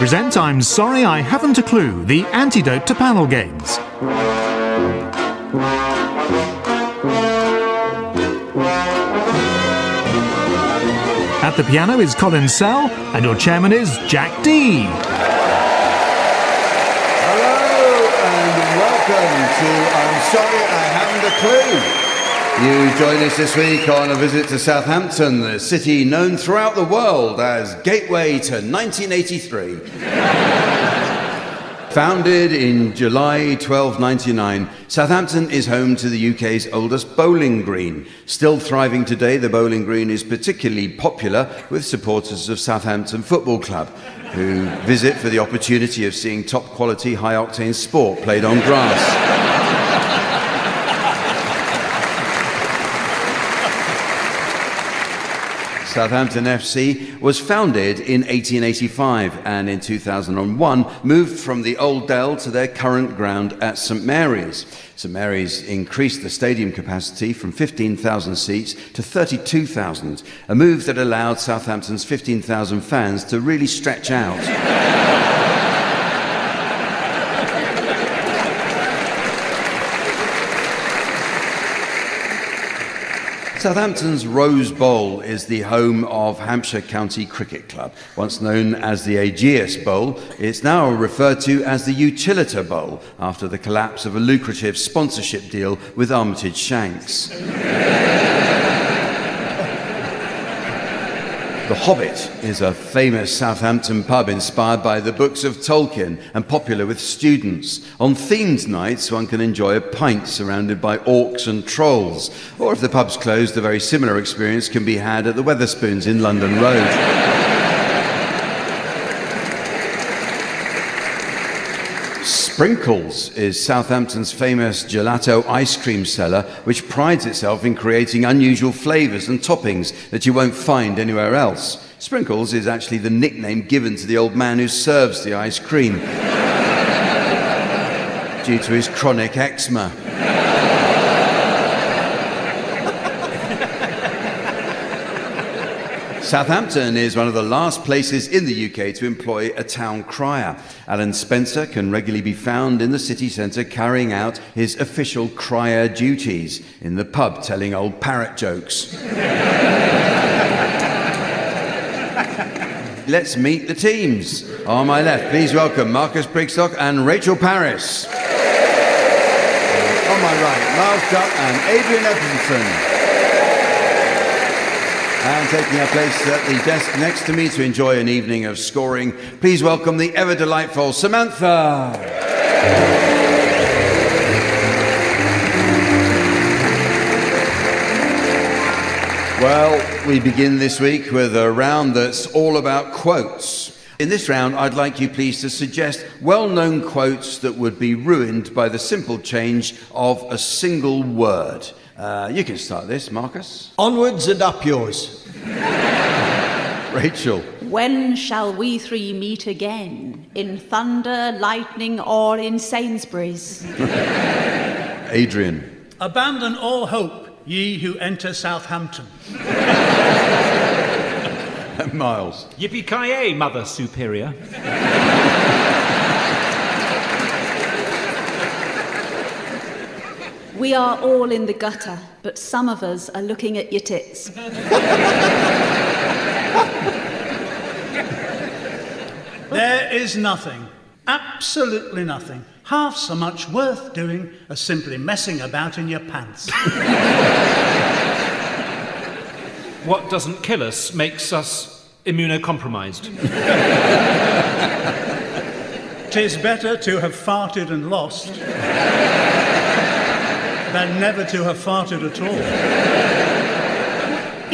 present I'm Sorry I Haven't a Clue, the antidote to panel games. At the piano is Colin Sell, and your chairman is Jack D. Hello, and welcome to I'm Sorry I Haven't a Clue. You join us this week on a visit to Southampton, the city known throughout the world as Gateway to 1983. Founded in July 1299, Southampton is home to the UK's oldest bowling green. Still thriving today, the bowling green is particularly popular with supporters of Southampton Football Club, who visit for the opportunity of seeing top-quality, high-octane sport played on grass. Southampton FC was founded in 1885 and in 2001 moved from the Old Dell to their current ground at St Mary's. St Mary's increased the stadium capacity from 15,000 seats to 32,000, a move that allowed Southampton's 15,000 fans to really stretch out. Southampton's Rose Bowl is the home of Hampshire County Cricket Club. Once known as the Aegeus Bowl, it's now referred to as the Utilita Bowl after the collapse of a lucrative sponsorship deal with Armitage Shanks. The Hobbit is a famous Southampton pub inspired by the books of Tolkien and popular with students. On themed nights, one can enjoy a pint surrounded by orcs and trolls. Or if the pub's closed, a very similar experience can be had at the Wetherspoons in London Road. Sprinkles is Southampton's famous gelato ice cream cellar, which prides itself in creating unusual flavours and toppings that you won't find anywhere else. Sprinkles is actually the nickname given to the old man who serves the ice cream due to his chronic eczema. Southampton is one of the last places in the UK to employ a town crier. Alan Spencer can regularly be found in the city centre carrying his his official crier duties in the pub telling old parrot jokes. Let's meet the teams. On my left, please welcome Marcus Brigstock and Rachel Parris. On my right, Miles Jupp and Adrian Epperson. And taking her place at the desk next to me to enjoy an evening of scoring, please welcome the ever-delightful Samantha. Well, we begin this week with a round that's all about quotes. In this round, I'd like you please to suggest well-known quotes that would be ruined by the simple change of a single word. You can start this, Marcus. Onwards and up yours. Rachel. When shall we three meet again? In thunder, lightning, or in Sainsbury's? Adrian. Abandon all hope, ye who enter Southampton. Miles. Yippee-ki-yay, Mother Superior. We are all in the gutter, but some of us are looking at your tits. There is nothing, absolutely nothing, half so much worth doing as simply messing about in your pants. What doesn't kill us makes us immunocompromised. 'Tis better to have farted and lost than never to have farted at all.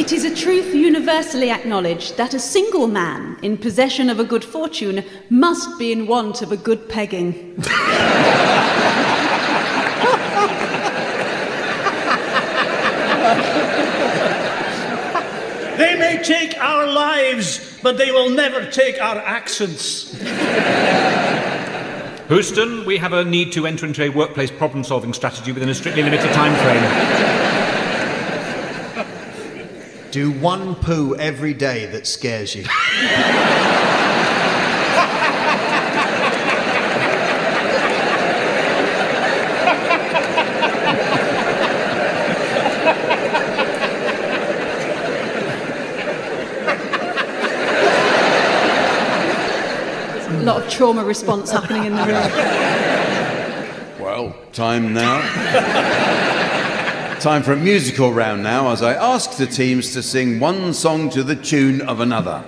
It is a truth universally acknowledged that a single man in possession of a good fortune must be in want of a good pegging. They may take our lives, but they will never take our accents. Houston, we have a need to enter into a workplace problem-solving strategy within a strictly limited time frame. Do one poo every day that scares you. of trauma response happening in the room. Well, time now. Time for a musical round now, as I ask the teams to sing one song to the tune of another.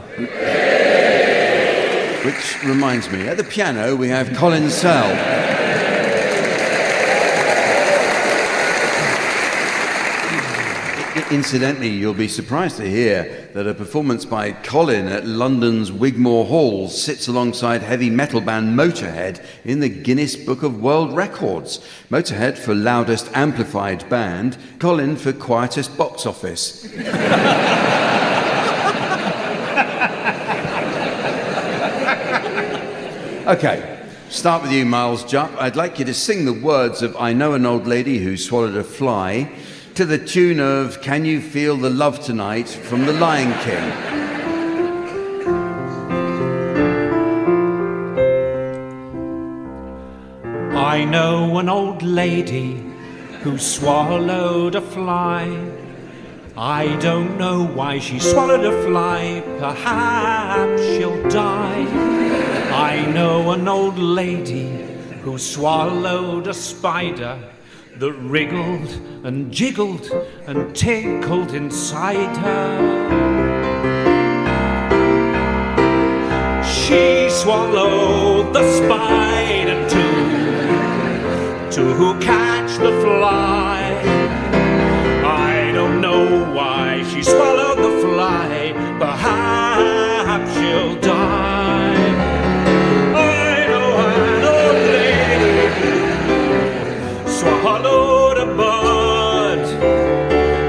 Which reminds me, at the piano we have Colin Sell. Incidentally, you'll be surprised to hear that a performance by Colin at London's Wigmore Hall sits alongside heavy metal band Motorhead in the Guinness Book of World Records. Motorhead for loudest amplified band, Colin for quietest box office. Okay, start with you, Miles Jupp. I'd like you to sing the words of I Know an Old Lady Who Swallowed a Fly to the tune of Can You Feel the Love Tonight from The Lion King. I know an old lady who swallowed a fly. I don't know why she swallowed a fly, perhaps she'll die. I know an old lady who swallowed a spider that wriggled and jiggled and tinkled inside her. She swallowed the spider to catch the fly. I don't know why she swallowed the fly, perhaps she'll die. I know an old lady swallowed a bird.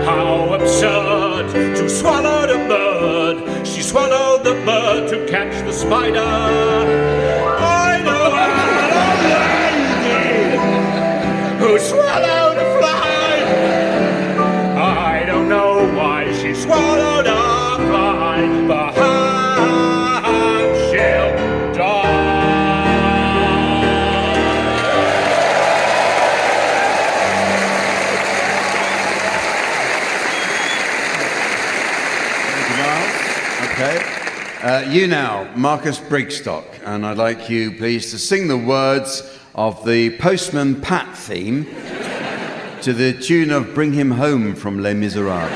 How absurd to swallow the bird. She swallowed the bird to catch the spider. I know an old lady who swallowed a fly. I don't know why she swallowed a fly, perhaps she'll Okay. You now, Marcus Brigstock, and I'd like you, please, to sing the words of the Postman Pat theme to the tune of Bring Him Home from Les Miserables.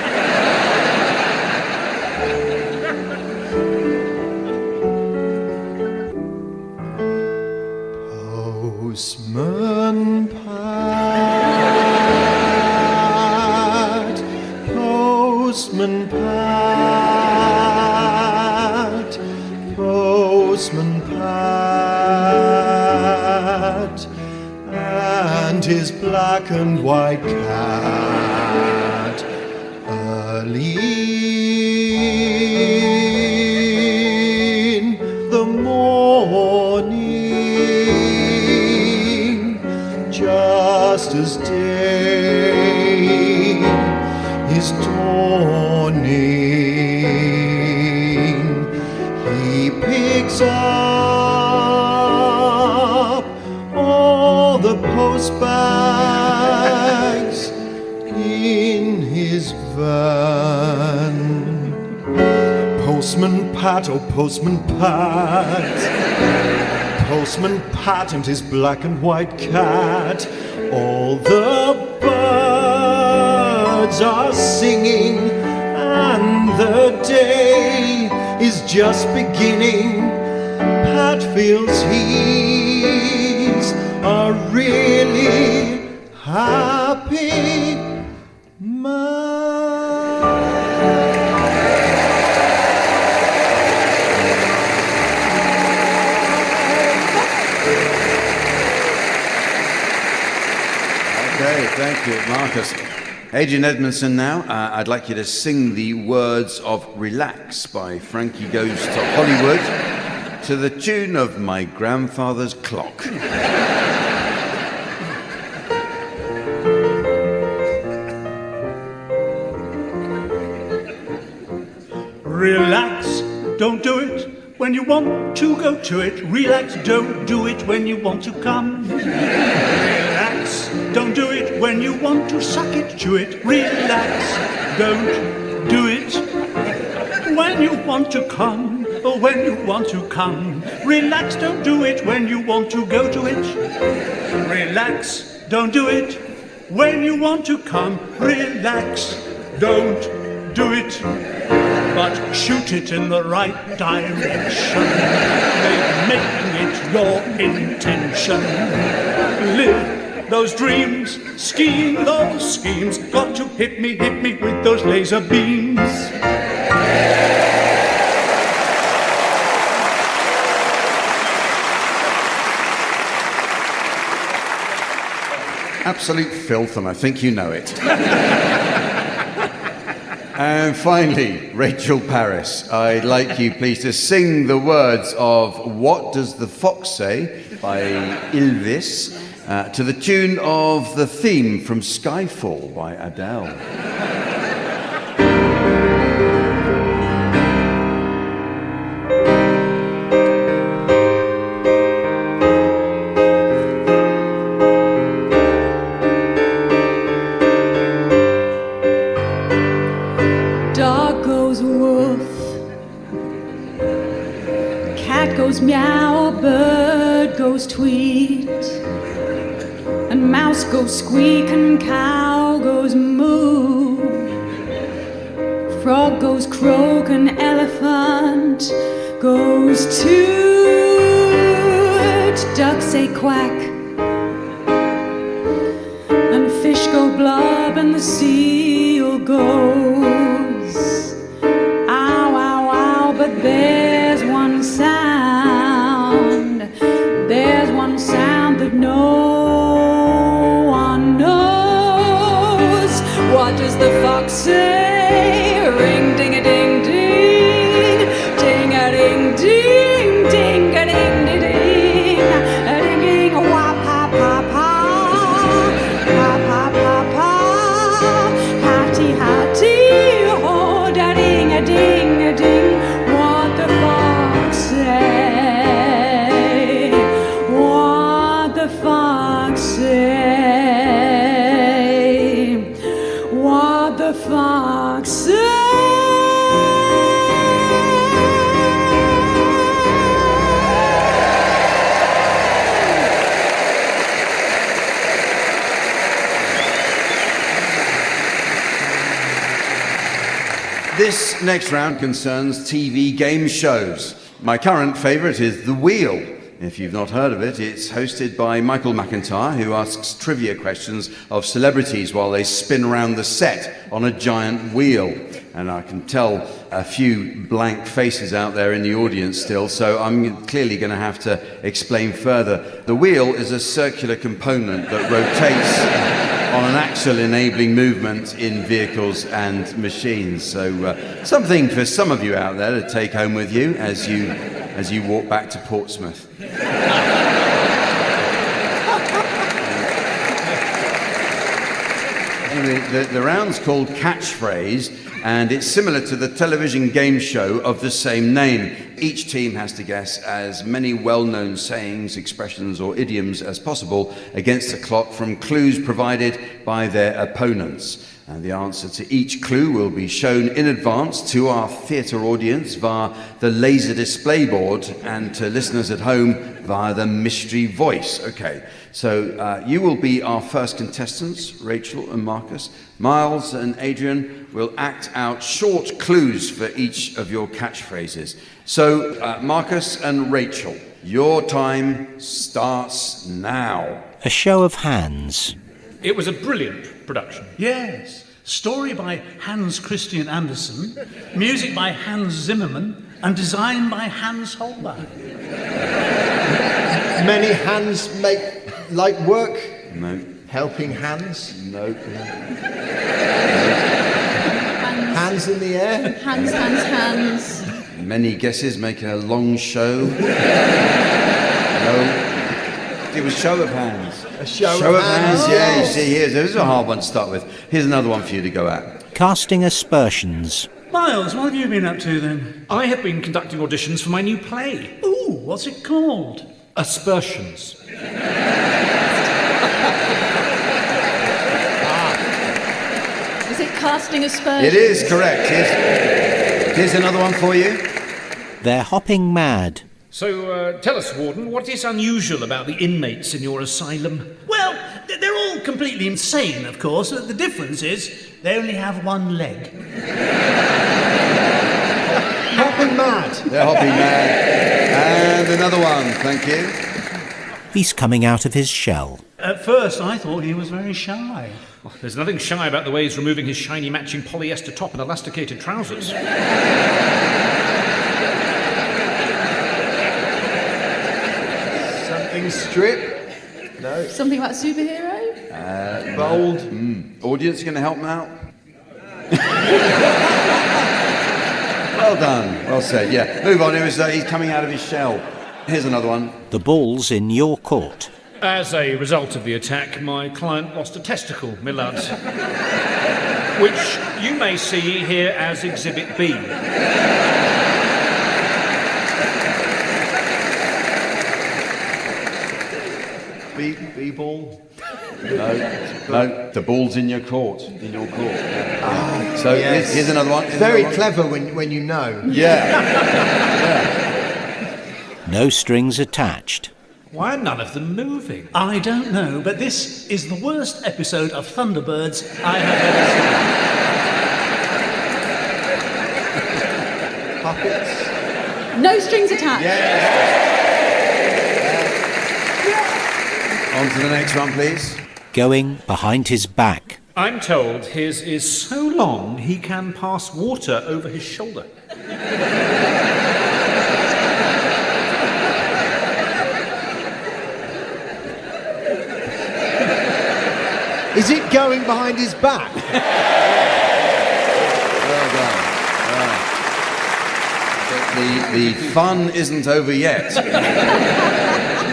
Postman Pat, Postman Pat, Postman Pat, and his black and white cat. Early in the morning, just as day is dawning, he picks up all the post bags in his van. Postman Pat, oh Postman Pat, Postman Pat and his black and white cat. All the birds are singing and the day is just beginning. Pat feels he's a really happy man. Okay, thank you, Marcus. Adrian Edmondson now. I'd like you to sing the words of Relax by Frankie Goes to Hollywood to the tune of My Grandfather's Clock. Relax, don't do it when you want to go to it. Relax, don't do it when you want to come. Relax, don't do it when you want to suck it, chew it. Relax, don't do it when you want to come. when you want to come. Relax, don't do it when you want to go to it. Relax, don't do it when you want to come. Relax, don't do it, but shoot it in the right direction. Making it your intention. Live those dreams, scheme those schemes. Got to hit me with those laser beams. Absolute filth, and I think you know it. And finally, Rachel Paris, I'd like you please to sing the words of What Does the Fox Say by Ylvis to the tune of the theme from Skyfall by Adele. Meow, a bird goes tweet, and mouse goes squeak, and cow goes moo. Frog goes croak, and elephant goes toot. Ducks say quack, and fish go blub, and the seal goes ow, ow, ow. But there's one sound. There's one sound that no one knows. What does the fox say? Ring, ding a ding ding, ding a ding ding, ding a ding ding ding, a ding ding, wah pa pa pa, pa pa pa pa, hatty hatty, oh da ding a ding a ding. What the fox say? The fox say? What the fox say? This next round concerns TV game shows. My current favourite is The Wheel. If you've not heard of it, it's hosted by Michael McIntyre, who asks trivia questions of celebrities while they spin around the set on a giant wheel. And I can tell a few blank faces out there in the audience still, so I'm clearly going to have to explain further. The wheel is a circular component that rotates on an axle enabling movement in vehicles and machines. So something for some of you out there to take home with you as you walk back to Portsmouth. Anyway, the round's called Catchphrase, and it's similar to the television game show of the same name. Each team has to guess as many well-known sayings, expressions, or idioms as possible against the clock from clues provided by their opponents. And the answer to each clue will be shown in advance to our theatre audience via the laser display board and to listeners at home via the mystery voice. Okay, so you will be our first contestants, Rachel and Marcus. Miles and Adrian will act out short clues for each of your catchphrases. So, Marcus and Rachel, your time starts now. A show of hands. It was a brilliant production. Yes. Story by Hans Christian Andersen, music by Hans Zimmerman, and design by Hans Holbein. Many hands make light work. No. Helping hands. No. Hands in the air. Hands, hands, hands. Many guesses making a long show. No. It was show of hands. A show of of hands. hands. Yeah, you see, this is a hard one to start with. Here's another one for you to go at. Casting aspersions. Miles, what have you been up to then? I have been conducting auditions for my new play, Ooh, what's it called? Aspersions. Is it casting aspersions? It is correct. Here's another one for you. They're hopping mad. So, tell us, Warden, what is unusual about the inmates in your asylum? Well, they're all completely insane, of course. The difference is they only have one leg. Hopping mad. They're hopping mad. And another one, thank you. He's coming out of his shell. At first, I thought he was very shy. Well, there's nothing shy about the way he's removing his shiny matching polyester top and elasticated trousers. Something strip. No. Something about superhero? Bold. Audience, you going to help him out? Well done. Well said, yeah. Move on, he's coming out of his shell. Here's another one. The ball's in your court. As a result of the attack, my client lost a testicle, my lads. Which you may see here as Exhibit B. B-ball. No, the ball's in your court. In your court. Yeah. So yes. here's another one. Very clever when you know. Yeah. No strings attached. Why are none of them moving? I don't know, but this is the worst episode of Thunderbirds I have ever seen. Puppets. No strings attached. On to the next one, please. Going behind his back. I'm told his is so long he can pass water over his shoulder. Is it going behind his back? Well done. But the fun isn't over yet.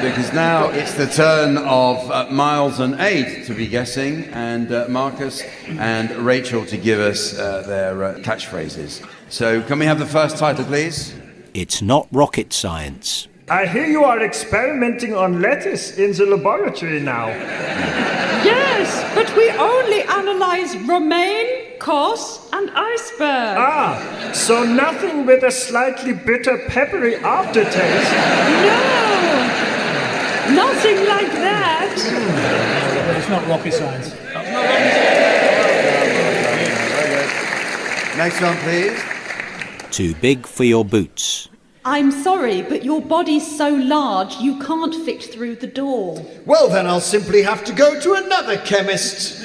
Because now it's the turn of Miles and Aid to be guessing, and Marcus and Rachel to give us their catchphrases. So can we have the first title, please? It's not rocket science. I hear you are experimenting on lettuce in the laboratory now. Yes, but we only analyse romaine, cos, and iceberg. Ah, so nothing with a slightly bitter, peppery aftertaste. No, nothing like that. But it's not rocket science. Next one, please. Too big for your boots. I'm sorry, but your body's so large you can't fit through the door. Well, then I'll simply have to go to another chemist.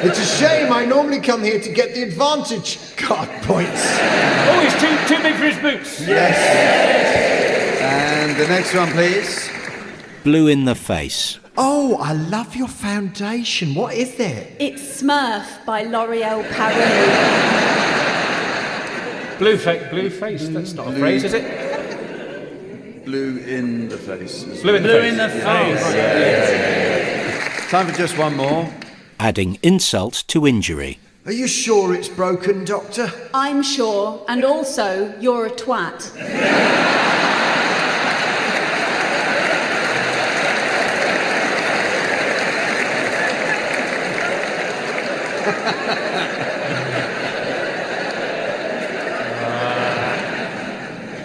It's a shame. I normally come here to get the advantage card points. Oh, he's too big for his boots. Yes. And the next one, please. Blue in the face. Oh, I love your foundation. What is it? It's Smurf by L'Oreal Paris. Blue face. That's not a phrase, is it? Blue in the face. Blue in the Blue face. in the face. Time for just one more. Adding insult to injury. Are you sure it's broken, Doctor? I'm sure, and also you're a twat.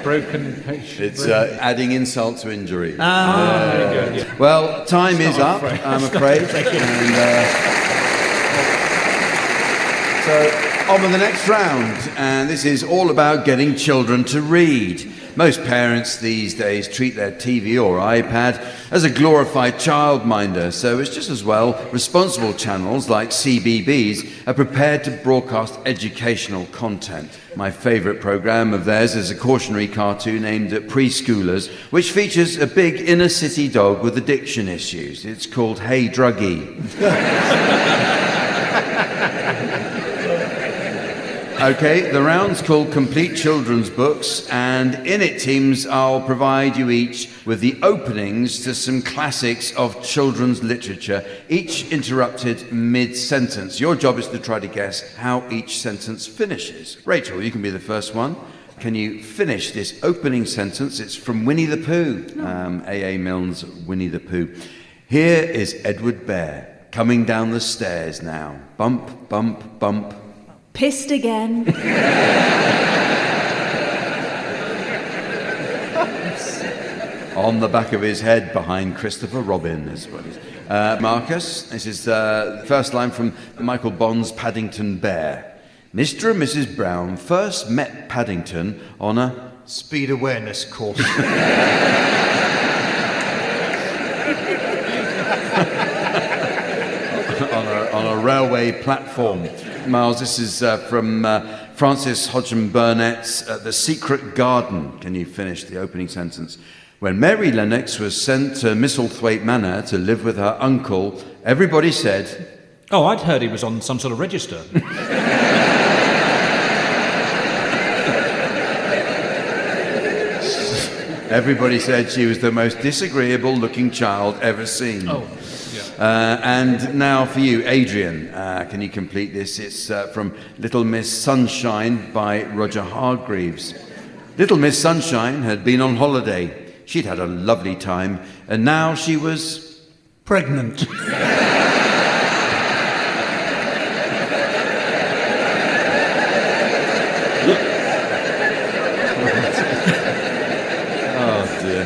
Broken patient. It's adding insult to injury. Very good. Yeah. Well, time is up, I'm afraid. And, so, on with the next round. And this is all about getting children to read. Most parents these days treat their TV or iPad as a glorified childminder, so it's just as well responsible channels like CBeebies are prepared to broadcast educational content. My favourite programme of theirs is a cautionary cartoon aimed at preschoolers, which features a big inner-city dog with addiction issues. It's called Hey Druggy. Okay, the round's called Complete Children's Books, and in it, teams, I'll provide you each with the openings to some classics of children's literature, each interrupted mid-sentence. Your job is to try to guess how each sentence finishes. Rachel, you can be the first one. Can you finish this opening sentence? It's from Winnie the Pooh, A.A. Milne's Winnie the Pooh. Here is Edward Bear coming down the stairs now. Bump, bump, bump. Pissed again. On the back of his head behind Christopher Robin is what he's... Marcus, this is the first line from Michael Bond's Paddington Bear. Mr. and Mrs. Brown first met Paddington on a... Speed awareness course. on a railway platform. Miles, this is from Francis Hodgson Burnett's The Secret Garden. Can you finish the opening sentence? When Mary Lennox was sent to Misselthwaite Manor to live with her uncle, everybody said... Oh, I'd heard he was on some sort of register. Everybody said she was the most disagreeable-looking child ever seen. Oh, and now for you, Adrian. Can you complete this? It's from Little Miss Sunshine by Roger Hargreaves. Little Miss Sunshine had been on holiday. She'd had a lovely time, and now she was... Pregnant. Oh, dear.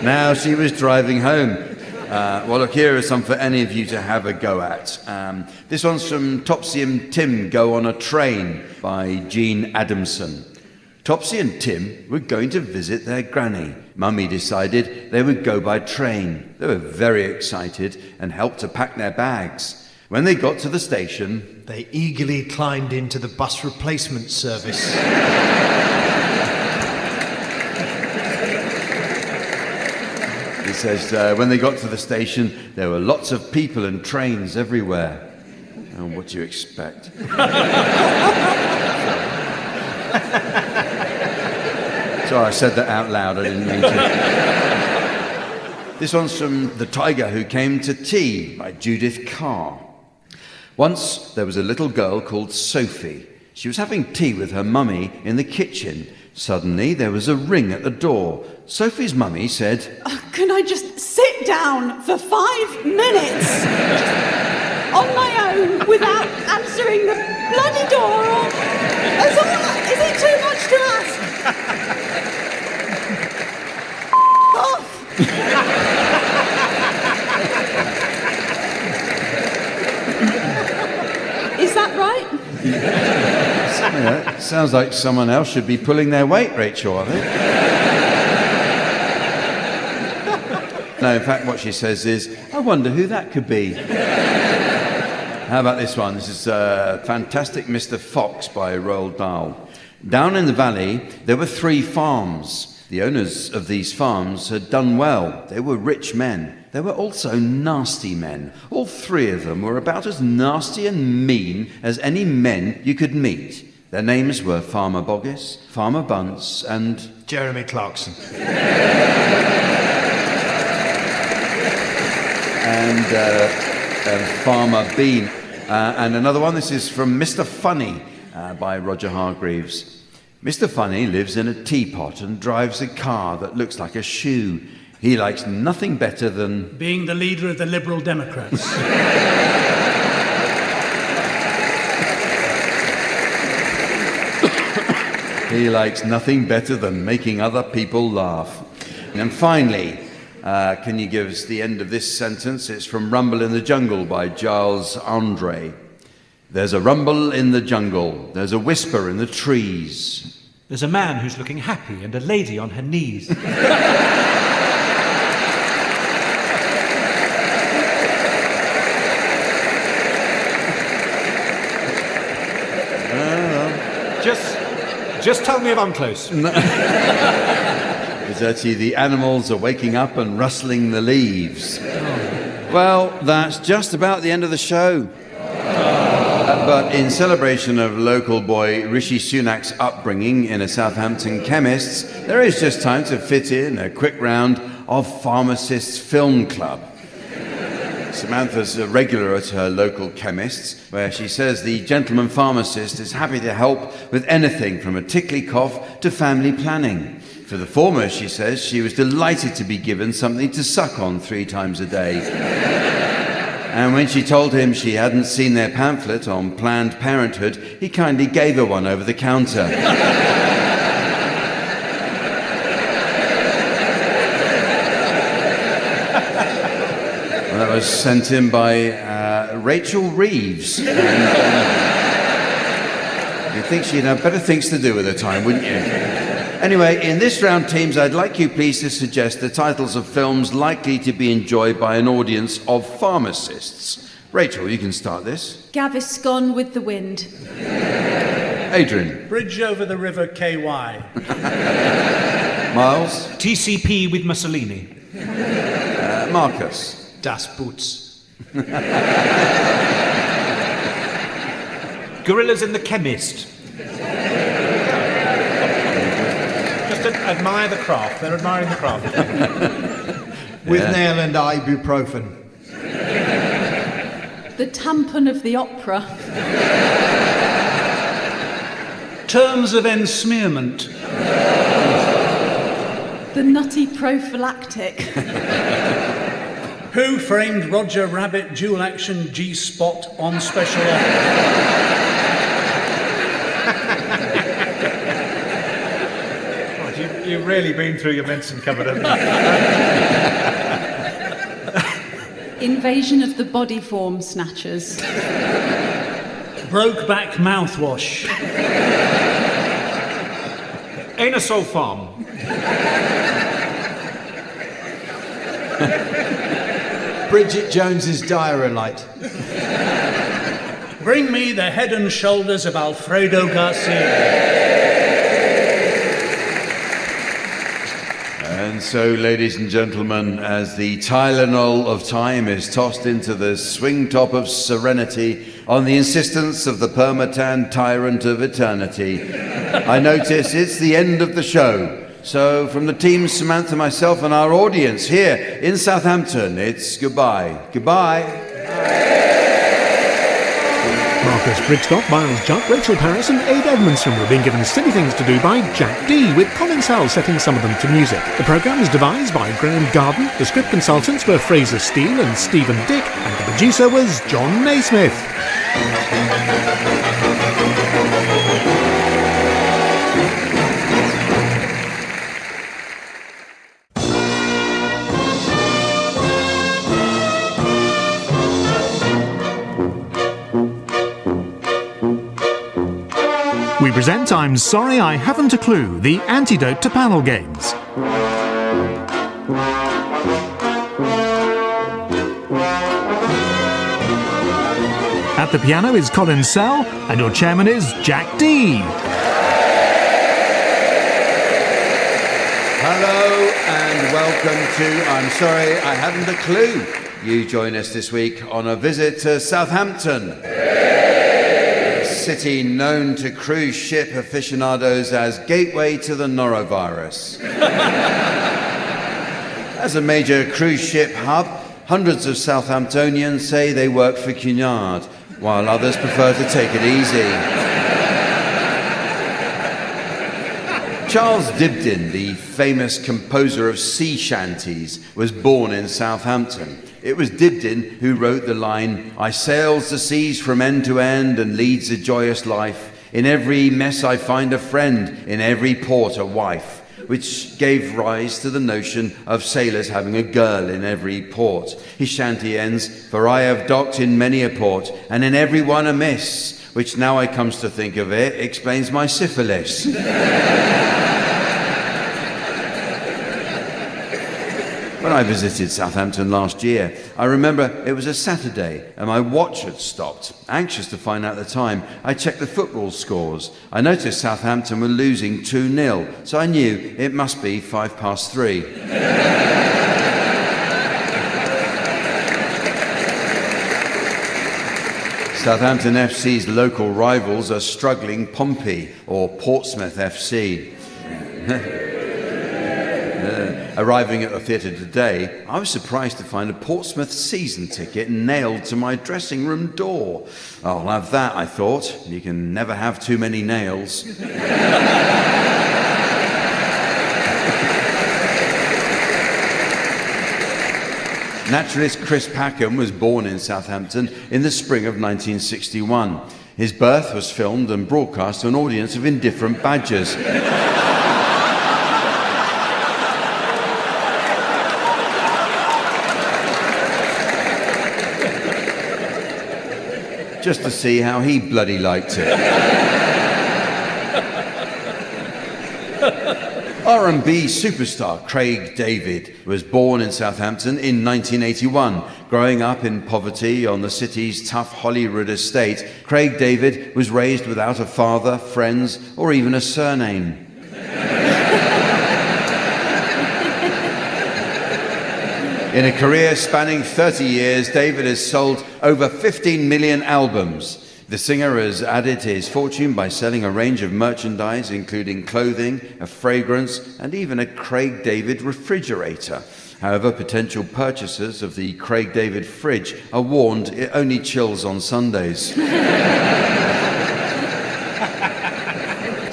Now she was driving home. Well, look, here are some for any of you to have a go at. This one's from Topsy and Tim Go on a Train by Jean Adamson. Topsy and Tim were going to visit their granny. Mummy decided they would go by train. They were very excited and helped to pack their bags. When they got to the station... They eagerly climbed into the bus replacement service. He says, when they got to the station, there were lots of people and trains everywhere. And what do you expect? Sorry, I said that out loud, I didn't mean to. This one's from The Tiger Who Came to Tea by Judith Carr. Once there was a little girl called Sophie. She was having tea with her mummy in the kitchen. Suddenly there was a ring at the door. Sophie's mummy said, Can I just sit down for 5 minutes? On my own, without answering the bloody door, or... Is it too much to ask? Off! Is that right? Yeah, sounds like someone else should be pulling their weight, Rachel, I think. No, in fact, what she says is, I wonder who that could be. How about this one? This is Fantastic Mr. Fox by Roald Dahl. Down in the valley, there were 3 farms. The owners of these farms had done well. They were rich men. They were also nasty men. All 3 of them were about as nasty and mean as any men you could meet. Their names were Farmer Boggis, Farmer Bunce, and... Jeremy Clarkson. and Farmer Bean. And another one, this is from Mr. Funny by Roger Hargreaves. Mr. Funny lives in a teapot and drives a car that looks like a shoe. He likes nothing better than... being the leader of the Liberal Democrats. He likes nothing better than making other people laugh. And finally, can you give us the end of this sentence? It's from Rumble in the Jungle by Giles Andre. There's a rumble in the jungle. There's a whisper in the trees. There's a man who's looking happy and a lady on her knees. Just tell me if I'm close. It's actually the animals are waking up and rustling the leaves. Well, that's just about the end of the show. But in celebration of local boy Rishi Sunak's upbringing in a Southampton chemist's, there is just time to fit in a quick round of Pharmacist's Film Club. Samantha's a regular at her local chemist's, where she says the gentleman pharmacist is happy to help with anything from a tickly cough to family planning. For the former, she says, she was delighted to be given something to suck on 3 times a day. And when she told him she hadn't seen their pamphlet on Planned Parenthood, he kindly gave her one over the counter. That was sent in by Rachel Reeves. You'd think she'd have better things to do with her time, wouldn't you? Anyway, in this round, teams, I'd like you please to suggest the titles of films likely to be enjoyed by an audience of pharmacists. Rachel, you can start this. Gaviscon with the Wind. Adrian. Bridge over the River KY. Miles. TCP with Mussolini. Marcus. Das Boots. Gorillas in the Chemist. Just admire the craft. They're admiring the craft. With nail and ibuprofen. The Tampon of the Opera. Terms of ensmearment. The Nutty Prophylactic. Who framed Roger Rabbit dual action G-spot on special offer? You've really been through your medicine cupboard, haven't you? Invasion of the Body Form Snatchers. Brokeback mouthwash. Anusol Farm. Bridget Jones's Diarrhea. Bring me the head and shoulders of Alfredo Garcia. And so, ladies and gentlemen, as the Tylenol of time is tossed into the swing top of serenity on the insistence of the permatan tyrant of eternity, I notice it's the end of the show. So, from the team, Samantha, myself, and our audience here in Southampton, it's goodbye. Goodbye. Marcus Brigstock, Miles Jupp, Rachel Paris and Aid Edmondson were being given silly things to do by Jack D, with Colin Sell setting some of them to music. The programme was devised by Graham Garden, the script consultants were Fraser Steele and Stephen Dick, and the producer was John Naismith. We present I'm Sorry I Haven't a Clue, the antidote to panel games. At the piano is Colin Sell, and your chairman is Jack D. Hello and welcome to I'm Sorry I Haven't a Clue. You join us this week on a visit to Southampton. City known to cruise ship aficionados as gateway to the norovirus. As a major cruise ship hub, hundreds of Southamptonians say they work for Cunard, while others prefer to take it easy. Charles Dibdin, the famous composer of sea shanties, was born in Southampton. It was Dibdin who wrote the line, "I sails the seas from end to end and leads a joyous life. In every mess I find a friend, in every port a wife," which gave rise to the notion of sailors having a girl in every port. His shanty ends, "For I have docked in many a port, and in every one a miss," which now I comes to think of it, explains my syphilis. When I visited Southampton last year, I remember it was a Saturday and my watch had stopped. Anxious to find out the time, I checked the football scores. I noticed Southampton were losing 2-0, so I knew it must be 3:05. Southampton FC's local rivals are struggling Pompey, or Portsmouth FC. Arriving at the theatre today, I was surprised to find a Portsmouth season ticket nailed to my dressing room door. I'll have that, I thought. You can never have too many nails. Naturalist Chris Packham was born in Southampton in the spring of 1961. His birth was filmed and broadcast to an audience of indifferent badgers. Just to see how he bloody liked it. R&B superstar Craig David was born in Southampton in 1981. Growing up in poverty on the city's tough Holyrood estate, Craig David was raised without a father, friends, or even a surname. In a career spanning 30 years, David has sold over 15 million albums. The singer has added to his fortune by selling a range of merchandise, including clothing, a fragrance, and even a Craig David refrigerator. However, potential purchasers of the Craig David fridge are warned it only chills on Sundays.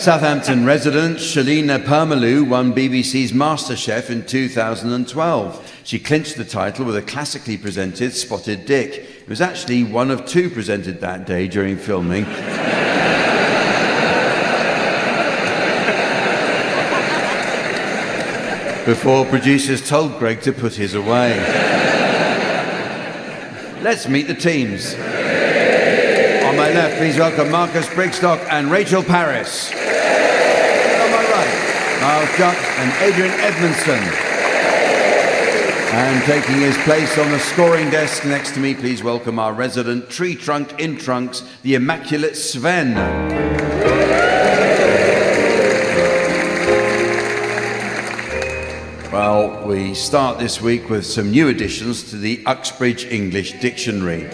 Southampton resident Shalina Permaloo won BBC's MasterChef in 2012. She clinched the title with a classically presented Spotted Dick. It was actually one of two presented that day during filming. Before producers told Greg to put his away. Let's meet the teams. On my left, please welcome Marcus Brigstock and Rachel Paris. On my right, Miles Jupp and Adrian Edmondson. And taking his place on the scoring desk next to me, please welcome our resident tree trunk in trunks, the immaculate Sven. Well, we start this week with some new additions to the Uxbridge English Dictionary.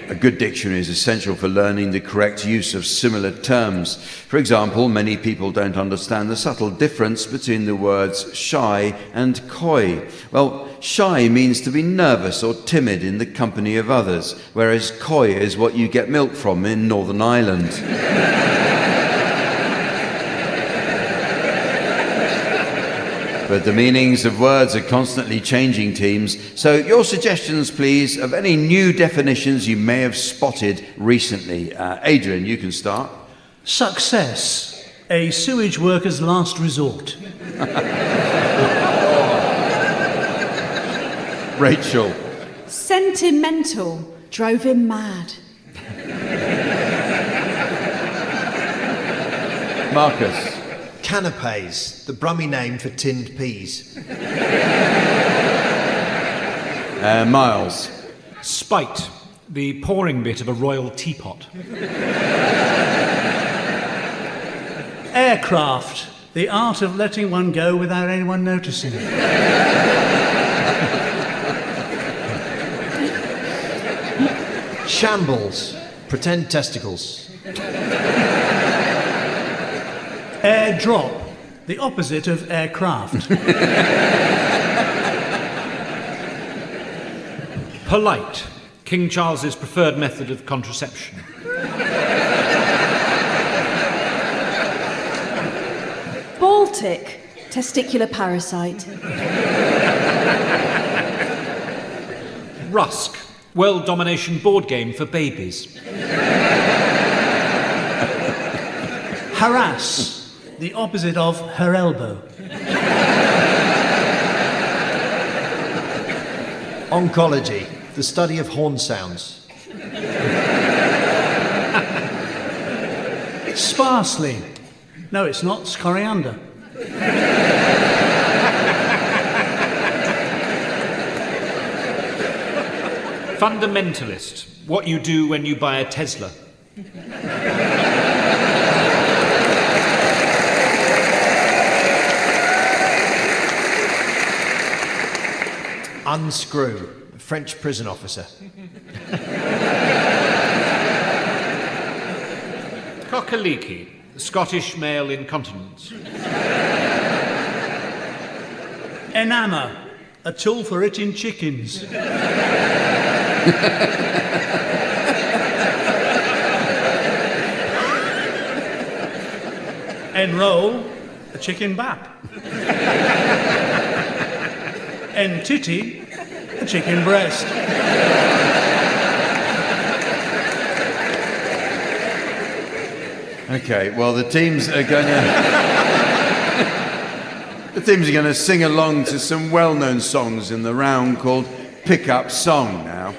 A good dictionary is essential for learning the correct use of similar terms. For example, many people don't understand the subtle difference between the words shy and coy. Well, shy means to be nervous or timid in the company of others, whereas coy is what you get milk from in Northern Ireland. But the meanings of words are constantly changing, teams. So your suggestions, please, of any new definitions you may have spotted recently. Adrian, you can start. Success, a sewage worker's last resort. Rachel. Sentimental, drove him mad. Marcus. Canapes, the Brummie name for tinned peas. Miles. Spite, the pouring bit of a royal teapot. Aircraft, the art of letting one go without anyone noticing. Shambles, pretend testicles. Airdrop, the opposite of aircraft. Polite, King Charles's preferred method of contraception. Baltic, testicular parasite. Rusk, world domination board game for babies. Harass, the opposite of her elbow. Oncology, the study of horn sounds. Sparsely. No, it's not. It's coriander. Fundamentalist, what you do when you buy a Tesla. Unscrew, French prison officer. Cock-a-leaky, Scottish male incontinence. Enamor, a tool for eating chickens. Enroll, a chicken bap. Entity, a chicken breast. Okay, well, the teams are going to sing along to some well-known songs in the round called Pick Up Song now.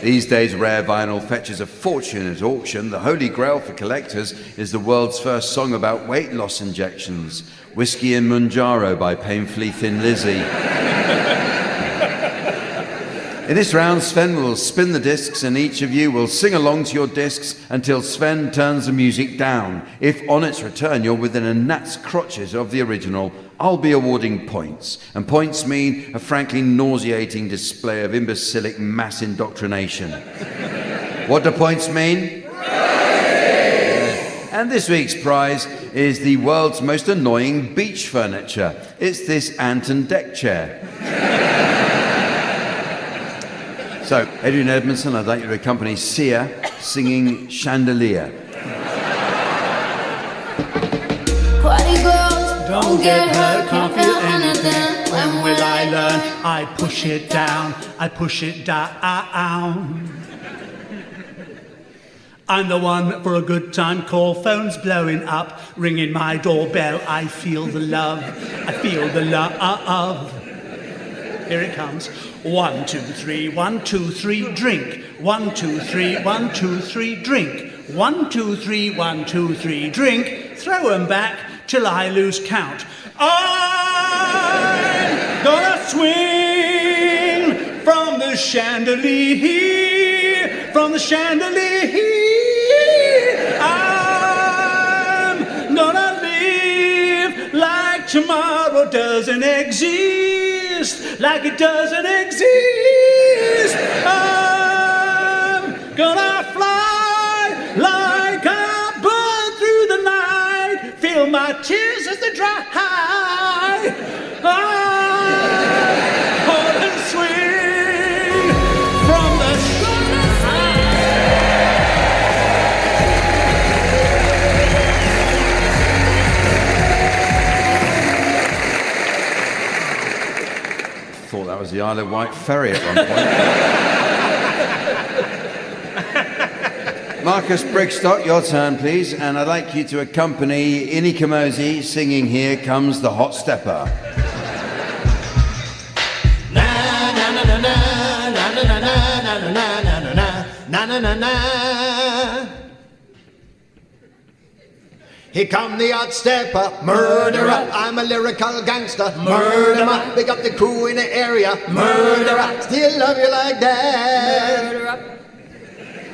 These days, rare vinyl fetches a fortune at auction. The holy grail for collectors is the world's first song about weight loss injections, Whiskey and Munjaro by Painfully Thin Lizzy. In this round, Sven will spin the discs and each of you will sing along to your discs until Sven turns the music down. If on its return you're within a gnat's crotches of the original, I'll be awarding points. And points mean a frankly nauseating display of imbecilic mass indoctrination. What do points mean? And this week's prize is the world's most annoying beach furniture. It's this Anton deck chair. So, Adrian Edmondson, I'd like you to accompany Sia singing Chandelier. Party girls, Don't get hurt, can't feel anything. When will I learn? I push it down, I push it down. I'm the one for a good time call, phone's blowing up, ringing my doorbell. I feel the love, I feel the love. Here it comes. 1, 2, 3, 1, 2, 3, drink. 1, 2, 3, 1, 2, 3, drink. 1, 2, 3, 1, 2, 3, drink. Throw 'em back till I lose count. I'm gonna swing from the chandelier, from the chandelier. I'm gonna live like tomorrow doesn't exist, like it doesn't exist. I'm gonna fly like a bird through the night, feel my tears as they dry. I'm gonna swing from the Thought that was the Isle of Wight ferry at one point. Marcus Brigstock, your turn, please. And I'd like you to accompany Inni Kamosi singing Here Comes the Hot Stepper. Here come the hot stepper, murderer. I'm a lyrical gangster, murderer. Big up the crew in the area, murderer. Still love you like that.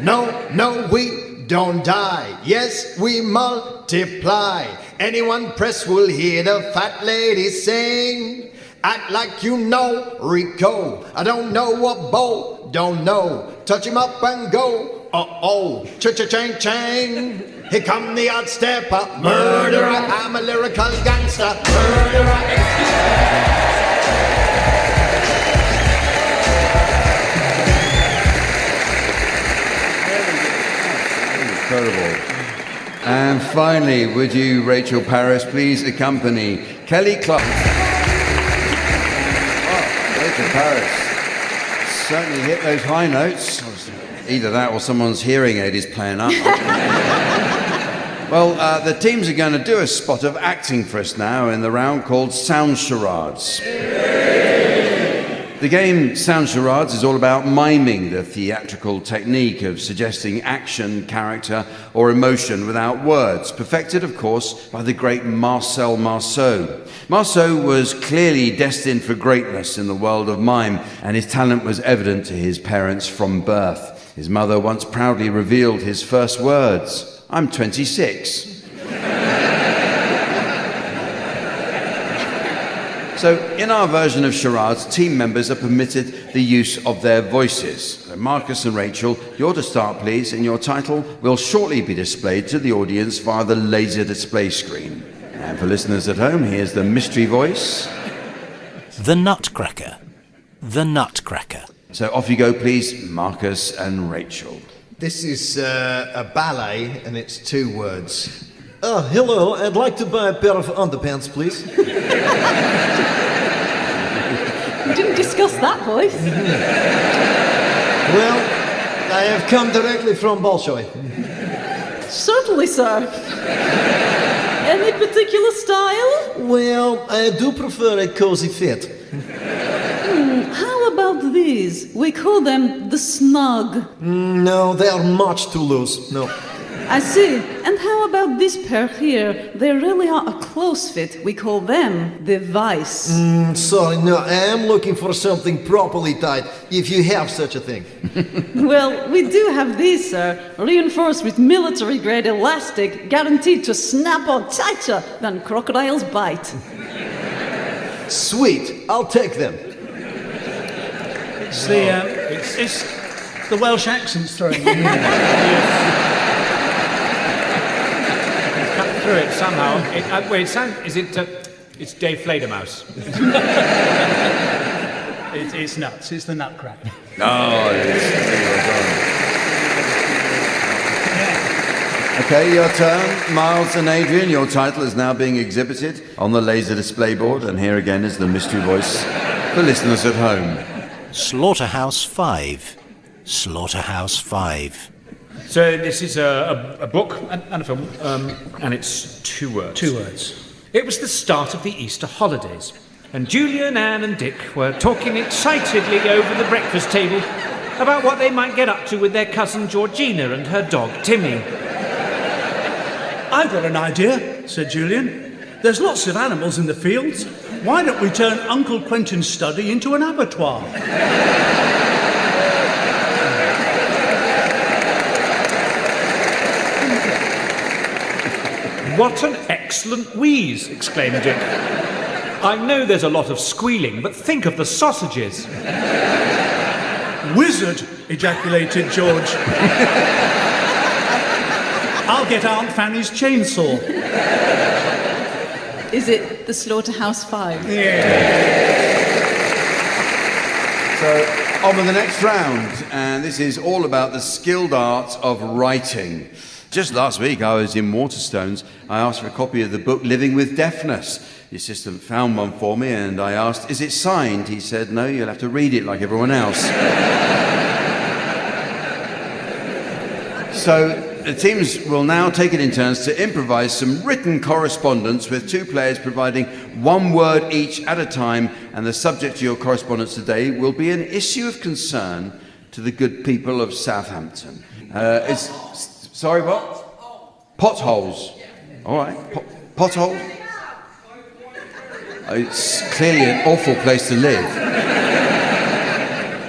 No, no, we don't die. Yes, we multiply. Anyone press will hear the fat lady sing. Act like you know Rico. I don't know what Bo don't know. Touch him up and go. Uh-oh, cha-cha-chang-chang. Here come the hot stepper, murderer. I'm a lyrical gangster, murderer. Incredible. And finally, would you, Rachel Paris, please accompany Kelly Clark? Oh, Rachel Paris certainly hit those high notes. Either that or someone's hearing aid is playing up. Well, the teams are going to do a spot of acting for us now in the round called Sound Charades. The game Sound Charades is all about miming, the theatrical technique of suggesting action, character, or emotion without words, perfected, of course, by the great Marcel Marceau. Marceau was clearly destined for greatness in the world of mime, and his talent was evident to his parents from birth. His mother once proudly revealed his first words, "I'm 26. So, in our version of charades, team members are permitted the use of their voices. So Marcus and Rachel, you're to start, please, and your title will shortly be displayed to the audience via the laser display screen. And for listeners at home, here's the mystery voice. The Nutcracker. The Nutcracker. So off you go, please, Marcus and Rachel. This is a ballet, and it's 2 words. Hello, I'd like to buy a pair of underpants, please. You didn't discuss that, boys. Well, I have come directly from Bolshoi. Certainly, sir. Any particular style? Well, I do prefer a cozy fit. How about these? We call them the snug. No, they are much too loose. No. I see. And how about this pair here? They really are a close fit. We call them the vice. Sorry, no, I am looking for something properly tight, if you have such a thing. Well, we do have these, sir. Reinforced with military-grade elastic, guaranteed to snap on tighter than crocodile's bite. Sweet, I'll take them. It's the Welsh accent's throwing me in. Through it somehow. It's Dave Fledermaus. It's nuts. It's the Nutcracker. Oh, yes. Okay, your turn. Miles and Adrian, your title is now being exhibited on the laser display board, and here again is the mystery voice for listeners at home. Slaughterhouse 5. Slaughterhouse 5. So this is a book and a film, and it's 2 words. 2 words. It was the start of the Easter holidays, and Julian, Anne and Dick were talking excitedly over the breakfast table about what they might get up to with their cousin Georgina and her dog Timmy. I've got an idea, said Julian. There's lots of animals in the fields. Why don't we turn Uncle Quentin's study into an abattoir? What an excellent wheeze, exclaimed Dick. I know there's a lot of squealing, but think of the sausages. Wizard, ejaculated George. I'll get Aunt Fanny's chainsaw. Is it the Slaughterhouse 5? So, on with the next round, and this is all about the skilled art of writing. Just last week, I was in Waterstones. I asked for a copy of the book Living with Deafness. The assistant found one for me, and I asked, is it signed? He said, no, you'll have to read it like everyone else. So, the teams will now take it in turns to improvise some written correspondence, with 2 players providing 1 word each at a time, and the subject of your correspondence today will be an issue of concern to the good people of Southampton. Sorry, what? Potholes. All right. Potholes? It's clearly an awful place to live.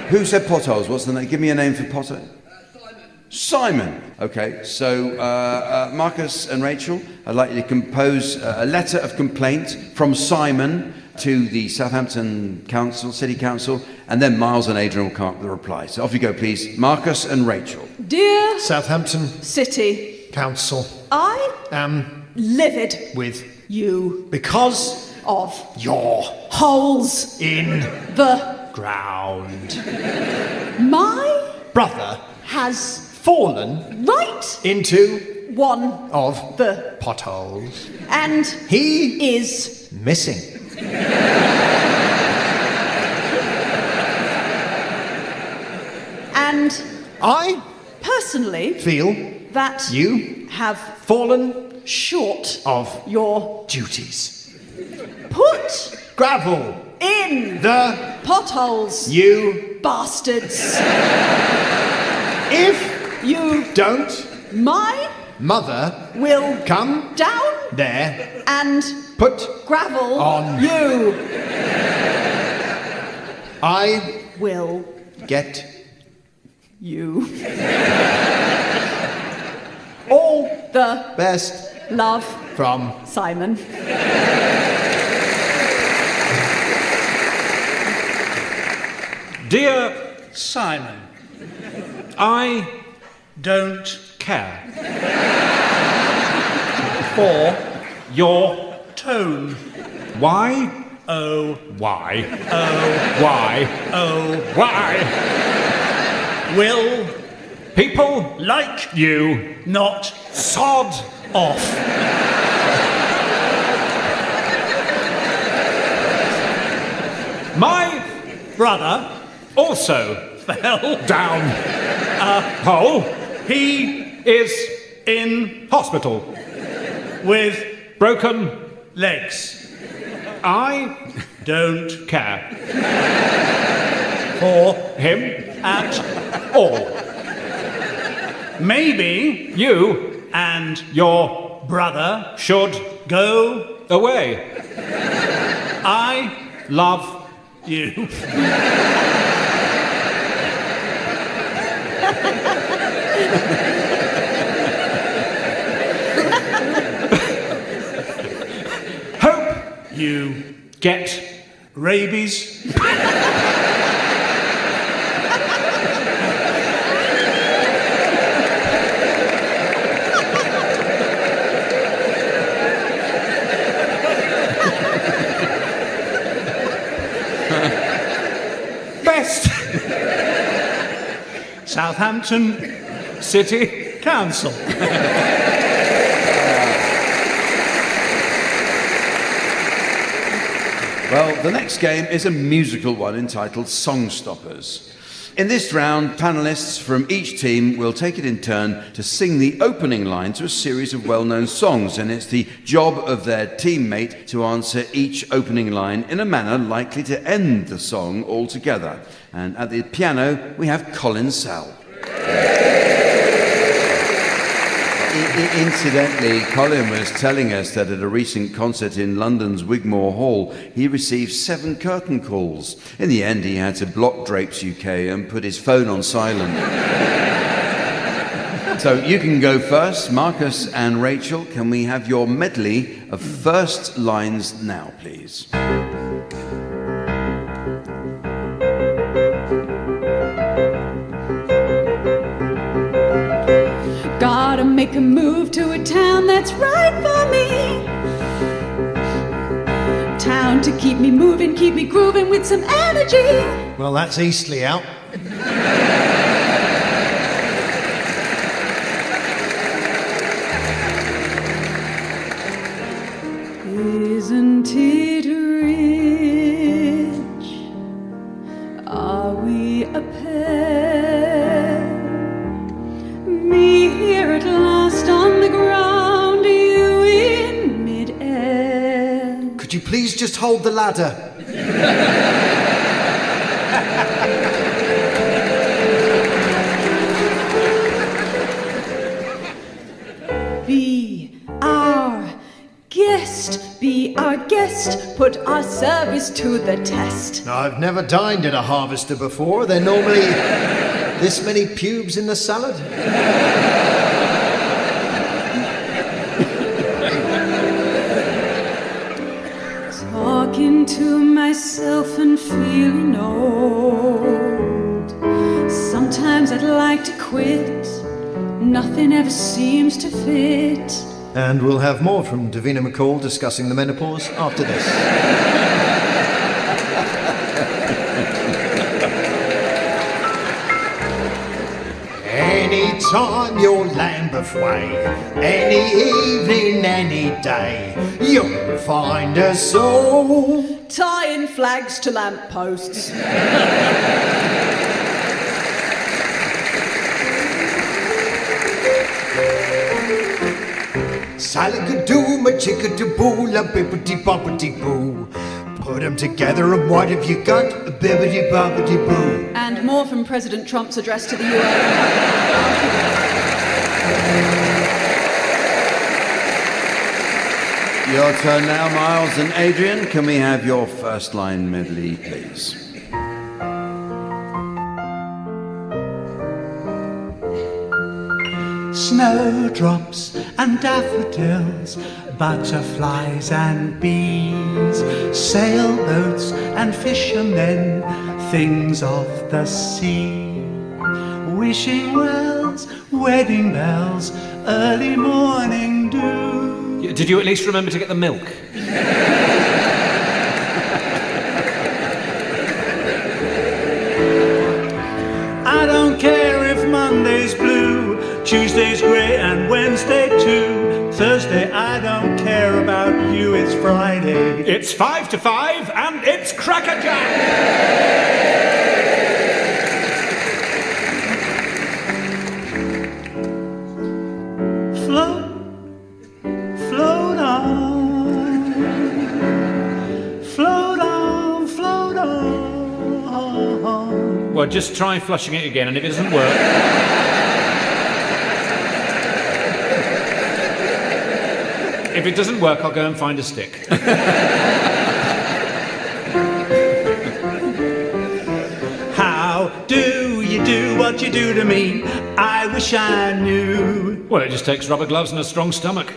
Who said potholes? What's the name? Give me a name for pothole. Simon. Okay, so Marcus and Rachel, I'd like you to compose a letter of complaint from Simon to the Southampton Council, City Council, and then Miles and Adrian will come up with the reply. So off you go, please. Marcus and Rachel. Dear Southampton City Council, I am livid with you because of your holes in the ground. my Brother has fallen right into one of the potholes. and He is missing. and I personally feel that you have fallen short of your duties. put Gravel in the potholes, you bastards. if You don't my mother will come down there and put gravel on you I will get you all the best love from Simon. Dear Simon, I don't care for your tone. why, Oh, why, oh, why, oh. why Will people like you not sod off. my brother also fell down a hole. He Is in hospital with broken. legs. I Don't care for him at all. maybe You and your brother should go. away. I Love you. hope You get rabies. best Southampton city. Council. Well, the next game is a musical one entitled Songstoppers. In this round, panelists from each team will take it in turn to sing the opening line to a series of well-known songs, and it's the job of their teammate to answer each opening line in a manner likely to end the song altogether. And at the piano, we have Colin Sell. Incidentally, Colin was telling us that at a recent concert in London's Wigmore Hall, he received 7 curtain calls. In the end, he had to block Drapes UK and put his phone on silent. So you can go first. Marcus and Rachel, can we have your medley of first lines now, please? Gotta make a move to a town that's right for me. Town to keep me moving, keep me grooving with some energy. Well, that's Eastleigh out. Isn't it rich? Are we a pair? Me here at last on the ground, you in mid-air. Could you please just hold the ladder? Be our guest, be our guest, put our service to the test. Now, I've never dined at a harvester before. They're normally this many pubes in the salad. Talking to myself and feeling old. Sometimes I'd like to quit. Nothing ever seems to fit. And we'll have more from Davina McCall discussing the menopause after this. Anytime you're Lambeth Way, any evening, any day, you'll find us all Tying flags to lampposts. Salagadoo, my chickadoo, la bibbidi bobbidi boo. Put 'em together and what have you got? A bibbidi bobbidi boo. And more from President Trump's address to the UN. Your turn now, Miles and Adrian. Can we have your first line medley, please? Snowdrops and daffodils, butterflies and bees, sailboats and fishermen, things of the sea. Wishing wells, wedding bells, early morning dew. Did you at least remember to get the milk? I don't care if Monday's blue, Tuesday's grey and Wednesday too. Thursday, I don't care about you, it's Friday. It's 5 to 5 and it's Cracker Jack! Well, just try flushing it again, and if it doesn't work... if it doesn't work, I'll go and find a stick. How do you do what you do to me? I wish I knew. Well, it just takes rubber gloves and a strong stomach.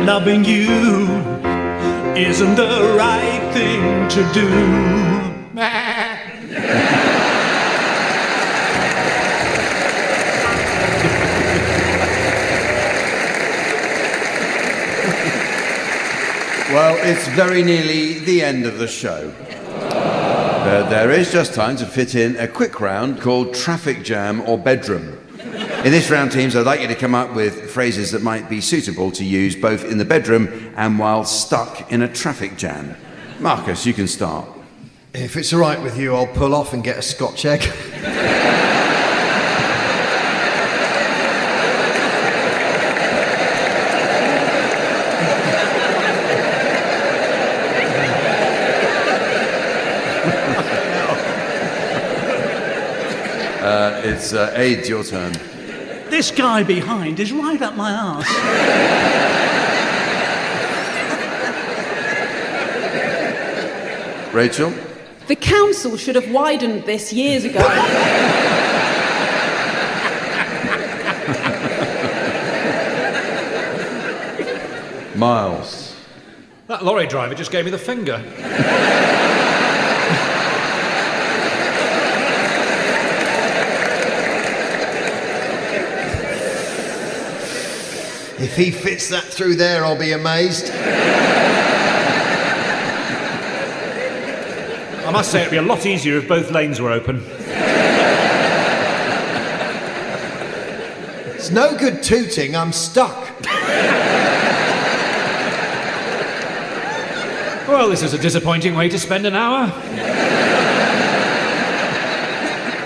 Loving you isn't the right thing to do. Well, it's very nearly the end of the show. But there is just time to fit in a quick round called Traffic Jam or Bedroom. In this round, teams, I'd like you to come up with phrases that might be suitable to use both in the bedroom and while stuck in a traffic jam. Marcus, you can start. If it's all right with you, I'll pull off and get a Scotch egg. It's Aid, your turn. This guy behind is right up my arse. Rachel? The council should have widened this years ago. Miles? That lorry driver just gave me the finger. If he fits that through there, I'll be amazed. I must say it'd be a lot easier if both lanes were open. It's no good tooting, I'm stuck. Well, this is a disappointing way to spend an hour.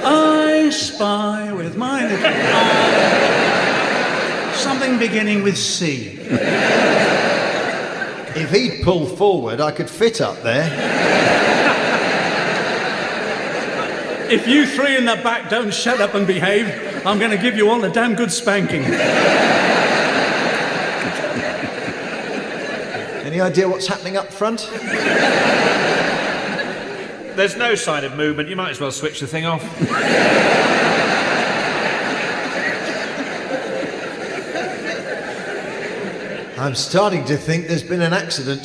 I spy with my little eye something beginning with C. If he'd pull forward, I could fit up there. If you three in the back don't shut up and behave, I'm going to give you all a damn good spanking. Any idea what's happening up front? There's no sign of movement. You might as well switch the thing off. I'm starting to think there's been an accident.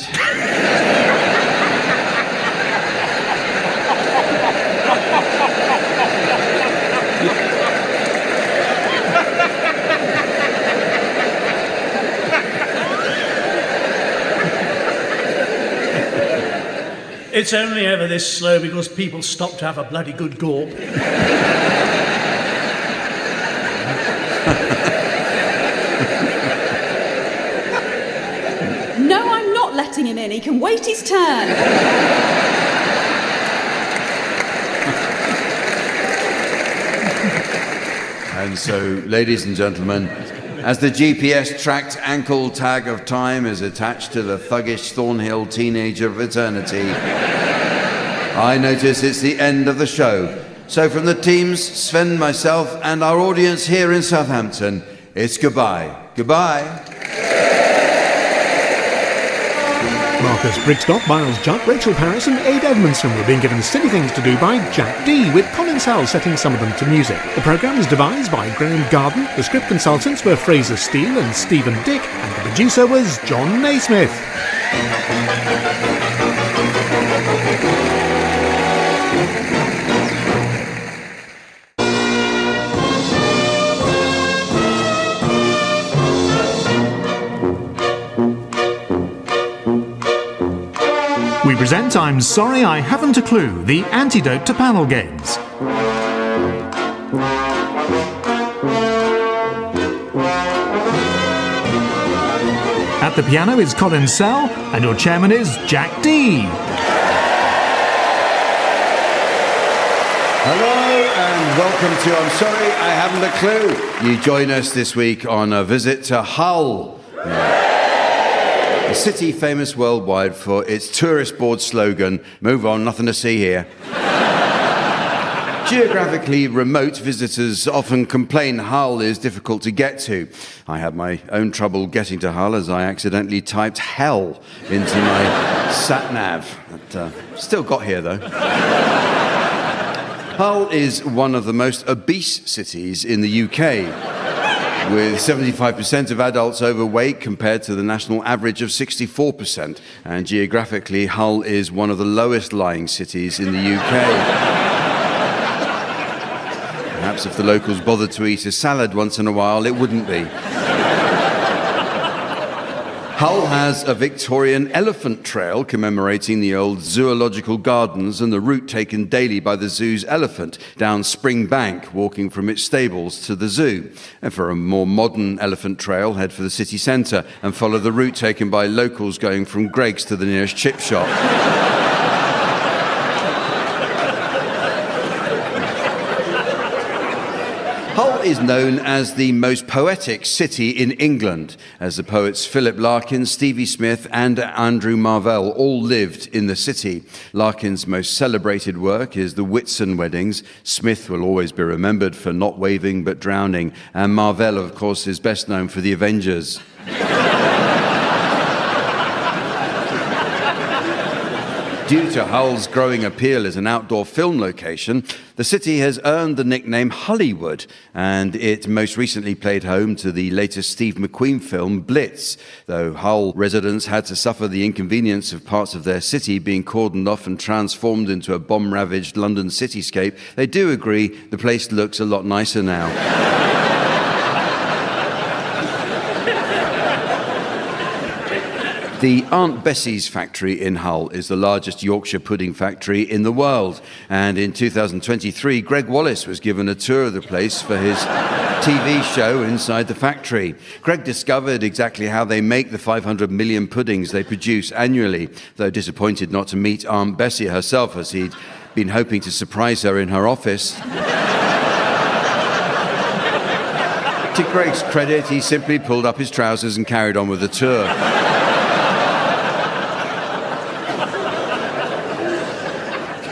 It's only ever this slow because people stop to have a bloody good gawp. No, I'm not letting him in. He can wait his turn. And so, ladies and gentlemen, as the GPS-tracked ankle tag of time is attached to the thuggish Thornhill teenager of eternity, I notice it's the end of the show. So from the teams, Sven, myself, and our audience here in Southampton, it's goodbye. Goodbye. Marcus Brigstock, Miles Junt, Rachel Paris and Aid Edmondson were being given silly things to do by Jack D, with Colin Sell setting some of them to music. The programme was devised by Graham Garden, the script consultants were Fraser Steele and Stephen Dick, and the producer was John Naismith. We present I'm Sorry I Haven't a Clue, the antidote to panel games. At the piano is Colin Sell, and your chairman is Jack D. Hello and welcome to I'm Sorry I Haven't a Clue. You join us this week on a visit to Hull. A city famous worldwide for its tourist board slogan, "Move on, nothing to see here." Geographically remote, visitors often complain Hull is difficult to get to. I had my own trouble getting to Hull as I accidentally typed hell into my sat-nav. Still got here, though. Hull is one of the most obese cities in the UK, with 75% of adults overweight compared to the national average of 64%. And geographically, Hull is one of the lowest lying cities in the UK. Perhaps if the locals bothered to eat a salad once in a while, it wouldn't be. Hull has a Victorian elephant trail commemorating the old zoological gardens and the route taken daily by the zoo's elephant down Spring Bank, walking from its stables to the zoo. And for a more modern elephant trail, head for the city centre and follow the route taken by locals going from Greggs to the nearest chip shop. Hull is known as the most poetic city in England, as the poets Philip Larkin, Stevie Smith and Andrew Marvell all lived in the city. Larkin's most celebrated work is the Whitsun Weddings. Smith will always be remembered for not waving but drowning, and Marvell, of course, is best known for The Avengers. Due to Hull's growing appeal as an outdoor film location, the city has earned the nickname Hollywood, and it most recently played home to the latest Steve McQueen film, Blitz. Though Hull residents had to suffer the inconvenience of parts of their city being cordoned off and transformed into a bomb-ravaged London cityscape, they do agree the place looks a lot nicer now. The Aunt Bessie's factory in Hull is the largest Yorkshire pudding factory in the world. And in 2023, Greg Wallace was given a tour of the place for his TV show Inside the Factory. Greg discovered exactly how they make the 500 million puddings they produce annually, though disappointed not to meet Aunt Bessie herself, as he'd been hoping to surprise her in her office. To Greg's credit, he simply pulled up his trousers and carried on with the tour.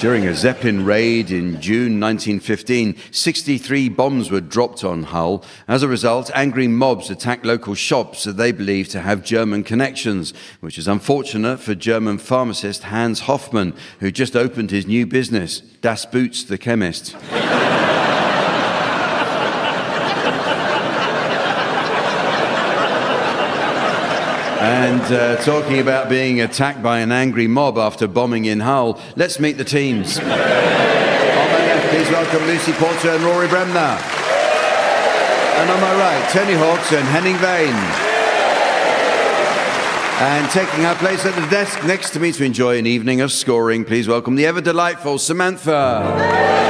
During a Zeppelin raid in June 1915, 63 bombs were dropped on Hull. As a result, angry mobs attacked local shops that they believed to have German connections, which is unfortunate for German pharmacist Hans Hoffmann, who just opened his new business, Das Boots the Chemist. And talking about being attacked by an angry mob after bombing in Hull, let's meet the teams. On my left, please welcome Lucy Porter and Rory Bremner. And on my right, Tony Hawks and Henning Vane. And taking her place at the desk next to me to enjoy an evening of scoring, please welcome the ever-delightful Samantha.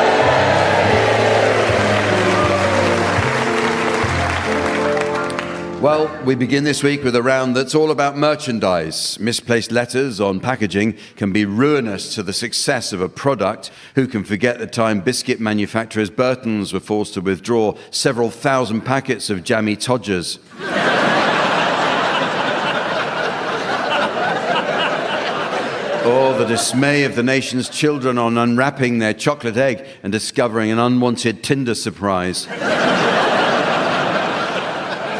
Well, we begin this week with a round that's all about merchandise. Misplaced letters on packaging can be ruinous to the success of a product. Who can forget the time biscuit manufacturers Burton's were forced to withdraw several thousand packets of jammy Todgers? Or the dismay of the nation's children on unwrapping their chocolate egg and discovering an unwanted Tinder surprise.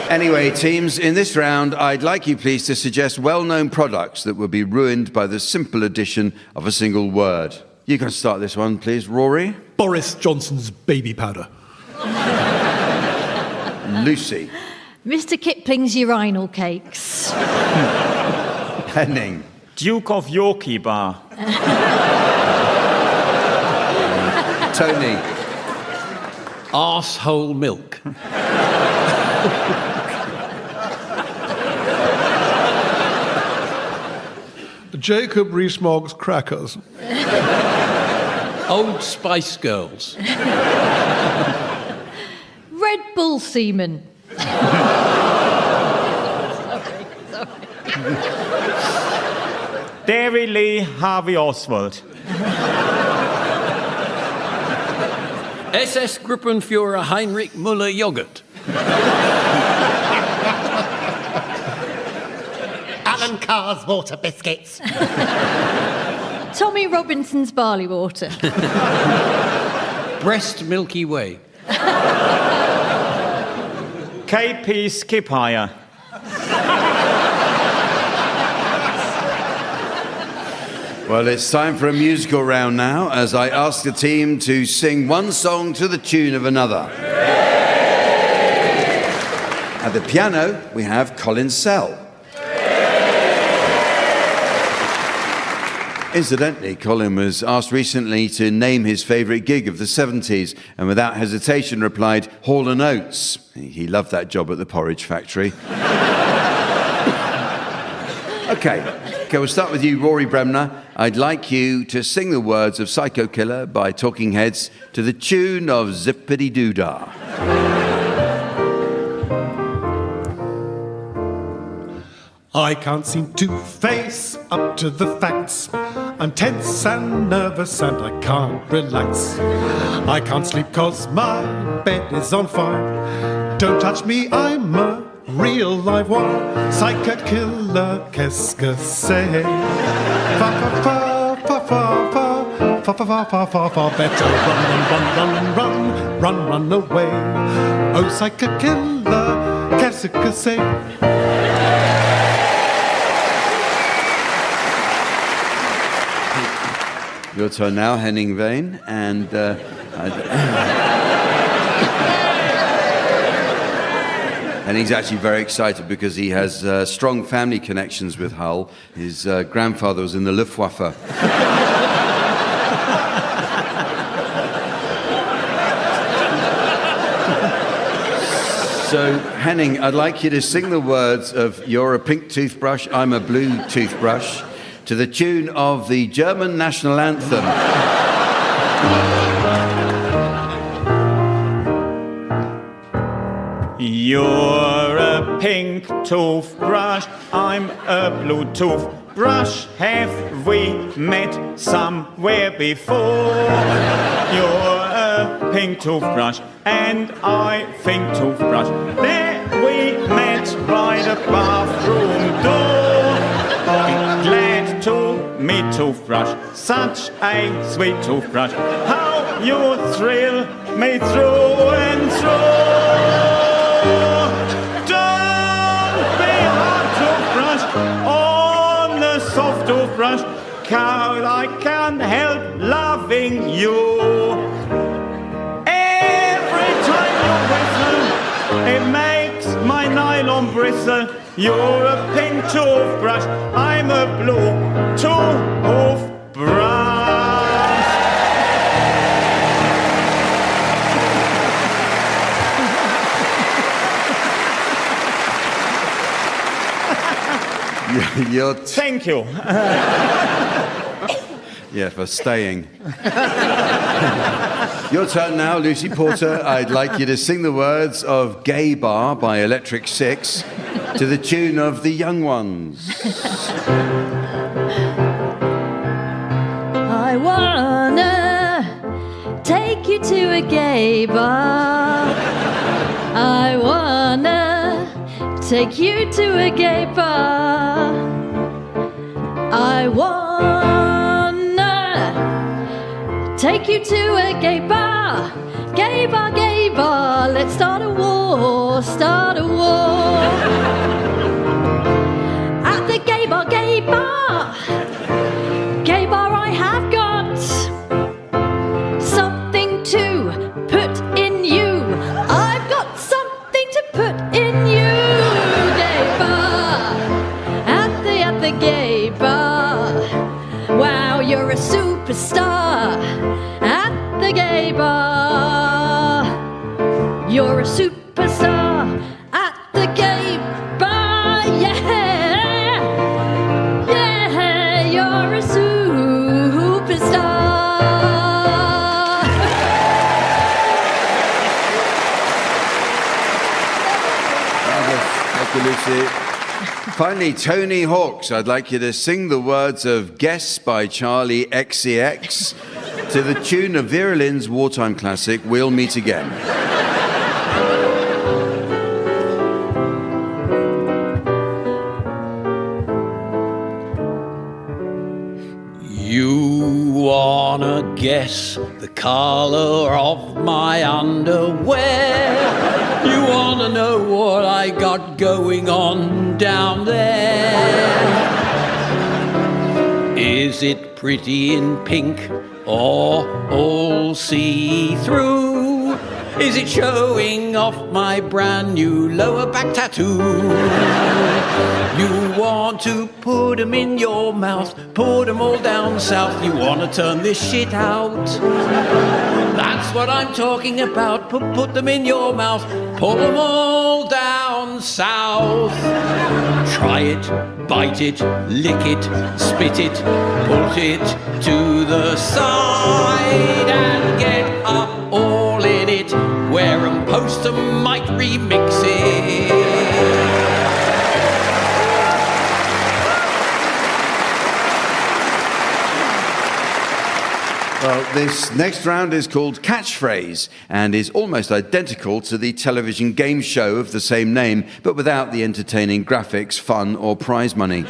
Anyway, teams, in this round, I'd like you please to suggest well-known products that would be ruined by the simple addition of a single word. You can start this one, please, Rory. Boris Johnson's baby powder. Lucy. Mr. Kipling's urinal cakes. Henning. Duke of Yorkie bar. Tony. Arsehole milk. Jacob Rees-Mogg's crackers. Old Spice Girls. Red Bull semen. Davy Lee Harvey Oswald. SS Gruppenführer Heinrich Müller yogurt. Alan Carr's water biscuits. Tommy Robinson's barley water. Breast Milky Way. KP Skip Hire. Well, it's time for a musical round now, as I ask the team to sing one song to the tune of another. At the piano, we have Colin Sell. Incidentally, Colin was asked recently to name his favourite gig of the 70s, and without hesitation replied, Hall & Oates. He loved that job at the porridge factory. Okay, we'll start with you, Rory Bremner. I'd like you to sing the words of Psycho Killer by Talking Heads to the tune of Zippity Doo-Dah. I can't seem to face up to the facts. I'm tense and nervous and I can't relax. I can't sleep 'cause my bed is on fire. Don't touch me, I'm a real live one. Psycho killer, qu'est-ce que c'est? Fa fa fa fa fa fa fa fa fa fa fa. Better run away. Oh, psycho killer, qu'est-ce que c'est? Your turn now, Henning Vane, and Henning's actually very excited because he has strong family connections with Hull. His grandfather was in the Luftwaffe. So, Henning, I'd like you to sing the words of You're a pink toothbrush, I'm a blue toothbrush, to the tune of the German national anthem. You're a pink toothbrush, I'm a blue toothbrush. Have we met somewhere before? You're a pink toothbrush and I think toothbrush. There we met by the bathroom door. Glad to meet toothbrush, such a sweet toothbrush. How you thrill me through and through. Don't be hard toothbrush on the soft toothbrush, 'cause I can't help loving you. Every time you whistle, it makes my nylon bristle. You're a pink toothbrush, I'm a blue toothbrush. Thank you. Yeah, for staying. Your turn now, Lucy Porter. I'd like you to sing the words of Gay Bar by Electric Six to the tune of The Young Ones. I wanna take you to a gay bar. I wanna take you to a gay bar. I wanna take you to a gay bar. Gay bar, gay bar. Let's start a war, start a war. At the gay bar, gay bar. Gay bar, I have got something to put in you. I've got something to put in you. Gay bar, at the gay bar. Wow, you're a superstar. At the gay bar, you're a superstar. At the gay bar, yeah, yeah, you're a superstar. Thank you, Lucy. Finally, Tony Hawks, I'd like you to sing the words of Guess by Charlie XCX to the tune of Vera Lynn's wartime classic, We'll Meet Again. wanna guess the colour of my underwear? You wanna know what I got going on down there? Is it pretty in pink or all see-through? Is it showing off my brand new lower back tattoo? You want to put 'em in your mouth, put 'em all down south. You want to turn this shit out. That's what I'm talking about. Put them in your mouth, pull 'em all down south. Try it, bite it, lick it, spit it, put it to the side and get up all in it. Wear 'em, post 'em, might remix it. Well, this next round is called Catchphrase and is almost identical to the television game show of the same name, but without the entertaining graphics, fun, or prize money.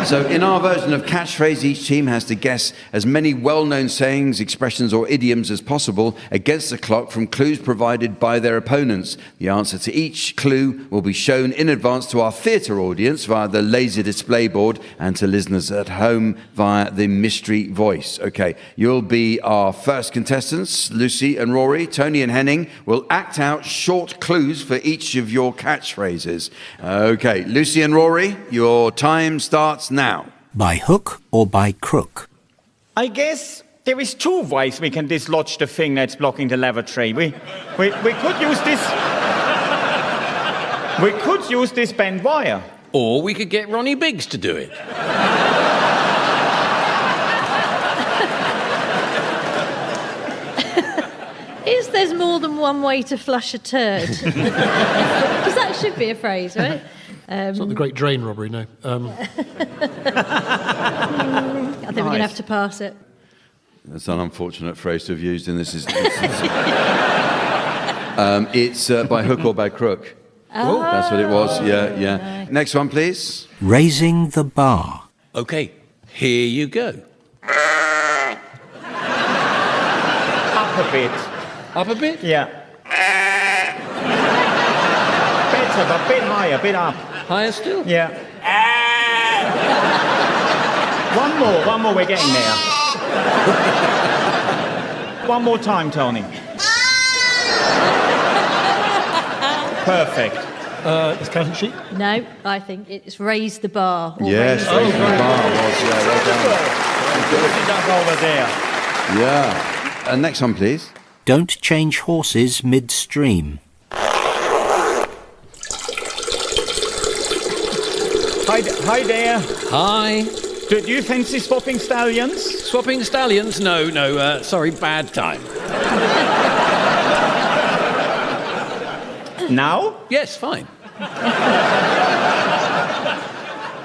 So in our version of Catchphrase, each team has to guess as many well-known sayings, expressions, or idioms as possible against the clock from clues provided by their opponents. The answer to each clue will be shown in advance to our theatre audience via the laser display board and to listeners at home via the mystery voice. Okay, you'll be our first contestants. Lucy and Rory, Tony and Henning will act out short clues for each of your catchphrases. Okay, Lucy and Rory, your time starts now. By hook or by crook? I guess there is two ways we can dislodge the thing that's blocking the lavatory. We could use this. We could use this bent wire. Or we could get Ronnie Biggs to do it. Is there's more than one way to flush a turd? Because that should be a phrase, right? It's not the Great Drain Robbery, no. I think we're going to have to pass it. That's an unfortunate phrase to have used in this. It's by hook or by crook. Oh. That's what it was, yeah. Next one, please. Raising the bar. Okay, here you go. Up a bit. Up a bit? Yeah. Better, but a bit higher, a bit up. Higher still? Yeah. One more, we're getting there. One more time, Tony. Perfect. Is counting sheet? No, I think it's raise the bar. Or Yes, raise the bar was, well done. Over there. Yeah. Next one, please. Don't change horses midstream. Hi there. Hi. Do you fancy swapping stallions? Swapping stallions? No, sorry, bad time. Now? Yes, fine.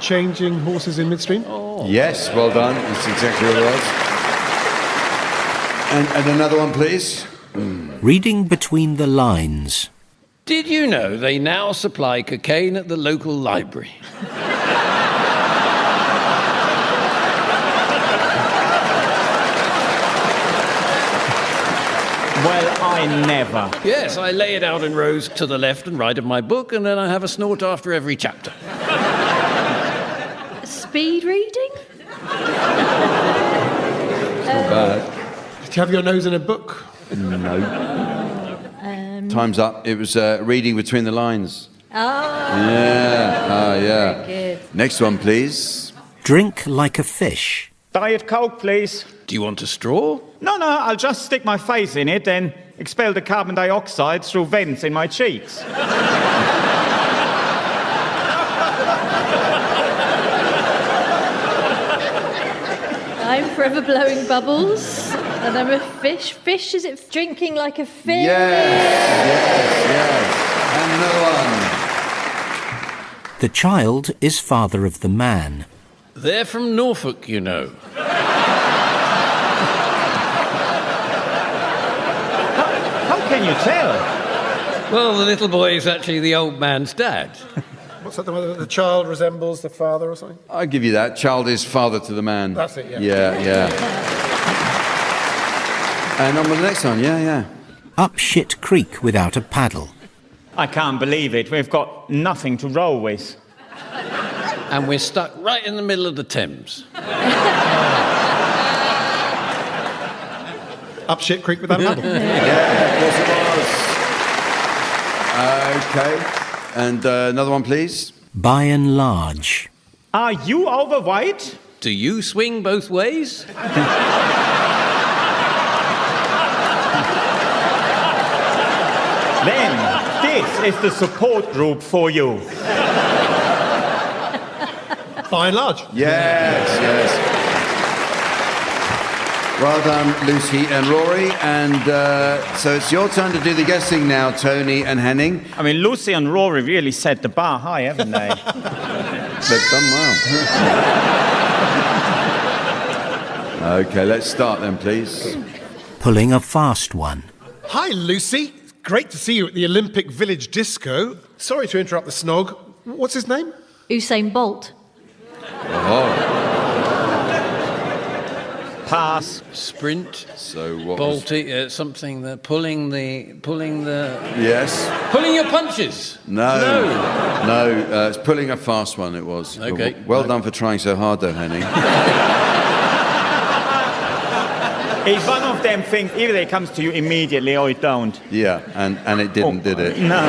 Changing horses in midstream? Oh. Yes, well done. That's exactly what it was. And another one, please. Reading between the lines. Did you know they now supply cocaine at the local library? Well, I never. Yes, I lay it out in rows to the left and right of my book, and then I have a snort after every chapter. Speed reading? Not bad. Did you have your nose in a book? No. Time's up. It was reading between the lines. Oh. Yeah. Yeah. Very good. Next one, please. Drink like a fish. Diet Coke, please. Do you want a straw? No, I'll just stick my face in it and expel the carbon dioxide through vents in my cheeks. I'm forever blowing bubbles. And I'm a fish. Fish, is it drinking like a fish? Yes. And another one. The child is father of the man. They're from Norfolk, you know. How can you tell? Well, the little boy is actually the old man's dad. What's that, the child resembles the father or something? I'll give you that. Child is father to the man. That's it, yeah. Yeah. And on with the next one, yeah. Up shit creek without a paddle. I can't believe it. We've got nothing to row with. And we're stuck right in the middle of the Thames. Up shit creek without a paddle. Yeah, of course it was. Okay. And another one, please. By and large. Are you overweight? Do you swing both ways? Then this is the support group for you. By and large. Yes. Well done, Lucy and Rory. And so it's your turn to do the guessing now, Tony and Henning. I mean, Lucy and Rory really set the bar high, haven't they? They've done well. Okay, let's start then, please. Pulling a fast one. Hi, Lucy. Great to see you at the Olympic Village Disco. Sorry to interrupt the snog. What's his name? Usain Bolt. Pass. Sprint. So what? Bolty, something. Pulling the. Yes. Pulling your punches. No. It's pulling a fast one. It was. Okay. Well done for trying so hard, though, Henning. It's one of them things. Either it comes to you immediately or it don't. Yeah, and it didn't, did it? No.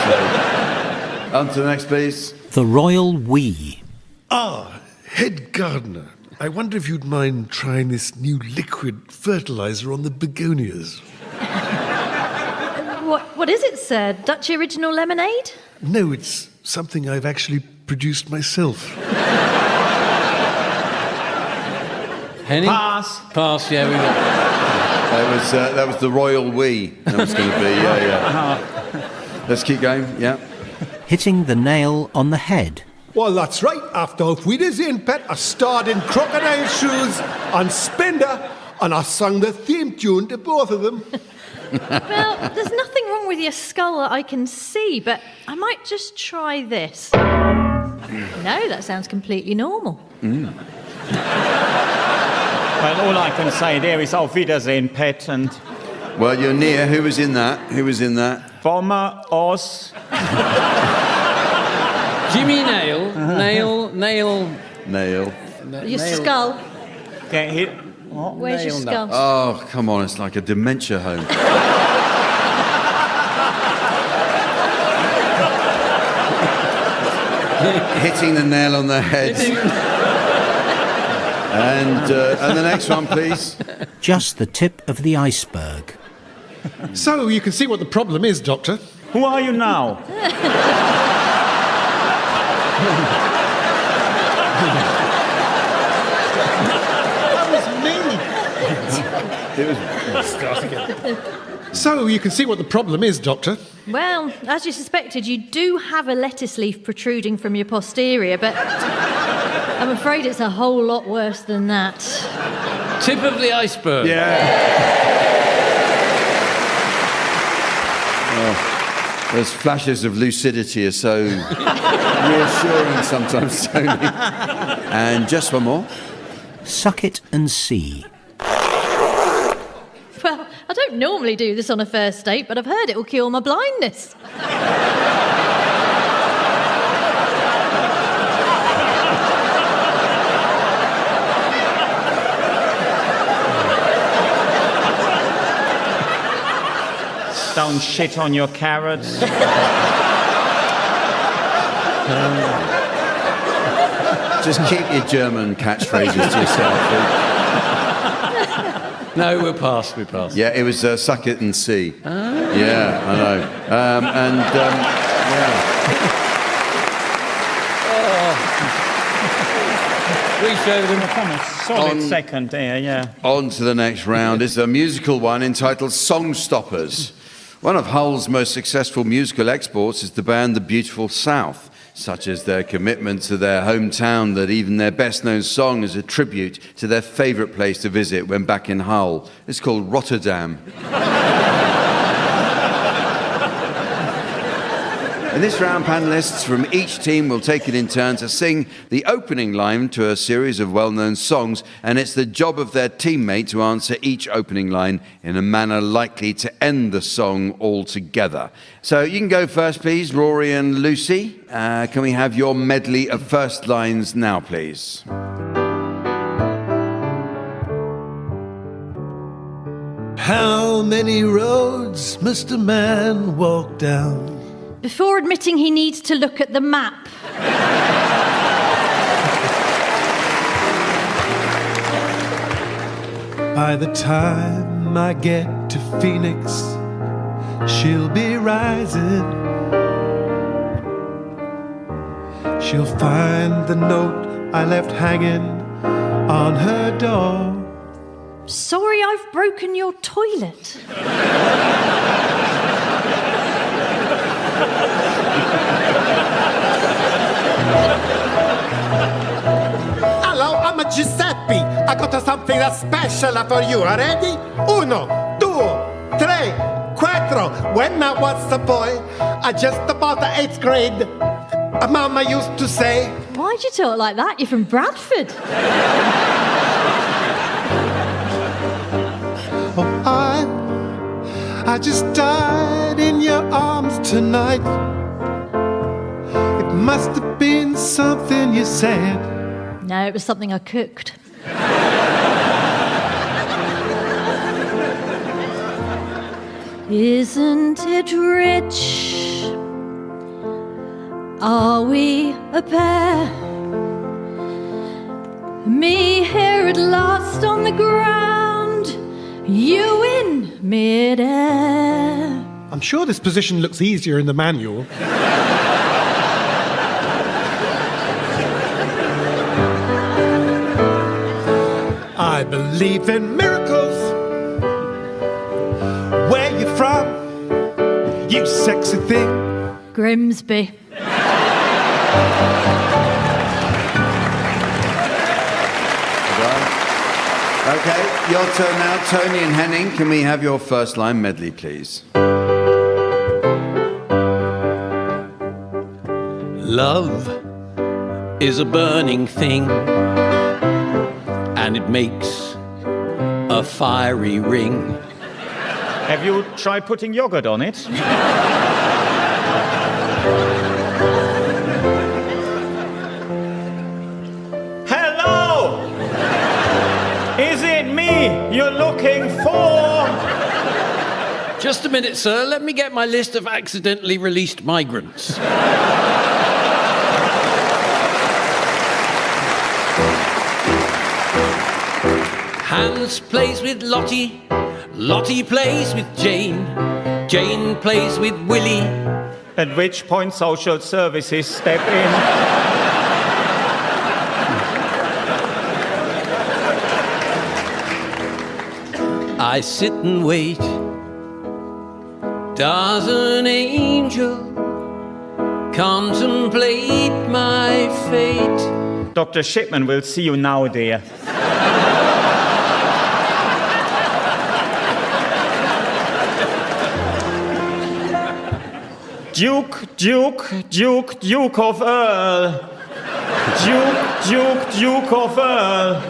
So, on to the next, please. The royal we. Head gardener. I wonder if you'd mind trying this new liquid fertilizer on the begonias. What is it, sir? Dutch original lemonade? No, it's something I've actually produced myself. Henning? Pass. Yeah, we got. That was the royal we. That was going to be, yeah. Let's keep going, yeah. Hitting the nail on the head. Well, that's right. After Wiedersehen, Pet, I starred in Crocodile Shoes and Spender, and I sang the theme tune to both of them. Well, there's nothing wrong with your skull that I can see, but I might just try this. No, that sounds completely normal. Well, all I can say there is Auf Wiedersehen, Pet, and... Well, you're near. Who was in that? Bomber, Oz... Jimmy Nail. Your skull. Get hit. Where's your skull? Oh, come on. It's like a dementia home. Hitting the nail on the head. And the next one, please. Just the tip of the iceberg. So you can see what the problem is, Doctor. Who are you now? So you can see what the problem is, Doctor. Well, as you suspected, you do have a lettuce leaf protruding from your posterior, but I'm afraid it's a whole lot worse than that. Tip of the iceberg. Yeah. Those flashes of lucidity are so reassuring sometimes, Tony. And just one more. Suck it and see. Well, I don't normally do this on a first date, but I've heard it will cure my blindness. Don't shit on your carrots. Just keep your German catchphrases to yourself. No, we're past. Yeah, it was suck it and see. Ah. Yeah, I know. Yeah. We showed them a solid second there, yeah. On to the next round. It's a musical one entitled Songstoppers. One of Hull's most successful musical exports is the band The Beautiful South, such as their commitment to their hometown that even their best-known song is a tribute to their favourite place to visit when back in Hull. It's called Rotterdam. In this round, panellists from each team will take it in turn to sing the opening line to a series of well-known songs, and it's the job of their teammate to answer each opening line in a manner likely to end the song altogether. So you can go first, please, Rory and Lucy. Can we have your medley of first lines now, please? How many roads must a man walk down before admitting he needs to look at the map? By the time I get to Phoenix, she'll be rising. She'll find the note I left hanging on her door. Sorry, I've broken your toilet. Hello, I'm Giuseppe. I got something that's special for you. Are ready? 1, 2, 3, 4. When I was a boy, I just about the 8th grade. Mama used to say, Why'd you talk like that? You're from Bradford. Oh, I just died in your arms tonight. It must have been something you said. No, it was something I cooked. Isn't it rich? Are we a pair? Me here at last on the ground, you in mid-air. I'm sure this position looks easier in the manual. I believe in miracles. Where you from, you sexy thing? Grimsby. Okay, your turn now. Tony and Henning, can we have your first line medley, please? Love is a burning thing, and it makes a fiery ring. Have you tried putting yogurt on it? Hello! Is it me you're looking for? Just a minute, sir. Let me get my list of accidentally released migrants. Hans plays with Lottie, Lottie plays with Jane, Jane plays with Willie. At which point social services step in. I sit and wait. Does an angel contemplate my fate? Dr. Shipman will see you now, dear. Duke, Duke, Duke, Duke of Earl. Duke, Duke, Duke of Earl.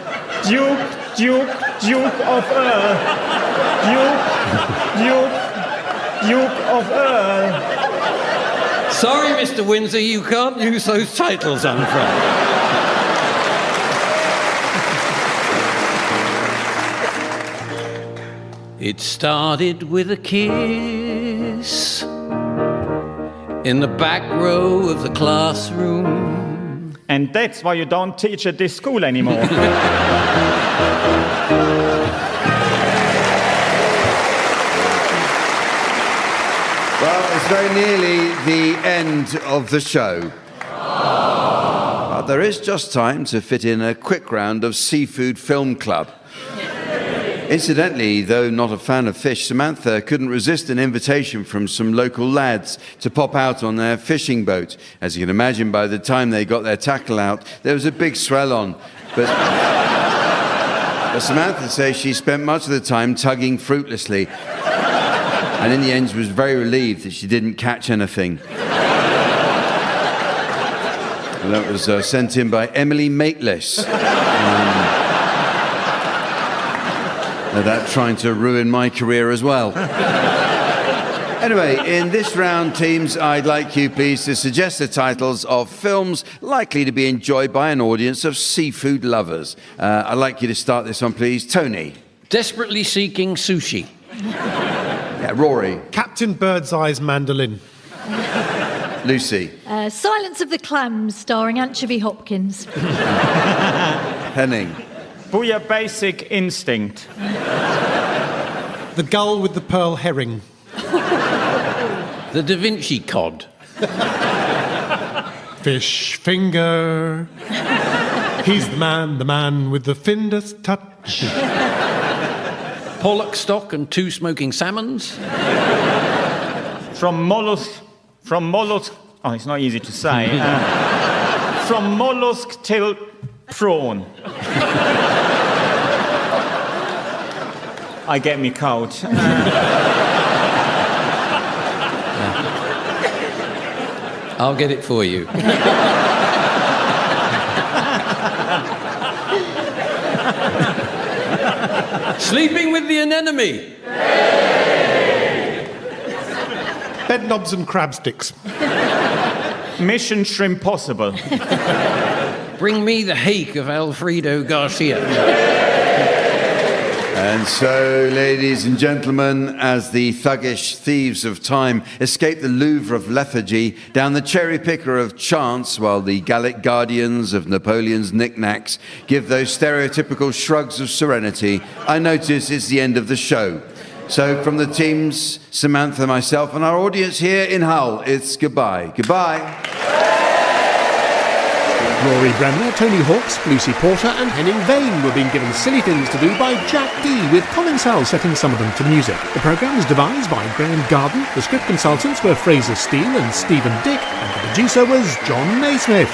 Duke, Duke, Duke of Earl. Duke, Duke, Duke of Earl. Sorry, Mr. Windsor, you can't use those titles, I'm afraid. It started with a kiss in the back row of the classroom. And that's why you don't teach at this school anymore. Well, it's very nearly the end of the show. But there is just time to fit in a quick round of Seafood Film Club. Incidentally, though not a fan of fish, Samantha couldn't resist an invitation from some local lads to pop out on their fishing boat. As you can imagine, by the time they got their tackle out, there was a big swell on. But Samantha says she spent much of the time tugging fruitlessly, and in the end was very relieved that she didn't catch anything. That was sent in by Emily Mateless. That trying to ruin my career as well. Anyway, in this round, teams, I'd like you, please, to suggest the titles of films likely to be enjoyed by an audience of seafood lovers. I'd like you to start this one, please. Tony. Desperately Seeking Sushi. Yeah, Rory. Captain Birdseye's Mandolin. Lucy. Silence of the Clams, starring Anchovy Hopkins. Henning. Booyah Basic Instinct. The Gull with the Pearl Herring. The Da Vinci Cod. Fish Finger. He's the man with the Findus touch. Pollock Stock and Two Smoking Salmons. From mollusk, oh, it's not easy to say. From mollusk till prawn. I get me coat. I'll get it for you. Sleeping with the Anemone. Bedknobs and Crab Sticks. Mission Shrimp Possible. Bring me the hake of Alfredo Garcia. And so, ladies and gentlemen, as the thuggish thieves of time escape the Louvre of lethargy down the cherry picker of chants, while the Gallic guardians of Napoleon's knickknacks give those stereotypical shrugs of serenity, I notice it's the end of the show. So from the teams, Samantha, myself, and our audience here in Hull, it's goodbye. Goodbye. Rory Bremner, Tony Hawks, Lucy Porter and Henning Vane were being given silly things to do by Jack D, with Colin Sell setting some of them to music. The programme was devised by Graham Garden, the script consultants were Fraser Steele and Stephen Dick, and the producer was John Naismith.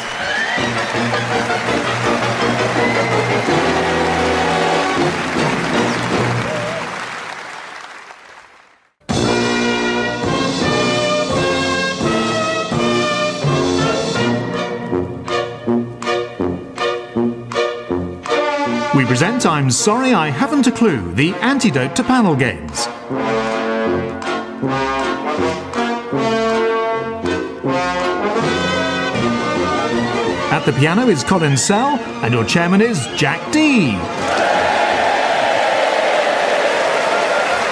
We present I'm Sorry I Haven't a Clue, the antidote to panel games. At the piano is Colin Sell, and your chairman is Jack D.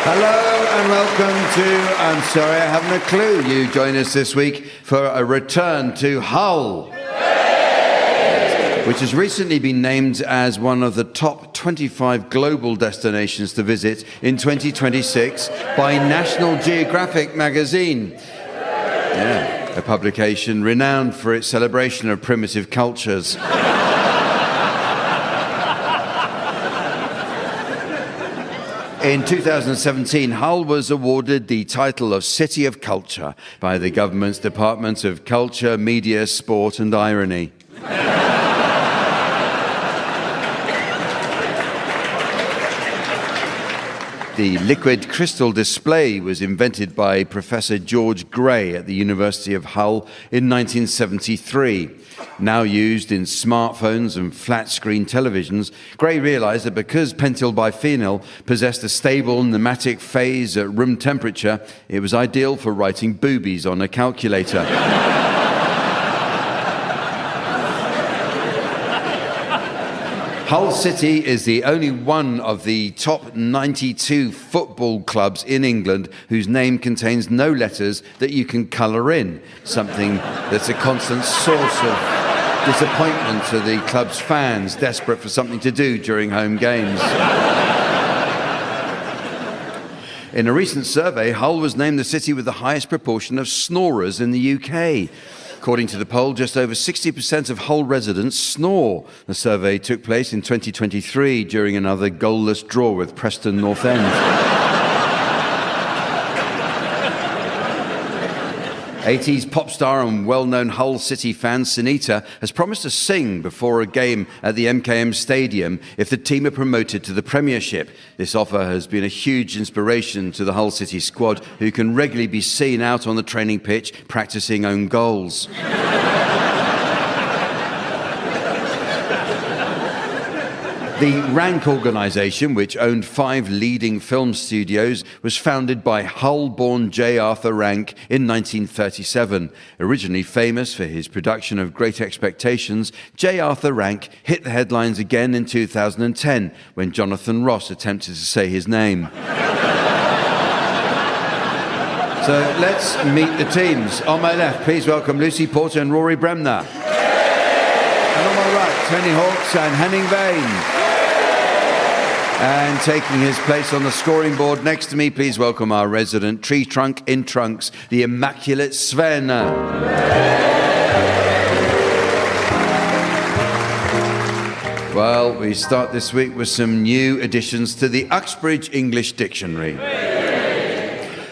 Hello and welcome to I'm Sorry I Haven't a Clue. You join us this week for a return to Hull, which has recently been named as one of the top 25 global destinations to visit in 2026 by National Geographic magazine. Yeah, a publication renowned for its celebration of primitive cultures. In 2017, Hull was awarded the title of City of Culture by the government's Department of Culture, Media, Sport and Irony. The liquid crystal display was invented by Professor George Gray at the University of Hull in 1973. Now used in smartphones and flat-screen televisions, Gray realized that because pentylbiphenyl possessed a stable pneumatic phase at room temperature, it was ideal for writing boobies on a calculator. Hull City is the only one of the top 92 football clubs in England whose name contains no letters that you can colour in, something that's a constant source of disappointment to the club's fans, desperate for something to do during home games. In a recent survey, Hull was named the city with the highest proportion of snorers in the UK. According to the poll, just over 60% of Hull residents snore. The survey took place in 2023 during another goalless draw with Preston North End. 80s pop star and well-known Hull City fan Sunita has promised to sing before a game at the MKM Stadium if the team are promoted to the Premiership. This offer has been a huge inspiration to the Hull City squad, who can regularly be seen out on the training pitch practicing own goals. The Rank organisation, which owned 5 leading film studios, was founded by Hull-born J. Arthur Rank in 1937. Originally famous for his production of Great Expectations, J. Arthur Rank hit the headlines again in 2010 when Jonathan Ross attempted to say his name. So let's meet the teams. On my left, please welcome Lucy Porter and Rory Bremner. And on my right, Tony Hawkes and Henning Vane. And taking his place on the scoring board next to me, please welcome our resident tree trunk in trunks, the immaculate Sven. Well, we start this week with some new additions to the Uxbridge English Dictionary.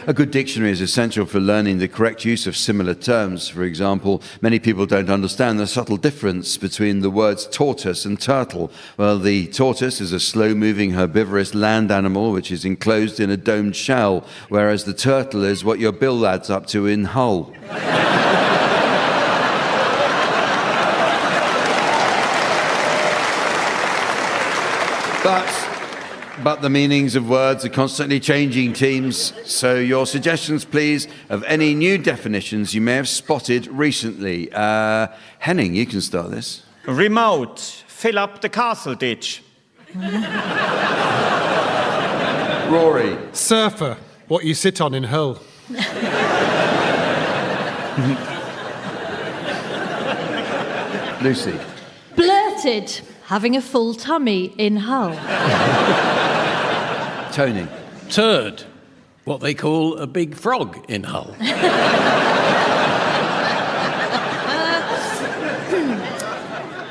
A good dictionary is essential for learning the correct use of similar terms. For example, many people don't understand the subtle difference between the words tortoise and turtle. Well, the tortoise is a slow-moving herbivorous land animal which is enclosed in a domed shell, whereas the turtle is what your bill adds up to in Hull. But the meanings of words are constantly changing, teams. So your suggestions, please, of any new definitions you may have spotted recently. Henning, you can start this. Remote. Fill up the castle ditch. Rory. Surfer. What you sit on in Hull. Lucy. Blurted. Having a full tummy in Hull. Tony. Turd. What they call a big frog in Hull.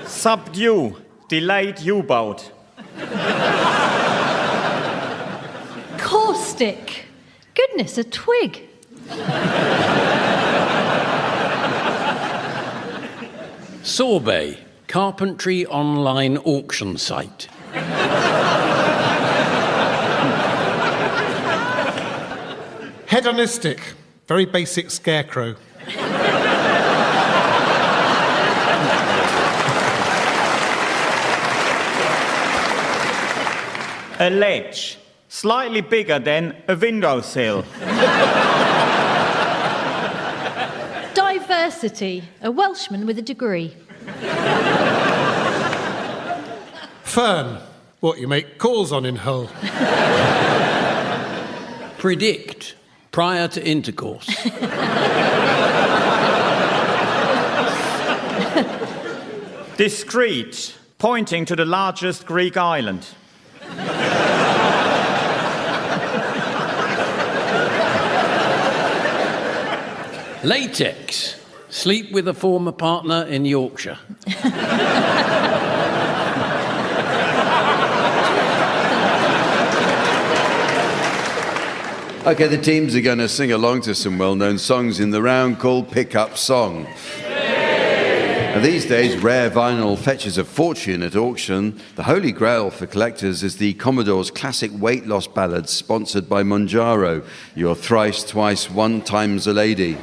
Subdue. Delayed U-boat. Caustic. Goodness, a twig. Sorbet. Carpentry online auction site. Hedonistic. Very basic scarecrow. A ledge. Slightly bigger than a windowsill. Diversity. A Welshman with a degree. Fern. What you make calls on in Hull. Predict. Prior to intercourse. Discreet. Pointing to the largest Greek island. Latex. Sleep with a former partner in Yorkshire. Okay, the teams are going to sing along to some well-known songs in the round called Pick Up Song. Now, these days, rare vinyl fetches a fortune at auction. The holy grail for collectors is the Commodore's classic weight loss ballad sponsored by Monjaro, You're Thrice, Twice, One Times a Lady.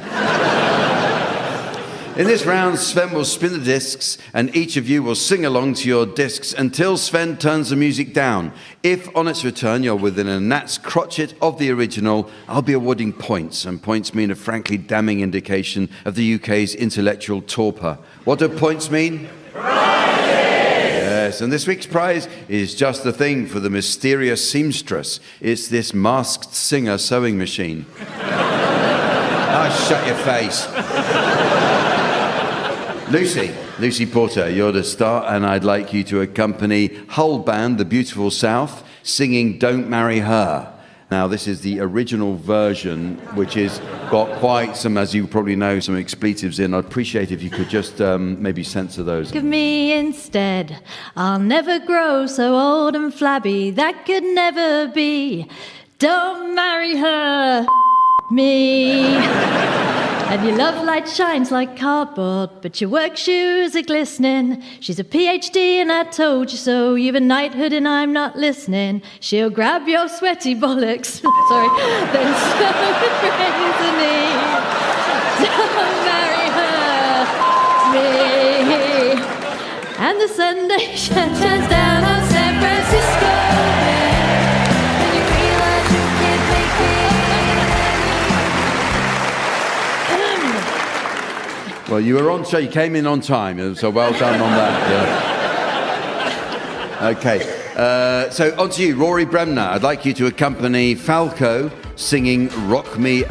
In this round, Sven will spin the discs, and each of you will sing along to your discs until Sven turns the music down. If, on its return, you're within a gnat's crotchet of the original, I'll be awarding points, and points mean a frankly damning indication of the UK's intellectual torpor. What do points mean? Prizes! Yes, and this week's prize is just the thing for the mysterious seamstress. It's this masked singer sewing machine. Shut your face. Lucy Porter, you're the star, and I'd like you to accompany Hull Band, The Beautiful South, singing Don't Marry Her. Now, this is the original version, which has got quite some, as you probably know, some expletives in. I'd appreciate if you could just maybe censor those. Give me instead. I'll never grow so old and flabby. That could never be. Don't marry her, me. And your love light shines like cardboard, but your work shoes are glistening. She's a PhD and I told you so. You've a knighthood and I'm not listening. She'll grab your sweaty bollocks, sorry, then so crazily. Don't marry her, me. And the Sunday turns down on separate Well, you were on show. You came in on time, so well done on that. Okay. So on to you, Rory Bremner. I'd like you to accompany Falco singing "Rock Me."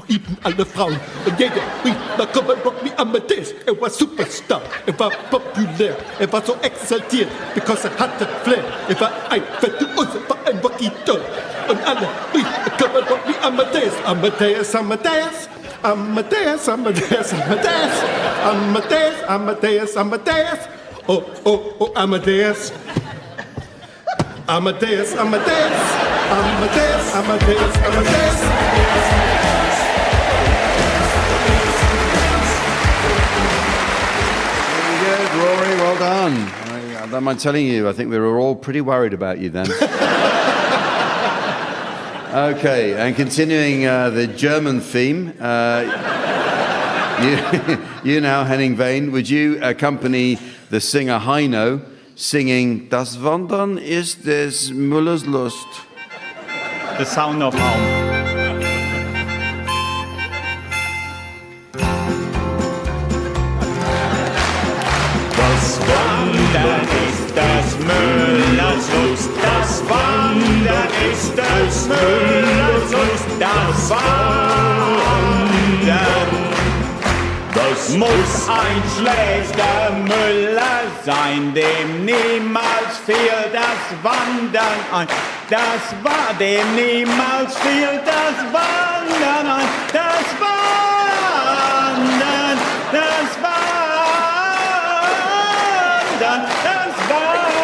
Alle Frauen und jeder, wie, da kommt Rock Me Amadeus. War Superstar, war populär, war so exaltiert, because hatte Flair. War ein Virtuose, war ein Rockidol. Und alle, wie, da kommt Rock Me Amadeus. Amadeus, Amadeus. Amadeus, Amadeus, Amadeus. Amadeus, Amadeus, Amadeus. Oh, oh, oh, Amadeus. Amadeus, Amadeus. Amadeus, Amadeus, Amadeus. Very good, Rory, well done. I don't mind telling you, I think we were all pretty worried about you then. Okay, and continuing the German theme, you now, Henning Wehn, would you accompany the singer Heino singing "Das Wandern ist des Müllers Lust"? The sound of home. Das Wandern ist des Müllers Lust. Das Wandern ist des Müllers Lust. Das Wandern. Das muss ein schlechter Müller sein, dem niemals fiel das Wandern ein. Das war dem niemals fiel das Wandern ein. Das Wandern, das Wandern, das Wandern,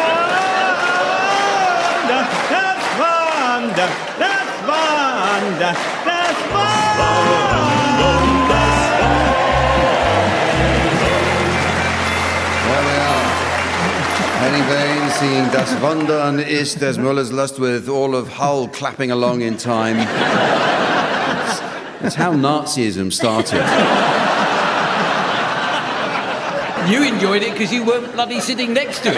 das Wandern, das Wandern, das Wandern. Henning Wehn singing "Das Wandern ist des Müllers Lust" with all of Hull clapping along in time. That's how Nazism started. You enjoyed it because you weren't bloody sitting next to it.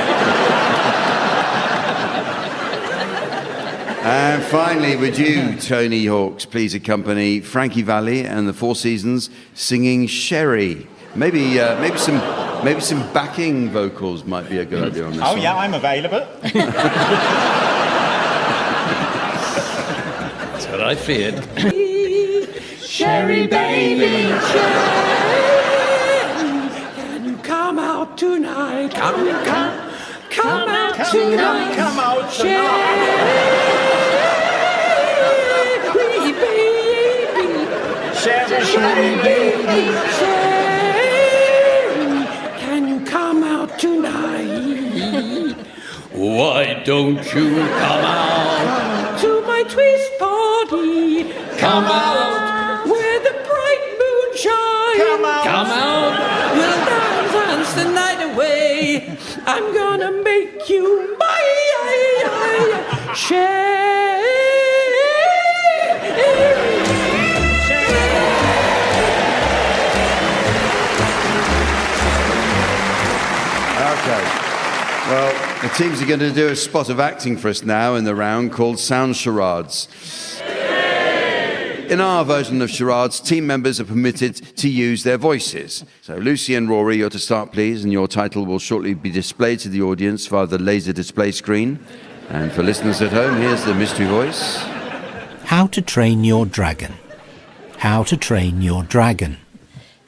And finally, would you, Tony Hawks, please accompany Frankie Valli and the Four Seasons singing "Sherry"? Maybe some backing vocals might be a good idea on this Oh one. yeah, I'm available. That's what I feared. Sherry baby, Sherry, can you come out tonight? Come out tonight. Come out Sherry baby, Sherry baby, Sherry, can you come out tonight? Why don't you come out To my twist party, Come out. where the bright moon shines. Come out. We'll dance the night away. I'm gonna make you my Okay. Well, the teams are going to do a spot of acting for us now in the round called Sound Charades. In our version of charades, team members are permitted to use their voices. So Lucy and Rory, you're to start, please, and your title will shortly be displayed to the audience via the laser display screen. And for listeners at home, here's the mystery voice. How to train your dragon. How to train your dragon.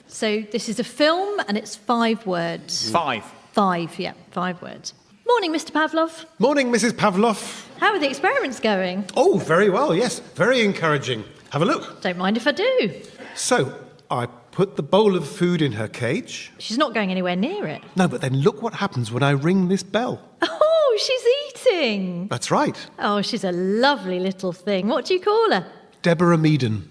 So this is a film and it's 5 words. 5. 5 words. Morning, Mr. Pavlov. Morning, Mrs. Pavlov. How are the experiments going? Oh, very well, yes. Very encouraging. Have a look. Don't mind if I do. So, I put the bowl of food in her cage. She's not going anywhere near it. No, but then look what happens when I ring this bell. Oh, she's eating. That's right. Oh, she's a lovely little thing. What do you call her? Deborah Meaden.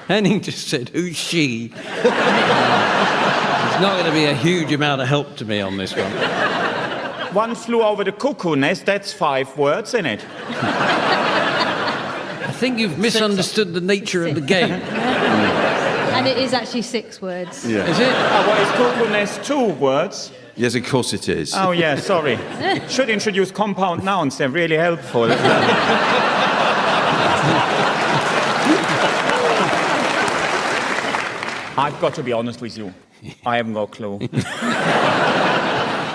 Henning just said, who's she? There's not going to be a huge amount of help to me on this one. One flew over the cuckoo nest, that's 5 words in it. I think you've misunderstood the nature of the game. And it is actually 6 words. Yeah. Is it? What is cuckoo nest? 2 words. Yes, of course it is. Oh, yeah, sorry. Should introduce compound nouns, they're really helpful. I've got to be honest with you. I haven't got a clue.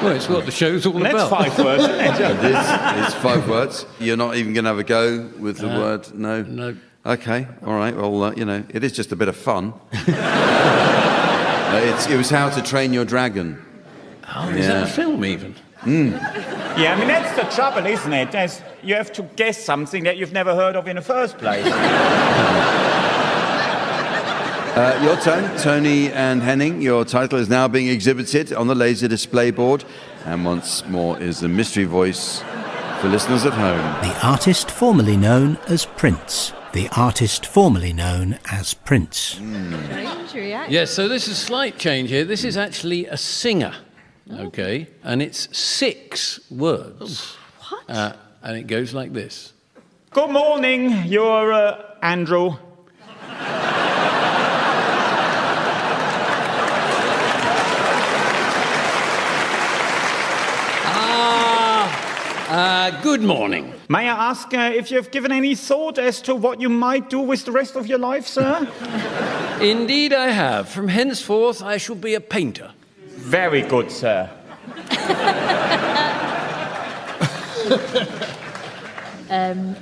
Well, it's what the show's all about. That's 5 words, isn't it? It's 5 words. You're not even going to have a go with the word? No? No. Okay, all right. Well, it is just a bit of fun. It was How to Train Your Dragon. Oh, is that a film even? Yeah, I mean, that's the trouble, isn't it? You have to guess something that you've never heard of in the first place. Your turn, Tony and Henning. Your title is now being exhibited on the laser display board. And once more is the mystery voice for listeners at home. The artist formerly known as Prince. The artist formerly known as Prince. Strange reaction. Yes, so this is a slight change here. This is actually a singer, okay? And it's 6 words. What? And it goes like this. Good morning, you're Andrew. Good morning. May I ask if you've given any thought as to what you might do with the rest of your life, sir? Indeed I have. From henceforth, I shall be a painter. Very good, sir.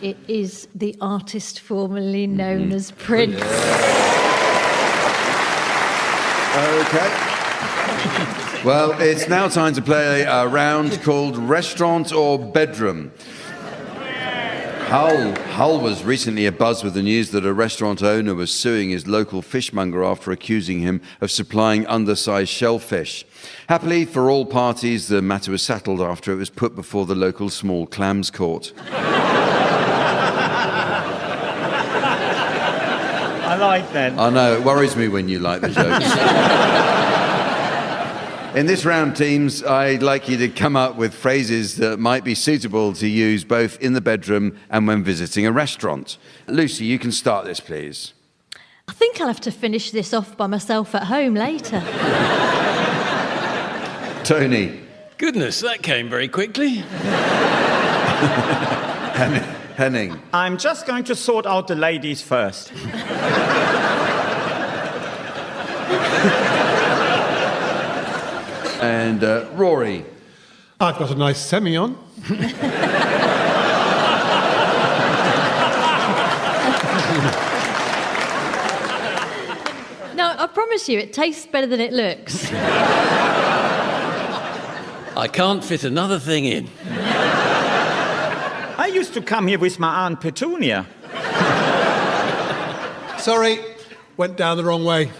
It is the artist formerly known as Prince. Okay. Well, it's now time to play a round called Restaurant or Bedroom. Hull was recently abuzz with the news that a restaurant owner was suing his local fishmonger after accusing him of supplying undersized shellfish. Happily for all parties, the matter was settled after it was put before the local small clams court. I like that. I know, it worries me when you like the jokes. In this round, teams, I'd like you to come up with phrases that might be suitable to use both in the bedroom and when visiting a restaurant. Lucy, you can start this, please. I think I'll have to finish this off by myself at home later. Tony. Goodness, that came very quickly. Henning. I'm just going to sort out the ladies first. And Rory. I've got a nice semi on. No, I promise you, it tastes better than it looks. I can't fit another thing in. I used to come here with my Aunt Petunia. Sorry, went down the wrong way.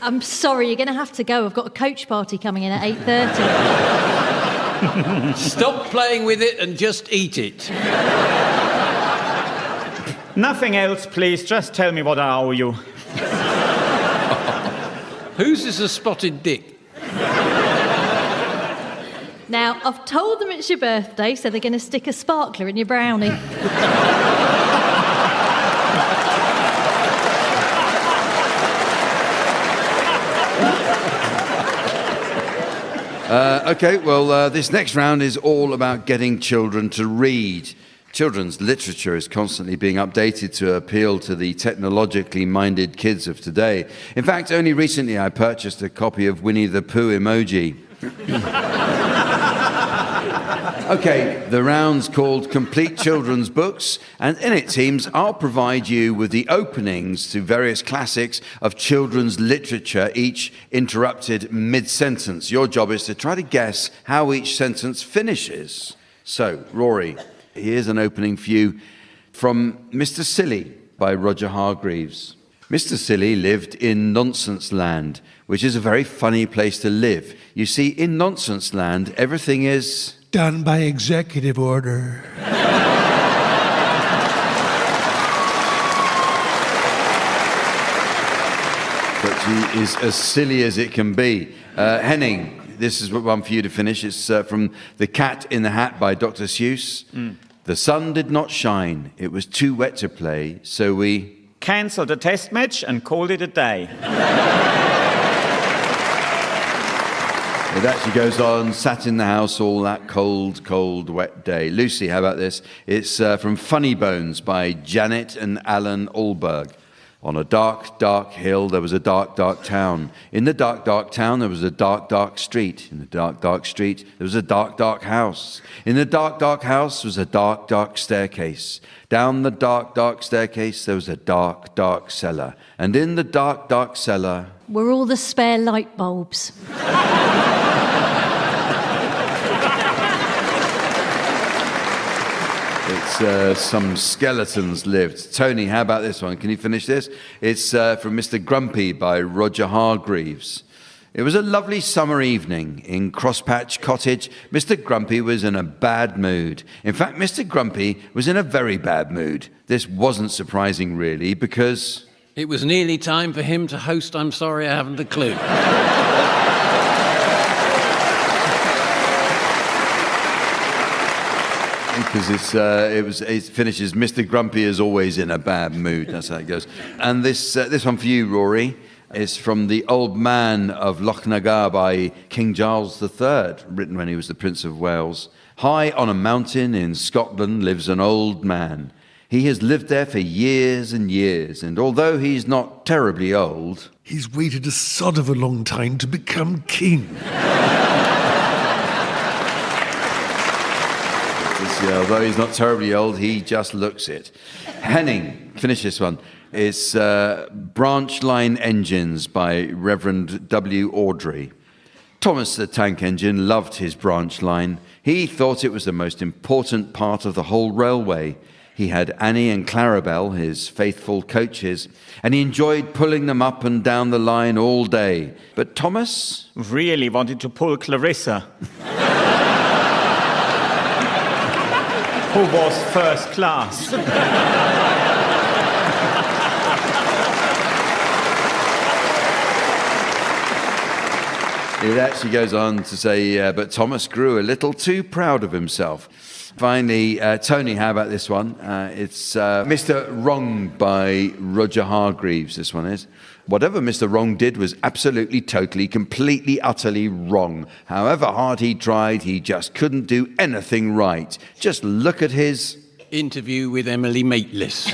I'm sorry, you're going to have to go. I've got a coach party coming in at 8:30. Stop playing with it and just eat it. Nothing else, please. Just tell me what I owe you. Whose is a spotted dick? Now, I've told them it's your birthday, so they're going to stick a sparkler in your brownie. Okay, well, this next round is all about getting children to read. Children's literature is constantly being updated to appeal to the technologically minded kids of today. In fact, only recently I purchased a copy of Winnie the Pooh emoji. Okay, the round's called Complete Children's Books, and in it, teams, I'll provide you with the openings to various classics of children's literature, each interrupted mid-sentence. Your job is to try to guess how each sentence finishes. So, Rory, here's an opening for you from Mr. Silly by Roger Hargreaves. Mr. Silly lived in Nonsense Land, which is a very funny place to live. You see, in Nonsense Land, everything is... done by executive order. But he is as silly as it can be. Henning, this is one for you to finish. It's from The Cat in the Hat by Dr. Seuss. The sun did not shine. It was too wet to play, so we... cancelled the test match and called it a day. It actually goes on, sat in the house all that cold, cold, wet day. Lucy, how about this? It's from Funny Bones by Janet and Alan Allberg. On a dark, dark hill, there was a dark, dark town. In the dark, dark town, there was a dark, dark street. In the dark, dark street, there was a dark, dark house. In the dark, dark house was a dark, dark staircase. Down the dark, dark staircase, there was a dark, dark cellar. And in the dark, dark cellar were all the spare light bulbs. It's some skeletons lived. Tony, how about this one? Can you finish this? It's from Mr. Grumpy by Roger Hargreaves. It was a lovely summer evening. In Crosspatch Cottage, Mr. Grumpy was in a bad mood. In fact, Mr. Grumpy was in a very bad mood. This wasn't surprising, really, because it was nearly time for him to host I'm Sorry I Haven't a Clue. Because it finishes, Mr. Grumpy is always in a bad mood. That's how it goes. And this one for you, Rory, is from The Old Man of Lochnagar by King Charles III, written when he was the Prince of Wales. High on a mountain in Scotland lives an old man. He has lived there for years and years, and although he's not terribly old, he's waited a sod of a long time to become king. Although he's not terribly old, he just looks it. Henning, finish this one. It's Branch Line Engines by Reverend W. Audrey. Thomas the Tank Engine loved his branch line. He thought it was the most important part of the whole railway. He had Annie and Clarabelle, his faithful coaches, and he enjoyed pulling them up and down the line all day. But Thomas really wanted to pull Clarissa, who was first class. It actually goes on to say, but Thomas grew a little too proud of himself. Finally, Tony, how about this one? It's Mr. Wrong by Roger Hargreaves, this one is. Whatever Mr. Wrong did was absolutely, totally, completely, utterly wrong. However hard he tried, he just couldn't do anything right. Just look at his interview with Emily Maitlis.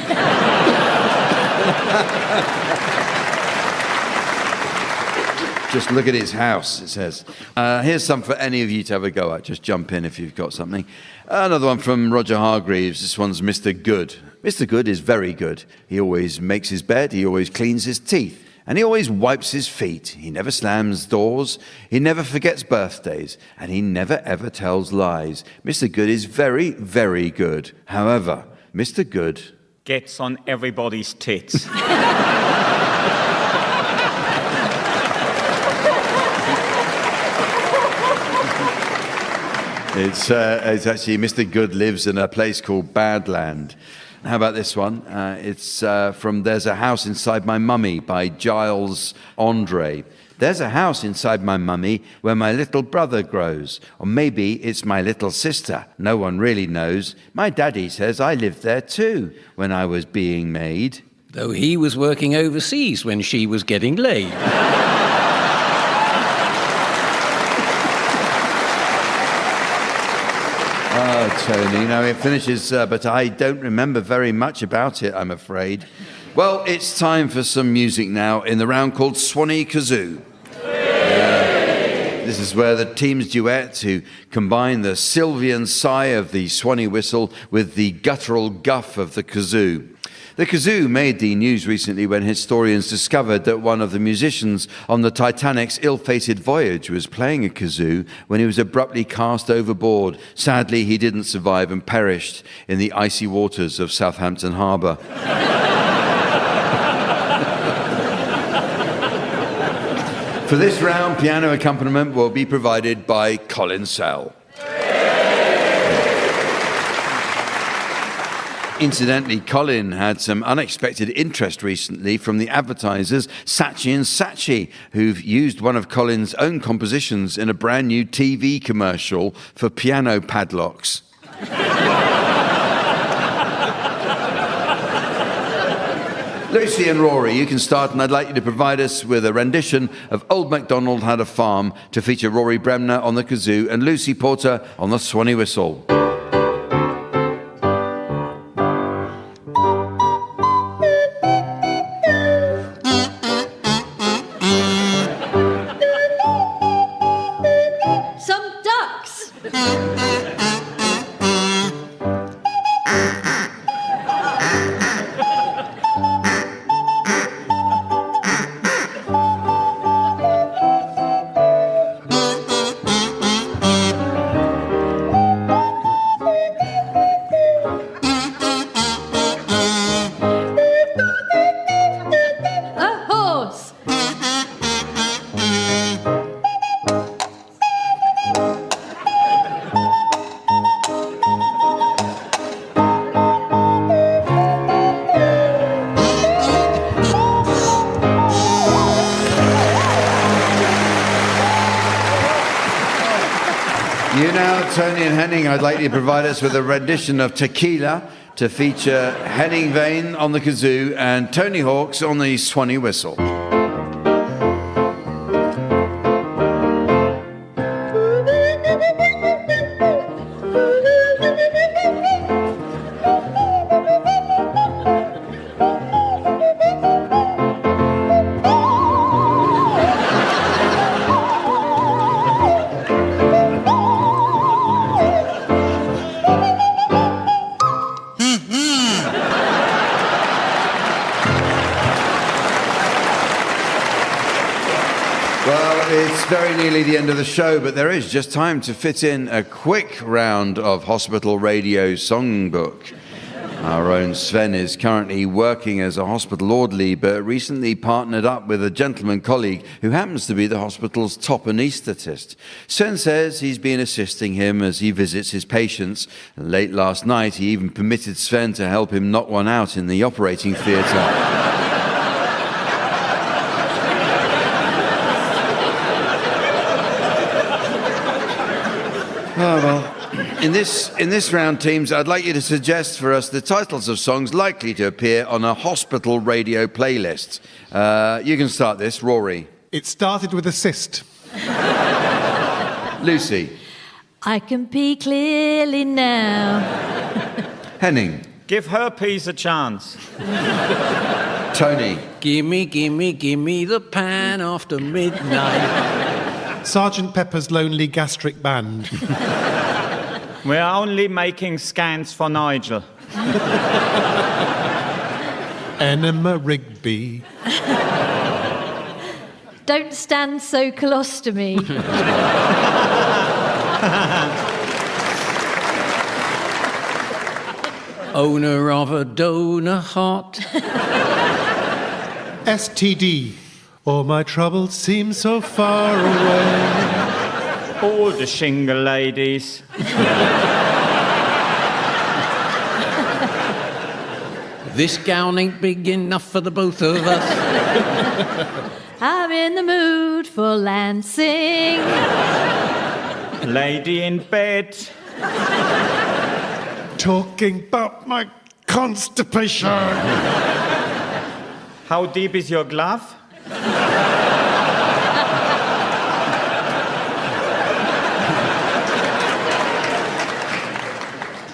Just look at his house, it says. Here's some for any of you to have a go at. Just jump in if you've got something. Another one from Roger Hargreaves. This one's Mr. Good. Mr. Good is very good. He always makes his bed, he always cleans his teeth, and he always wipes his feet. He never slams doors, he never forgets birthdays, and he never ever tells lies. Mr. Good is very, very good. However, Mr. Good gets on everybody's tits. It's actually Mr. Good lives in a place called Badland. How about this one? It's from There's a House Inside My Mummy by Giles Andre. There's a house inside my mummy where my little brother grows. Or maybe it's my little sister. No one really knows. My daddy says I lived there too when I was being made. Though he was working overseas when she was getting laid. Oh, Tony, now it finishes, but I don't remember very much about it, I'm afraid. Well, it's time for some music now in the round called Swanny Kazoo. This is where the teams duet to combine the Sylvian sigh of the Swanny whistle with the guttural guff of the kazoo. The kazoo made the news recently when historians discovered that one of the musicians on the Titanic's ill-fated voyage was playing a kazoo when he was abruptly cast overboard. Sadly, he didn't survive and perished in the icy waters of Southampton Harbour. For this round, piano accompaniment will be provided by Colin Sell. Incidentally, Colin had some unexpected interest recently from the advertisers Saatchi and Saatchi, who've used one of Colin's own compositions in a brand new TV commercial for piano padlocks. Lucy and Rory, you can start, and I'd like you to provide us with a rendition of Old MacDonald Had a Farm to feature Rory Bremner on the kazoo and Lucy Porter on the Swanny whistle. Some ducks. A horse. You now, Tony and Henning, I'd like you to provide us with a rendition of Tequila to feature Henning Vane on the kazoo and Tony Hawks on the Swanny whistle. It's very nearly the end of the show, but there is just time to fit in a quick round of Hospital Radio Songbook. Our own Sven is currently working as a hospital orderly, but recently partnered up with a gentleman colleague who happens to be the hospital's top anaesthetist. Sven says he's been assisting him as he visits his patients. Late last night, he even permitted Sven to help him knock one out in the operating theatre. Oh, well, in this round, teams, I'd like you to suggest for us the titles of songs likely to appear on a hospital radio playlist. You can start this, Rory. It started with a cyst. Lucy. I can pee clearly now. Henning. Give herpes a chance. Tony. Gimme, gimme, gimme the pan after midnight. Sergeant Pepper's Lonely Gastric Band. We're only making scans for Nigel. Enema Rigby. Don't stand so colostomy. Owner of a donor heart. STD. All my troubles seem so far away. All the shingle ladies. This gown ain't big enough for the both of us. I'm in the mood for Lansing. Lady in bed. Talking about my constipation. How deep is your glove?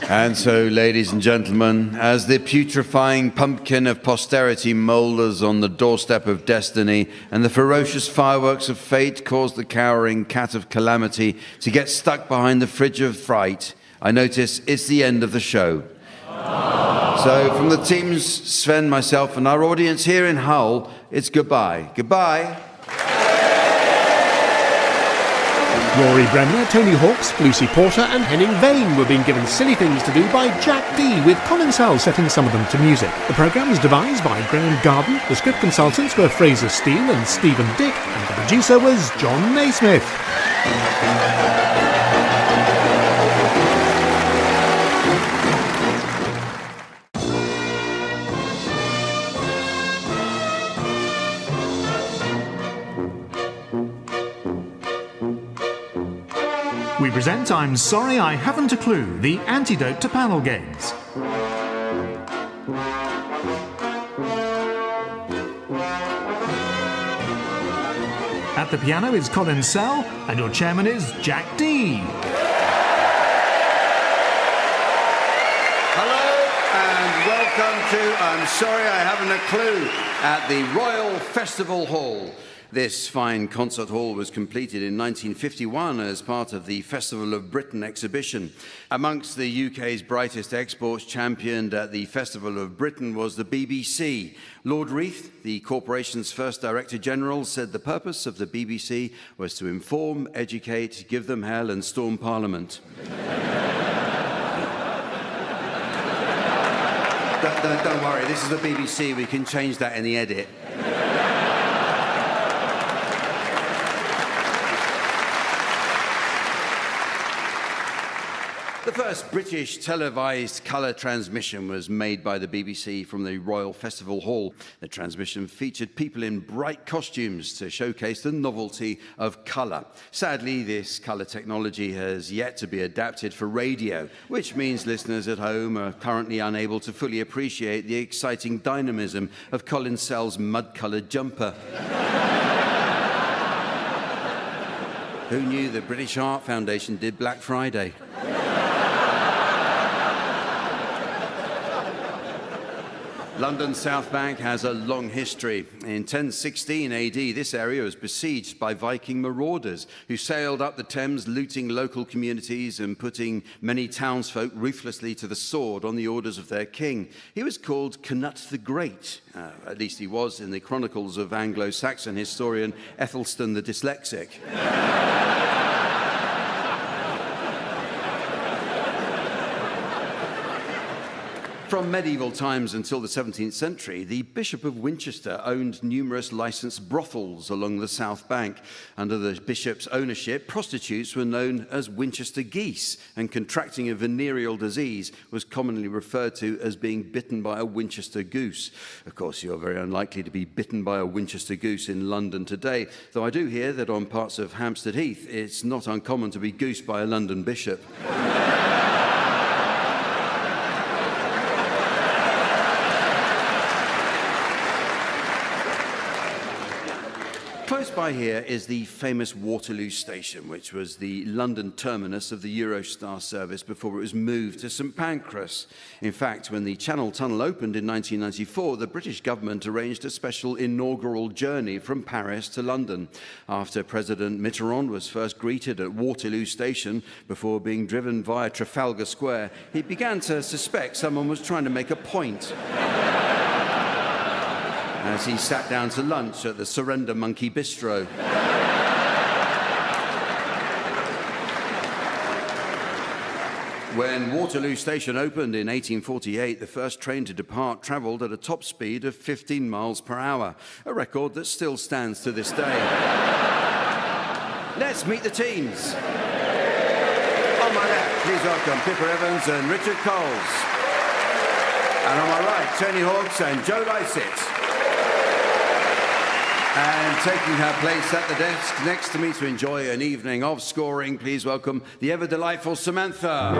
And so, ladies and gentlemen, as the putrefying pumpkin of posterity moulders on the doorstep of destiny, and the ferocious fireworks of fate cause the cowering cat of calamity to get stuck behind the fridge of fright, I notice it's the end of the show. So, from the teams, Sven, myself, and our audience here in Hull, it's goodbye. Goodbye. Rory Bremner, Tony Hawks, Lucy Porter and Henning Vane were being given silly things to do by Jack D, with Colin Sell setting some of them to music. The programme was devised by Graham Garden, the script consultants were Fraser Steele and Stephen Dick, and the producer was John Naismith. We present I'm Sorry I Haven't a Clue, the antidote to panel games. the piano is Colin Sell, and your chairman is Jack D. Hello and welcome to I'm Sorry I Haven't a Clue at the Royal Festival Hall. This fine concert hall was completed in 1951 as part of the Festival of Britain exhibition. Amongst the UK's brightest exports championed at the Festival of Britain was the BBC. Lord Reith, the corporation's first Director General, said the purpose of the BBC was to inform, educate, give them hell and storm Parliament. Don't worry, this is the BBC. We can change that in the edit. The first British televised colour transmission was made by the BBC from the Royal Festival Hall. The transmission featured people in bright costumes to showcase the novelty of colour. Sadly, this colour technology has yet to be adapted for radio, which means listeners at home are currently unable to fully appreciate the exciting dynamism of Colin Sell's mud-coloured jumper. Who knew the British Art Foundation did Black Friday? London's South Bank has a long history. In 1016 AD, this area was besieged by Viking marauders who sailed up the Thames, looting local communities and putting many townsfolk ruthlessly to the sword on the orders of their king. He was called Canute the Great, at least he was in the chronicles of Anglo-Saxon historian Ethelstan the Dyslexic. From medieval times until the 17th century, the Bishop of Winchester owned numerous licensed brothels along the South Bank. Under the bishop's ownership, prostitutes were known as Winchester geese, and contracting a venereal disease was commonly referred to as being bitten by a Winchester goose. Of course, you're very unlikely to be bitten by a Winchester goose in London today, though I do hear that on parts of Hampstead Heath, it's not uncommon to be goosed by a London bishop. Close by here is the famous Waterloo Station, which was the London terminus of the Eurostar service before it was moved to St Pancras. In fact, when the Channel Tunnel opened in 1994, the British government arranged a special inaugural journey from Paris to London. After President Mitterrand was first greeted at Waterloo Station before being driven via Trafalgar Square, he began to suspect someone was trying to make a point. As he sat down to lunch at the Surrender Monkey Bistro. When Waterloo Station opened in 1848, the first train to depart travelled at a top speed of 15 miles per hour, a record that still stands to this day. Let's meet the teams. On my left, please welcome Pippa Evans and Richard Coles. And on my right, Tony Hawks and Joe Lycett. And taking her place at the desk next to me to enjoy an evening of scoring, please welcome the ever-delightful Samantha.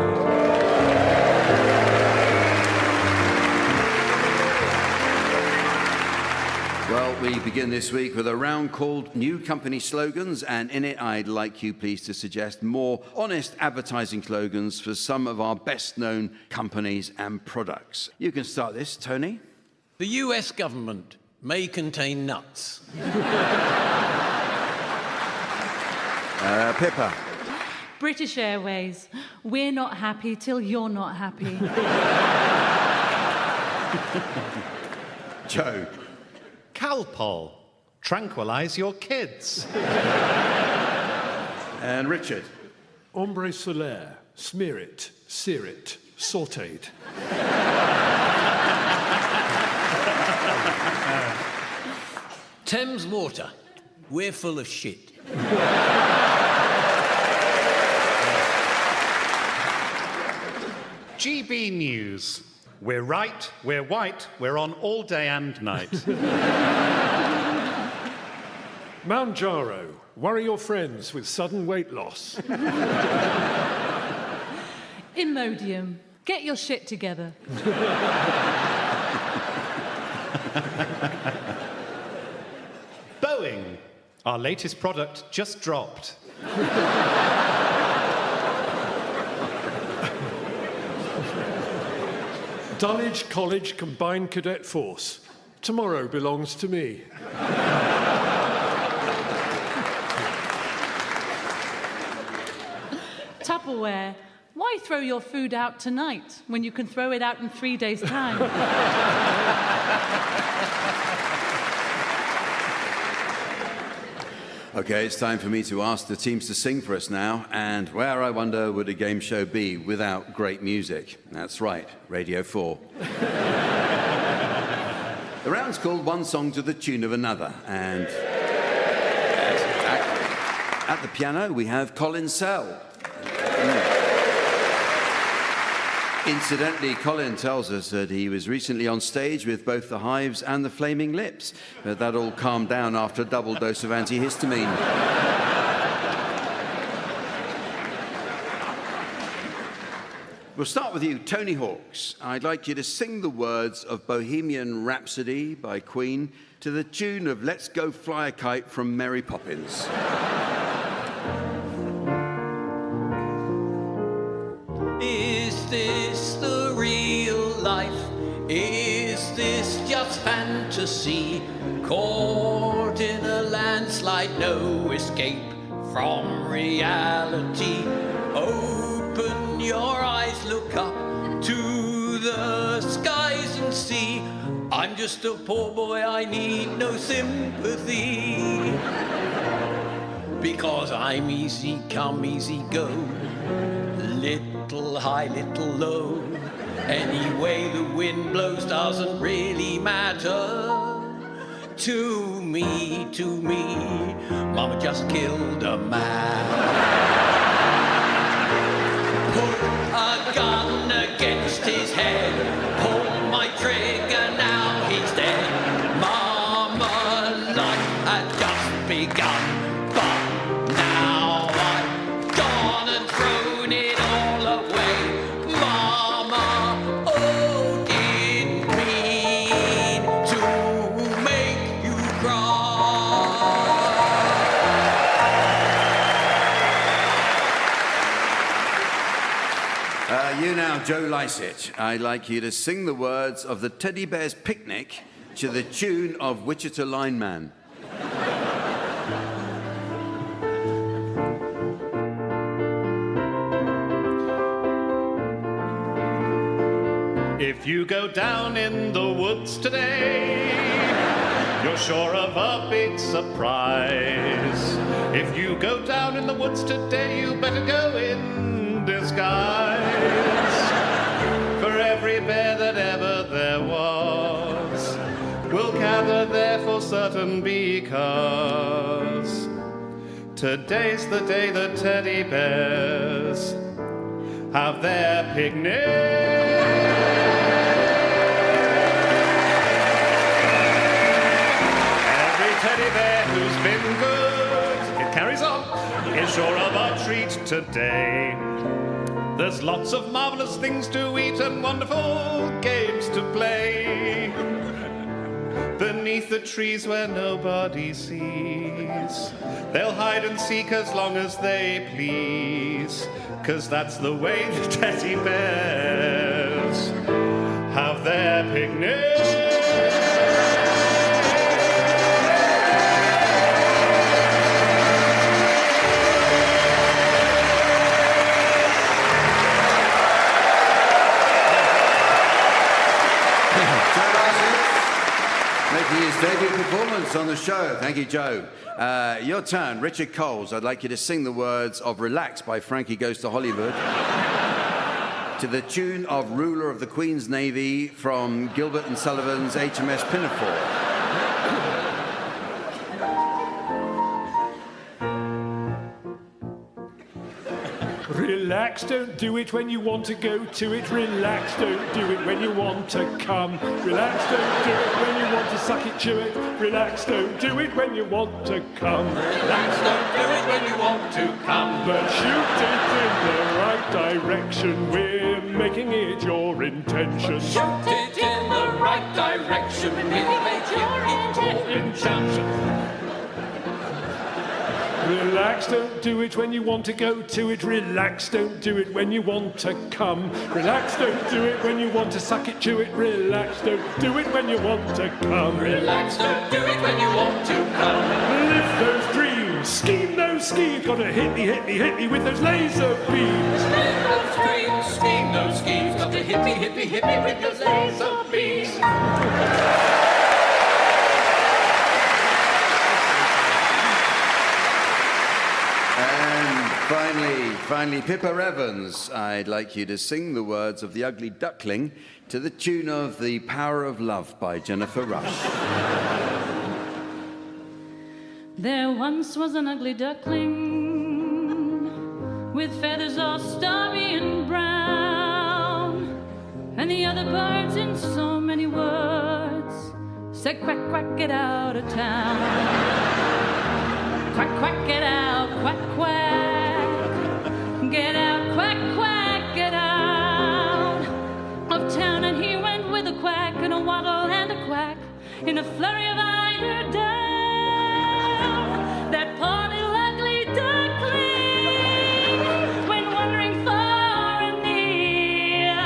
Well, we begin this week with a round called New Company Slogans, and in it I'd like you please to suggest more honest advertising slogans for some of our best-known companies and products. You can start this, Tony. The US government may contain nuts. Pippa. British Airways, we're not happy till you're not happy. Joe. Calpol, tranquilise your kids. And Richard. Ombre solaire, smear it, sear it, sautéed. Thames Water, we're full of shit. GB News, we're right, we're white, we're on all day and night. Mount Jaro, worry your friends with sudden weight loss. Imodium, get your shit together. Boeing, Our latest product just dropped. Dulwich College Combined Cadet Force. Tomorrow belongs to me. Tupperware. Why throw your food out tonight when you can throw it out in 3 days' time? Okay, it's time for me to ask the teams to sing for us now. And where, I wonder, would a game show be without great music? That's right, Radio 4. The round's called One Song to the Tune of Another. And at the piano, we have Colin Sell. Incidentally, Colin tells us that he was recently on stage with both the Hives and the Flaming Lips, but that all calmed down after a double dose of antihistamine. We'll start with you, Tony Hawks. I'd like you to sing the words of Bohemian Rhapsody by Queen to the tune of Let's Go Fly a Kite from Mary Poppins. Is this the real life? Is this just fantasy? Caught in a landslide, no escape from reality. Open your eyes, look up to the skies and see. I'm just a poor boy, I need no sympathy. Because I'm easy come, easy go. Little high, little low. Anyway the wind blows doesn't really matter. To me, Mama just killed a man. Put a gun against his head. Pull my trigger, now he's dead. Mama, life had just begun. But now I've gone and thrown it all away. Mama, oh, didn't mean to make you cry. You now, Joe Lycett. I'd like you to sing the words of the Teddy Bear's Picnic to the tune of Wichita Lineman. If you go down in the woods today, you're sure of a big surprise. If you go down in the woods today, you better go in disguise. For every bear that ever there was will gather there for certain, because today's the day the teddy bears have their picnic. Teddy bear who's been good, it carries on, is sure of a treat today. There's lots of marvelous things to eat and wonderful games to play. Beneath the trees where nobody sees, they'll hide and seek as long as they please, 'cause that's the way the teddy bears have their picnic. Making his debut performance on the show. Thank you, Joe. Your turn, Richard Coles. I'd like you to sing the words of Relax by Frankie Goes to Hollywood to the tune of Ruler of the Queen's Navy from Gilbert and Sullivan's HMS Pinafore. Relax, don't do it when you want to go to it. Relax, don't do it when you want to come. Relax, don't do it when you want to suck it, chew it. Relax, don't do it when you want to come. Relax, don't do it when you want to come. But shoot it in the right direction. We're making it your intention. Shoot it in the right direction. We'll make your intention. Relax, don't do it when you want to go to it. Relax, don't do it when you want to come. Relax, don't do it when you want to suck it, chew it. Relax, don't do it when you want to come. Relax, don't do it when you want to come. Live those dreams, scheme those schemes. Gotta hit me with those laser beams. Live those dreams, scheme those schemes. Got to hit me with those laser beams. Finally, Pippa Evans, I'd like you to sing the words of The Ugly Duckling to the tune of The Power of Love by Jennifer Rush. There once was an ugly duckling with feathers all starry and brown, and the other birds in so many words said, quack, quack, get out of town. Quack, quack, get out, quack, quack. Get out, quack, quack, get out of town. And he went with a quack and a waddle and a quack in a flurry of eider down. That poor little ugly duckling went wandering far and near,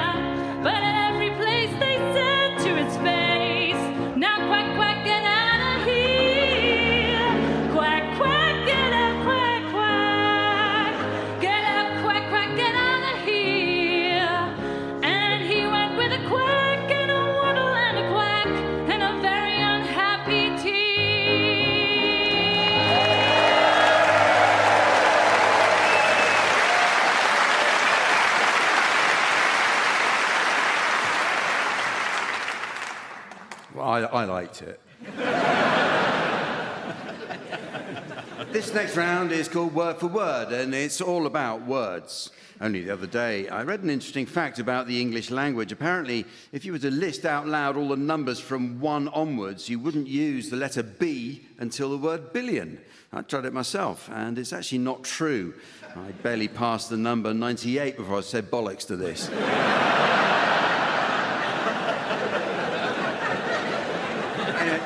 but at every place they said to its face, now quack, quack, get out of here. Quack, quack, get out, quack, quack. Get out, quack, quack, get out of here. And he went with a quack and a waddle and a quack and a very unhappy tear. Well, I liked it. This next round is called Word for Word, and it's all about words. Only the other day, I read an interesting fact about the English language. Apparently, if you were to list out loud all the numbers from 1 onwards, you wouldn't use the letter B until the word billion. I tried it myself, and it's actually not true. I barely passed the number 98 before I said bollocks to this.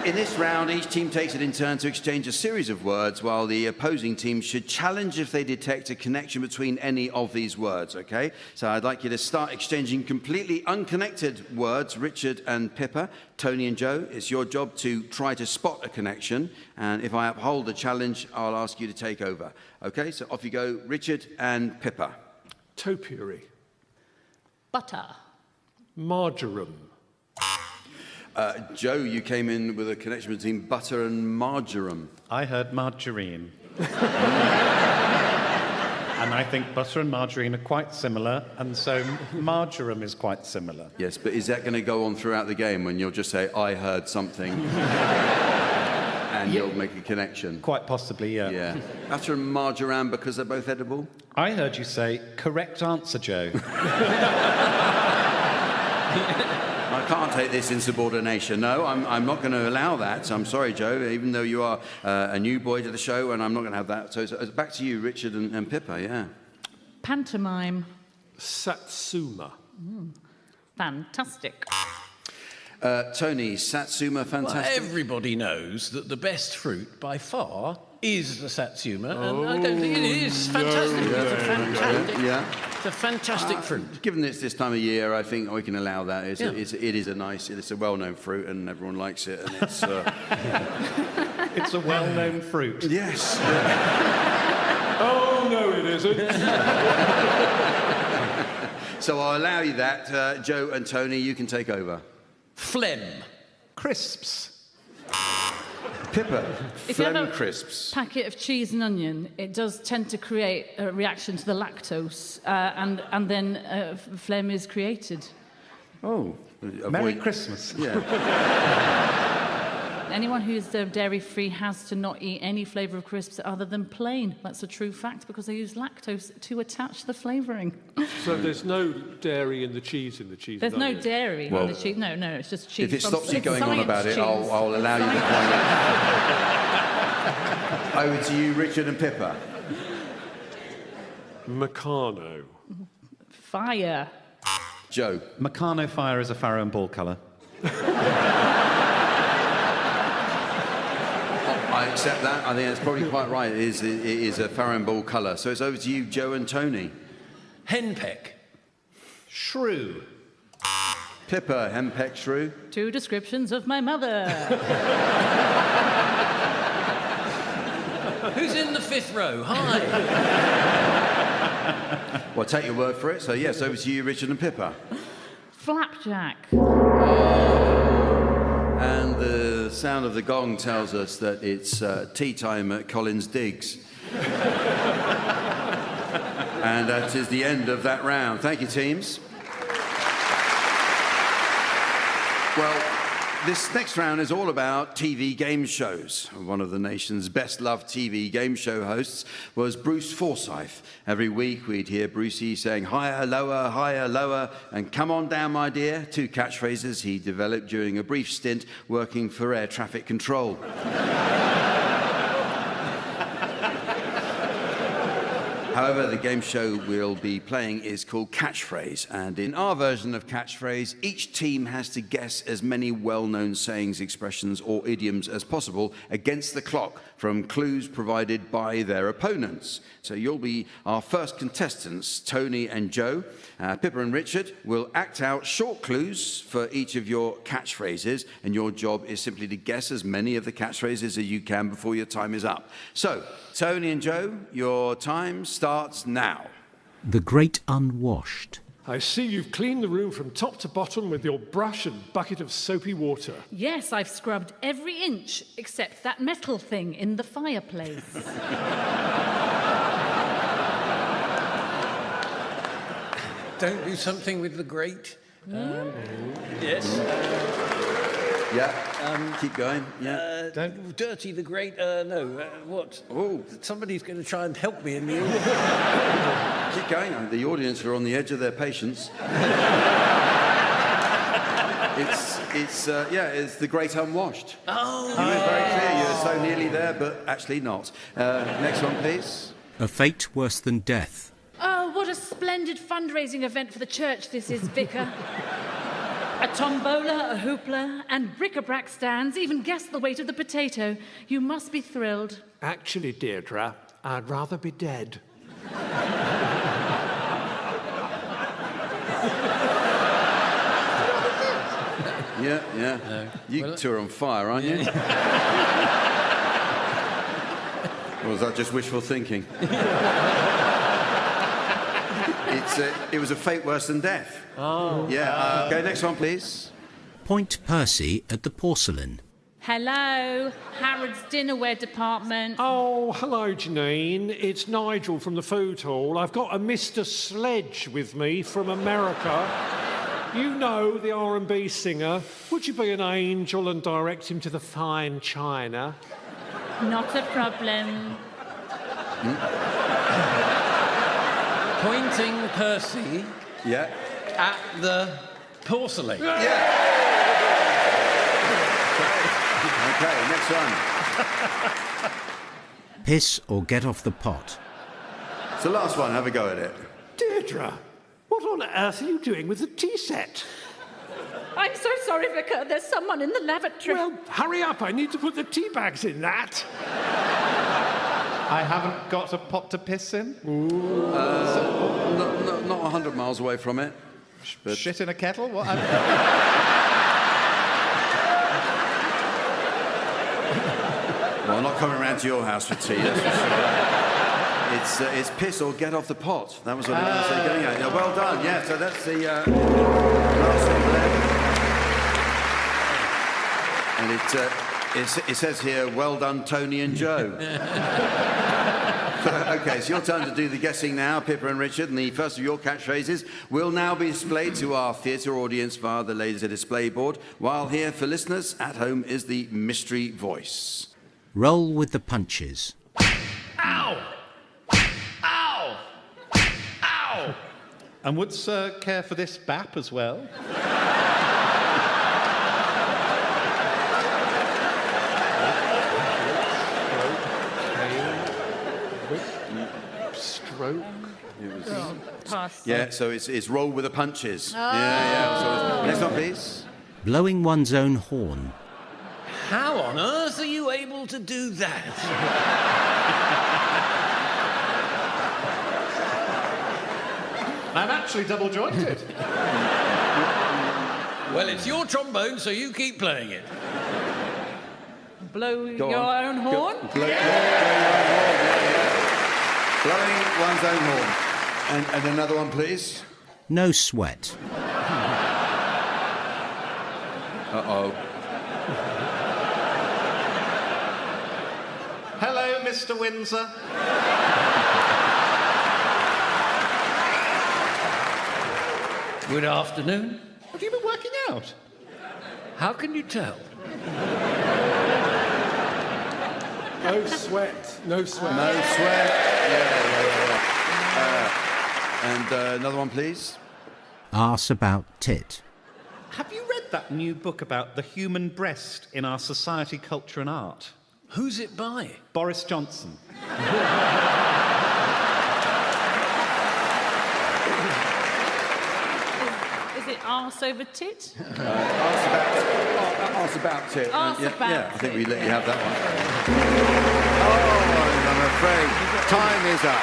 In this round, each team takes it in turn to exchange a series of words, while the opposing team should challenge if they detect a connection between any of these words, okay? So I'd like you to start exchanging completely unconnected words, Richard and Pippa. Tony and Joe, it's your job to try to spot a connection, and if I uphold the challenge, I'll ask you to take over. Okay, so off you go, Richard and Pippa. Topiary. Butter. Marjoram. Joe, you came in with a connection between butter and marjoram. I heard margarine. And I think butter and margarine are quite similar, and so marjoram is quite similar. Yes, but is that going to go on throughout the game when you'll just say, I heard something, and you'll make a connection? Quite possibly, yeah. Yeah. Butter and marjoram because they're both edible? I heard you say, correct answer, Joe. I can't take this insubordination. No, I'm not going to allow that. I'm sorry, Joe, even though you are a new boy to the show, and I'm not going to have that. So it's back to you, Richard and Pippa, yeah. Pantomime. Satsuma. Fantastic. Tony, Satsuma, fantastic. Well, everybody knows that the best fruit by far is the Satsuma, and I don't think it is fantastic. It's a fantastic fruit. Given it's this time of year, I think we can allow that. It is a well-known fruit, and everyone likes it, and it's... It's a well-known fruit. Yes. Oh, no, it isn't. So I'll allow you that. Joe and Tony, you can take over. Phlegm. Crisps. Pippa, If you have phlegm a crisps. packet of cheese and onion, it does tend to create a reaction to the lactose, and then phlegm is created. Oh. Merry Christmas. Yeah. Anyone who's dairy-free has to not eat any flavour of crisps other than plain. That's a true fact because they use lactose to attach the flavouring. So there's no dairy in the cheese cheese. There's no dairy in the cheese. No, it's just cheese. If it stops you It's going on about it, cheese. I'll allow you the point. Over to you, Richard and Pippa. Meccano. Fire. Joe. Meccano fire is a farrow and ball colour. I I accept that. I think that's probably quite right. It is a farrow ball colour. So it's over to you, Joe and Tony. Henpeck. Shrew. Pippa, henpeck, shrew. 2 descriptions of my mother. Who's in the 5th row? Hi. Well, take your word for it. So, yes, over to you, Richard and Pippa. Flapjack. And the sound of the gong tells us that it's tea time at Collins Diggs. And that is the end of that round. Thank you, teams. Well, this next round is all about TV game shows. One of the nation's best-loved TV game show hosts was Bruce Forsyth. Every week we'd hear Brucey saying, higher, lower, and come on down, my dear, 2 catchphrases he developed during a brief stint working for air traffic control. However, the game show we'll be playing is called Catchphrase, and in our version of Catchphrase, each team has to guess as many well-known sayings, expressions, or idioms as possible against the clock from clues provided by their opponents. So you'll be our first contestants, Tony and Joe. Pippa and Richard will act out short clues for each of your catchphrases, and your job is simply to guess as many of the catchphrases as you can before your time is up. So, Tony and Joe, your time starts now. The Great Unwashed. I see you've cleaned the room from top to bottom with your brush and bucket of soapy water. Yes, I've scrubbed every inch except that metal thing in the fireplace. Don't do something with the grate. Yes. Yeah. Keep going. Yeah. Don't dirty the grate. No. What? Oh, somebody's going to try and help me in the audience. Keep going. The audience are on the edge of their patience. It's the Great Unwashed. Oh. You were very clear. You're so nearly there, but actually not. Next one, please. A fate worse than death. Oh, what a splendid fundraising event for the church this is, Vicar. A tombola, a hoopla, and bric-a-brac stands even guess the weight of the potato. You must be thrilled. Actually, Deirdre, I'd rather be dead. Yeah. No. You two are on fire, aren't you? Or was that just wishful thinking? It was a fate worse than death. Oh. Yeah. Okay, next one, please. Point Percy at the porcelain. Hello, Harrods Dinnerware Department. Oh, hello, Janine. It's Nigel from the food hall. I've got a Mr. Sledge with me from America. You know, the R&B singer. Would you be an angel and direct him to the fine china? Not a problem. Pointing Percy at the porcelain. Yeah. Okay, next one. Piss or get off the pot. It's the last one. Have a go at it. Deirdre, what on earth are you doing with the tea set? I'm so sorry, Vicar. There's someone in the lavatory. Well, hurry up. I need to put the tea bags in that. I haven't got a pot to piss in. Not 100 miles away from it. But... Shit in a kettle? What? Well, I'm not coming round to your house for tea, that's for sure. It's piss or get off the pot. That was what it was going at. Yeah, well done. Yeah, so that's the last one there. And it says here, well done, Tony and Joe. Okay, it's your turn to do the guessing now, Pippa and Richard, and the first of your catchphrases will now be displayed to our theatre audience via the laser display board, while here for listeners at home is the mystery voice. Roll with the punches. Ow! Ow! Ow! And would Sir care for this bap as well? Stroke. Yeah, so it's roll with the punches. Yeah. So next one, please. Blowing one's own horn. How on earth are you able to do that? I'm actually double-jointed. Well, it's your trombone, so you keep playing it. Blow your own horn? Blowing one's own horn. And another one, please. No sweat. Uh-oh. Hello, Mr. Windsor. Good afternoon. Have you been working out? How can you tell? No sweat. No sweat. No sweat. Yeah. And another one, please. Arse about tit. Have you read that new book about the human breast in our society, culture and art? Who's it by? Boris Johnson. Is it arse over tit? Arse about tit. Arse yeah, about yeah, I think we tit. let you have that one. Oh, I'm afraid time is up.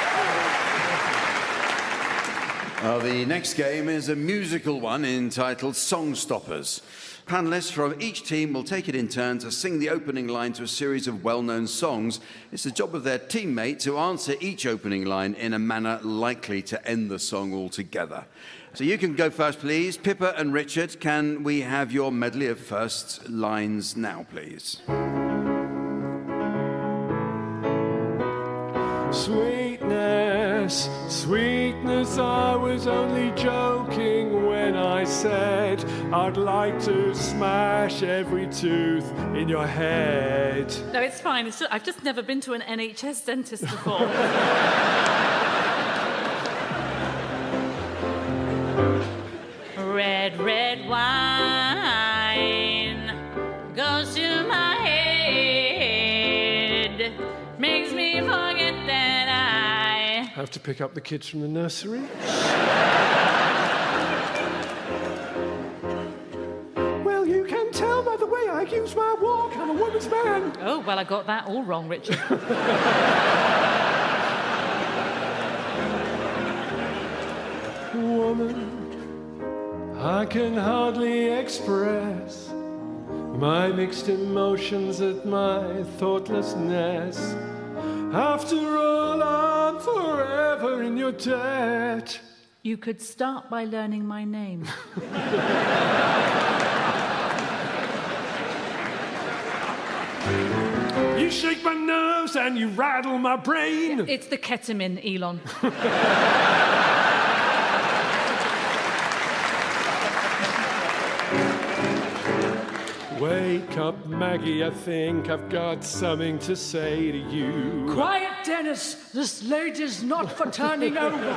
The next game is a musical one entitled Songstoppers. Panellists from each team will take it in turn to sing the opening line to a series of well-known songs. It's the job of their teammate to answer each opening line in a manner likely to end the song altogether. So you can go first, please. Pippa and Richard, can we have your medley of first lines now, please? Sweetness, sweetness, I was only joking when I said I'd like to smash every tooth in your head. No, it's fine. I've just never been to an NHS dentist before. Red, red wine goes to my head, makes me forget that I have to pick up the kids from the nursery. Well, you can tell by the way I use my walk. I'm a woman's man. Oh, well, I got that all wrong, Richard. Woman, I can hardly express my mixed emotions at my thoughtlessness. After all, I'm forever in your debt. You could start by learning my name. You shake my nerves and you rattle my brain. It's the ketamine, Elon. Wake up, Maggie, I think I've got something to say to you. Quiet, Dennis. This lady's not for turning over.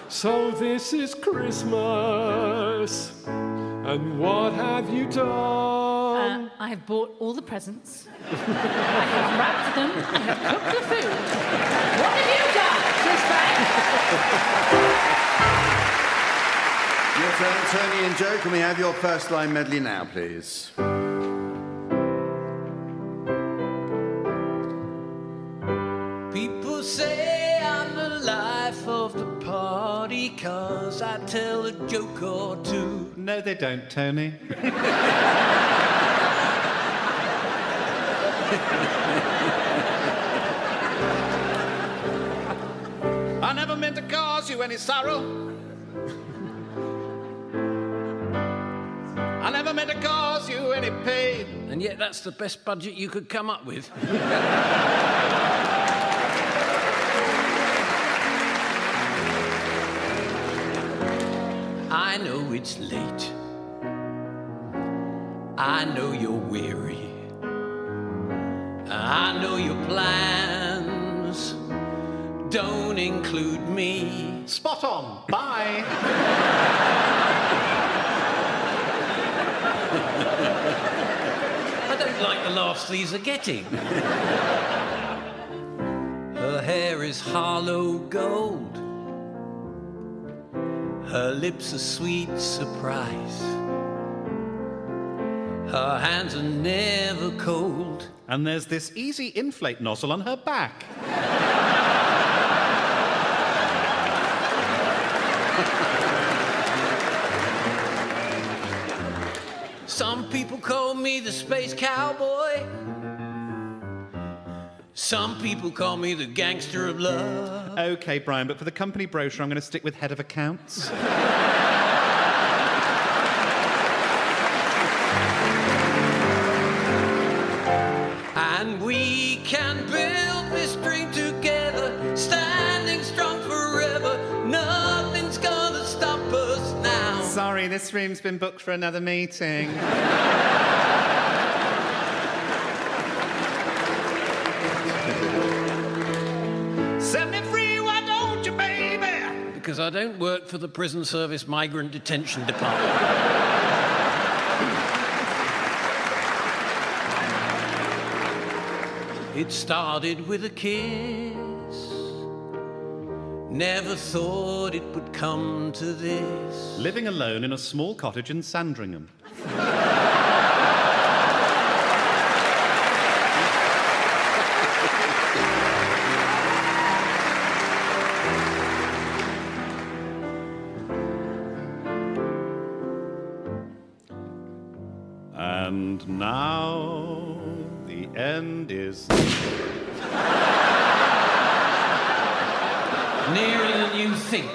So this is Christmas, and what have you done? I have bought all the presents. I have wrapped them. I have cooked the food. What have you done, Your turn, Tony and Joe. Can we have your first line medley now, please? People say I'm the life of the party 'cause I tell a joke or two. No, they don't, Tony. I never meant to cause you any sorrow. I never meant to cause you any pain. And yet that's the best budget you could come up with. I know it's late. I know you're weary. I know your plans don't include me. Spot on. Bye. I don't like the laughs these are getting. Her hair is hollow gold. Her lips a sweet surprise. Her hands are never cold. And there's this easy inflate nozzle on her back. Some people call me the space cowboy. Some people call me the gangster of love. OK, Brian, but for the company brochure, I'm going to stick with head of accounts. And we can build this dream together, standing strong forever. Nothing's gonna stop us now. Sorry, this room's been booked for another meeting. Set me free, why don't you, baby? Because I don't work for the Prison Service Migrant Detention Department. It started with a kiss. Never thought it would come to this. Living alone in a small cottage in Sandringham. And now the end is nearer than you think.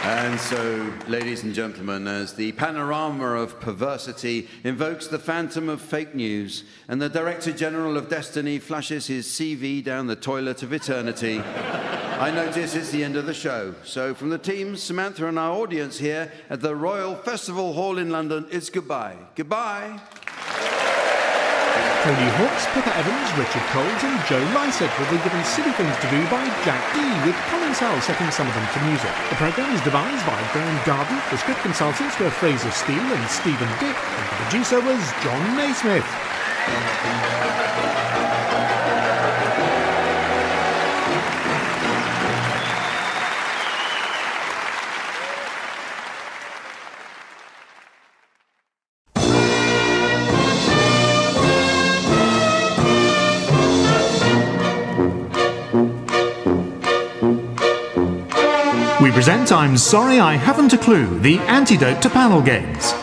And so, ladies and gentlemen, as the panorama of perversity invokes the phantom of fake news and the Director General of Destiny flashes his CV down the toilet of eternity, I notice it's the end of the show. So from the team, Samantha and our audience here at the Royal Festival Hall in London, it's goodbye. Goodbye. Tony Hawks, Pippa Evans, Richard Coles and Joe Lycett will be given Silly Things to Do by Jack D, with Colin Sell setting some of them to music. The programme is devised by Graham Garden, the script consultants were Fraser Steele and Stephen Dick, and the producer was John Naismith. We present I'm Sorry I Haven't a Clue, the antidote to panel games.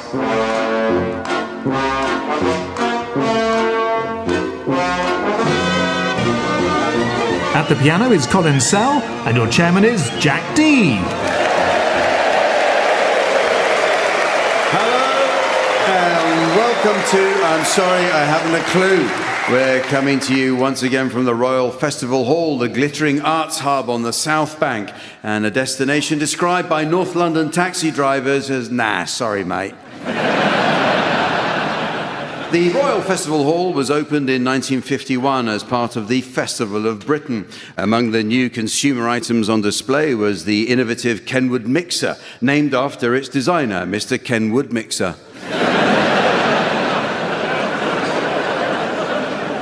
At the piano is Colin Sell, and your chairman is Jack D. Welcome to I'm Sorry I Haven't a Clue. We're coming to you once again from the Royal Festival Hall, the glittering arts hub on the South Bank, and a destination described by North London taxi drivers as, nah, sorry mate. The Royal Festival Hall was opened in 1951 as part of the Festival of Britain. Among the new consumer items on display was the innovative Kenwood mixer, named after its designer, Mr. Kenwood Mixer.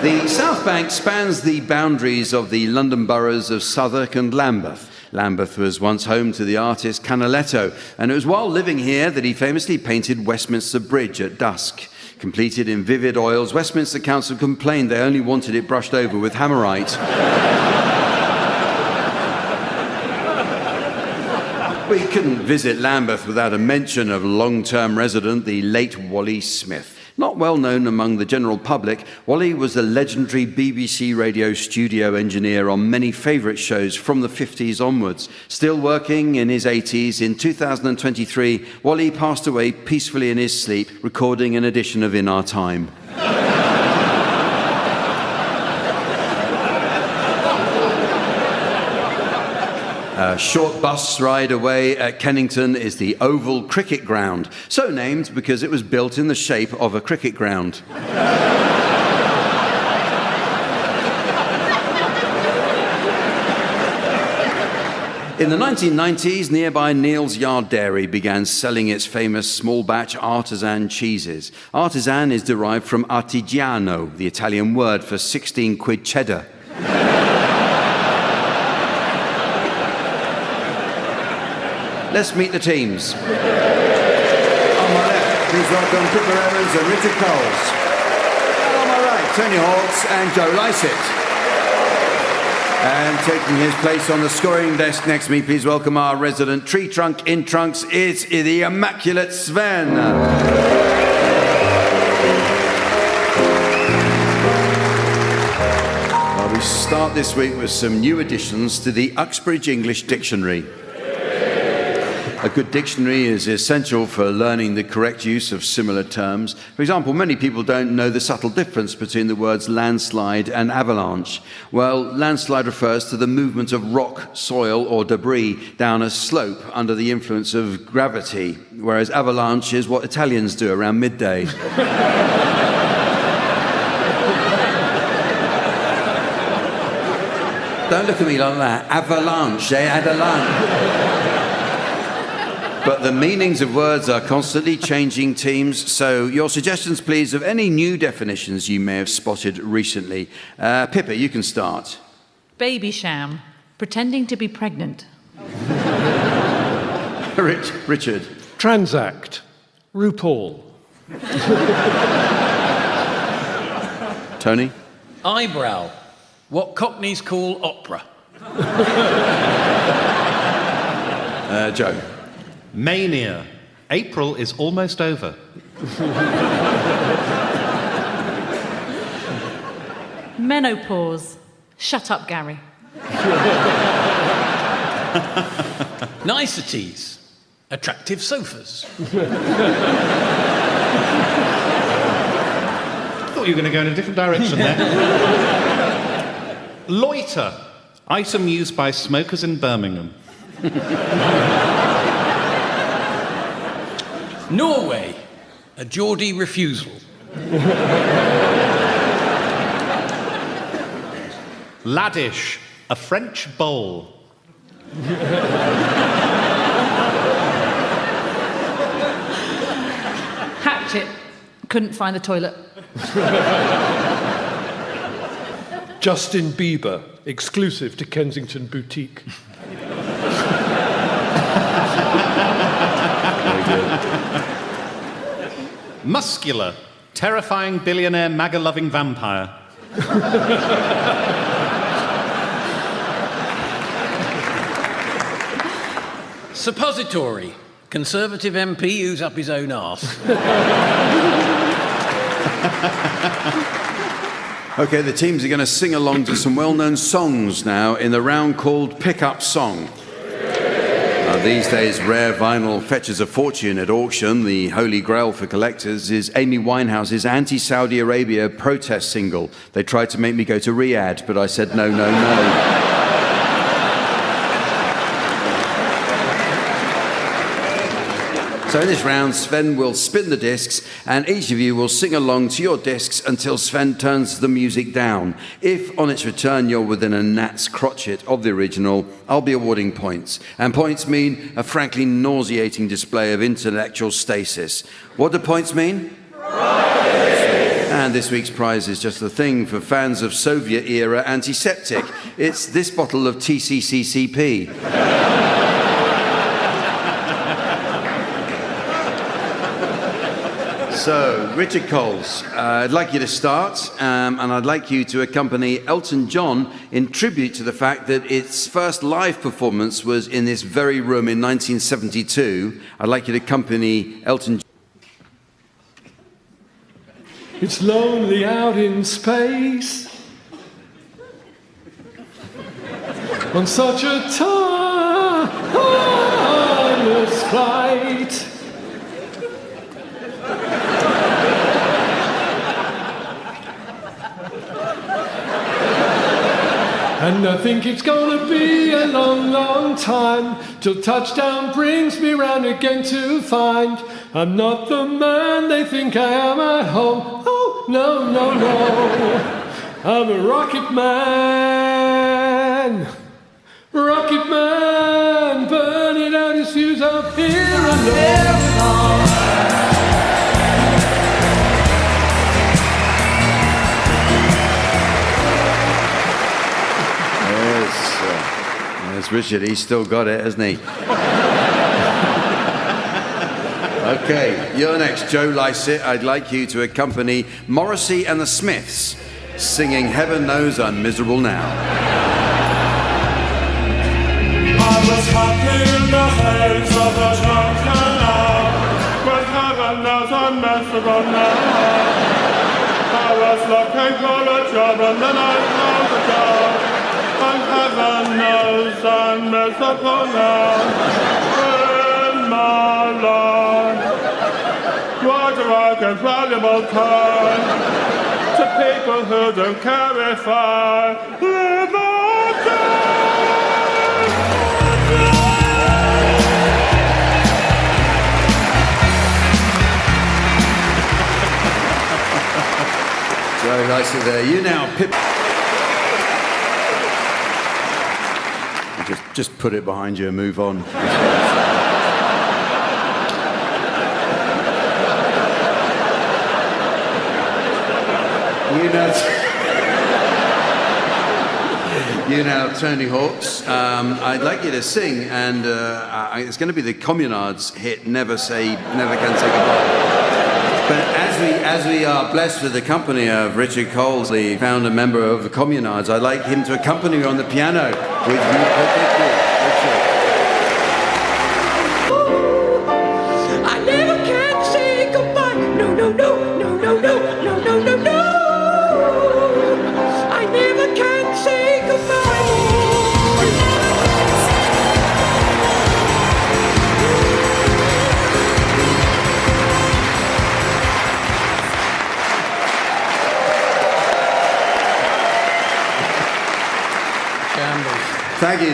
The South Bank spans the boundaries of the London boroughs of Southwark and Lambeth. Lambeth was once home to the artist Canaletto, and it was while living here that he famously painted Westminster Bridge at dusk. Completed in vivid oils, Westminster Council complained they only wanted it brushed over with hammerite. We couldn't visit Lambeth without a mention of long-term resident, the late Wally Smith. Not well known among the general public, Wally was the legendary BBC radio studio engineer on many favourite shows from the 50s onwards. Still working in his 80s, in 2023, Wally passed away peacefully in his sleep, recording an edition of In Our Time. A short bus ride away at Kennington is the Oval Cricket Ground, so named because it was built in the shape of a cricket ground. In the 1990s, nearby Neal's Yard Dairy began selling its famous small batch artisan cheeses. Artisan is derived from artigiano, the Italian word for 16 quid cheddar. Let's meet the teams. On my left, please welcome Pippa Evans and Richard Coles. And on my right, Tony Hawks and Joe Lycett. And taking his place on the scoring desk next to me, please welcome our resident tree trunk in trunks. It's the immaculate Sven. Well, we start this week with some new additions to the Uxbridge English Dictionary. A good dictionary is essential for learning the correct use of similar terms. For example, many people don't know the subtle difference between the words landslide and avalanche. Well, landslide refers to the movement of rock, soil, or debris down a slope under the influence of gravity, whereas avalanche is what Italians do around midday. Don't look at me like that. Avalanche, avalanche. But the meanings of words are constantly changing, teams, so your suggestions, please, of any new definitions you may have spotted recently. Pippa, you can start. Baby sham. Pretending to be pregnant. Richard. Transact. RuPaul. Tony. Eyebrow. What Cockneys call opera. Joe. Mania. April is almost over. Menopause. Shut up, Gary. Niceties. Attractive sofas. Thought you were going to go in a different direction there. Loiter. Item used by smokers in Birmingham. Norway. A Geordie refusal. Laddish. A French bowl. Hatchet. Couldn't find the toilet. Justin Bieber. Exclusive to Kensington Boutique. Muscular. Terrifying billionaire MAGA-loving vampire. Suppository. Conservative MP who's up his own arse. OK, the teams are going to sing along to some well-known songs now in the round called Pick-Up Song. These days, rare vinyl fetches a fortune at auction. The holy grail for collectors is Amy Winehouse's anti-Saudi Arabia protest single. They tried to make me go to Riyadh, but I said no, no, no. So in this round, Sven will spin the discs, and each of you will sing along to your discs until Sven turns the music down. If, on its return, you're within a gnat's crotchet of the original, I'll be awarding points. And points mean a frankly nauseating display of intellectual stasis. What do points mean? Prize! And this week's prize is just the thing for fans of Soviet-era antiseptic. It's this bottle of TCCCP. So, Richard Coles, I'd like you to start, and I'd like you to accompany Elton John in tribute to the fact that its first live performance was in this very room in 1972. I'd like you to accompany Elton John. It's lonely out in space on such a timeless flight. And I think it's gonna be a long, long time till touchdown brings me round again to find I'm not the man they think I am at home. Oh, no, no, no. I'm a rocket man. Rocket man. up here alone. There's Richard. He's still got it, hasn't he? Okay, you're next, Joe Lycett. I'd like you to accompany Morrissey and the Smiths singing Heaven Knows I'm Miserable Now. I was happy in the haze of a drunken hour, but heaven knows I'm miserable now. I was looking for a job and then I found a job, and heaven knows I'm miserable now. In my life, why do I give valuable time to people who don't care if I live or die? Very nicely there. You now, Pip. Just put it behind you and move on. You now, Tony Hawks. I'd like you to sing, and it's going to be the Communards hit "Never Can Say Goodbye." But as we are blessed with the company of Richard Coles, the founder member of the Communards, I'd like him to accompany me on the piano with you. I never can say goodbye. No, no, no, no, no, no, no, no, no, no. I never can say goodbye.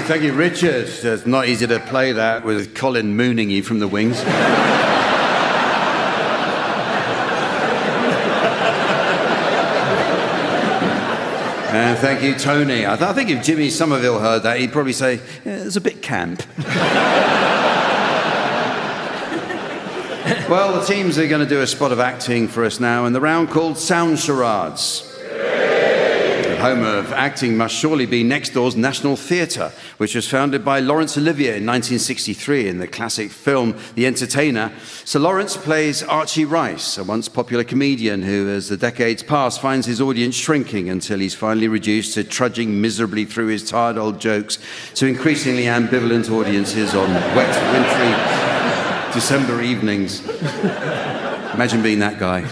Thank you, Richard. It's not easy to play that with Colin mooning you from the wings. And thank you, Tony. I think if Jimmy Somerville heard that, he'd probably say, yeah, it's a bit camp. Well, the teams are going to do a spot of acting for us now in the round called Sound Charades. The home of acting must surely be next door's National Theatre, which was founded by Laurence Olivier in 1963 in the classic film The Entertainer. Sir Laurence plays Archie Rice, a once popular comedian who, as the decades pass, finds his audience shrinking until he's finally reduced to trudging miserably through his tired old jokes to increasingly ambivalent audiences on wet, wintry December evenings. Imagine being that guy.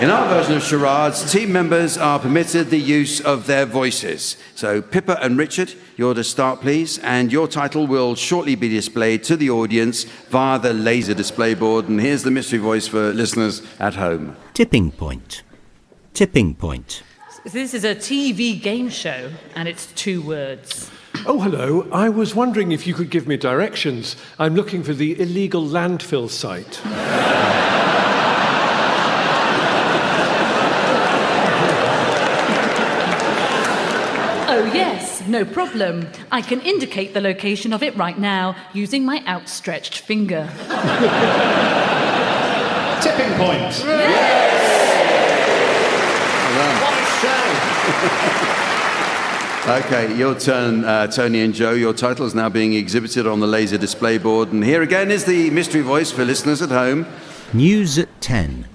In our version of charades, team members are permitted the use of their voices. So, Pippa and Richard, you're to start, please, and your title will shortly be displayed to the audience via the laser display board. And here's the mystery voice for listeners at home. Tipping point. Tipping point. This is a TV game show, and it's 2 words. Oh, hello. I was wondering if you could give me directions. I'm looking for the illegal landfill site. Oh, yes, no problem. I can indicate the location of it right now using my outstretched finger. Tipping point. Yes! What a show! Okay, your turn, Tony and Joe. Your title is now being exhibited on the laser display board. And here again is the mystery voice for listeners at home. News at 10.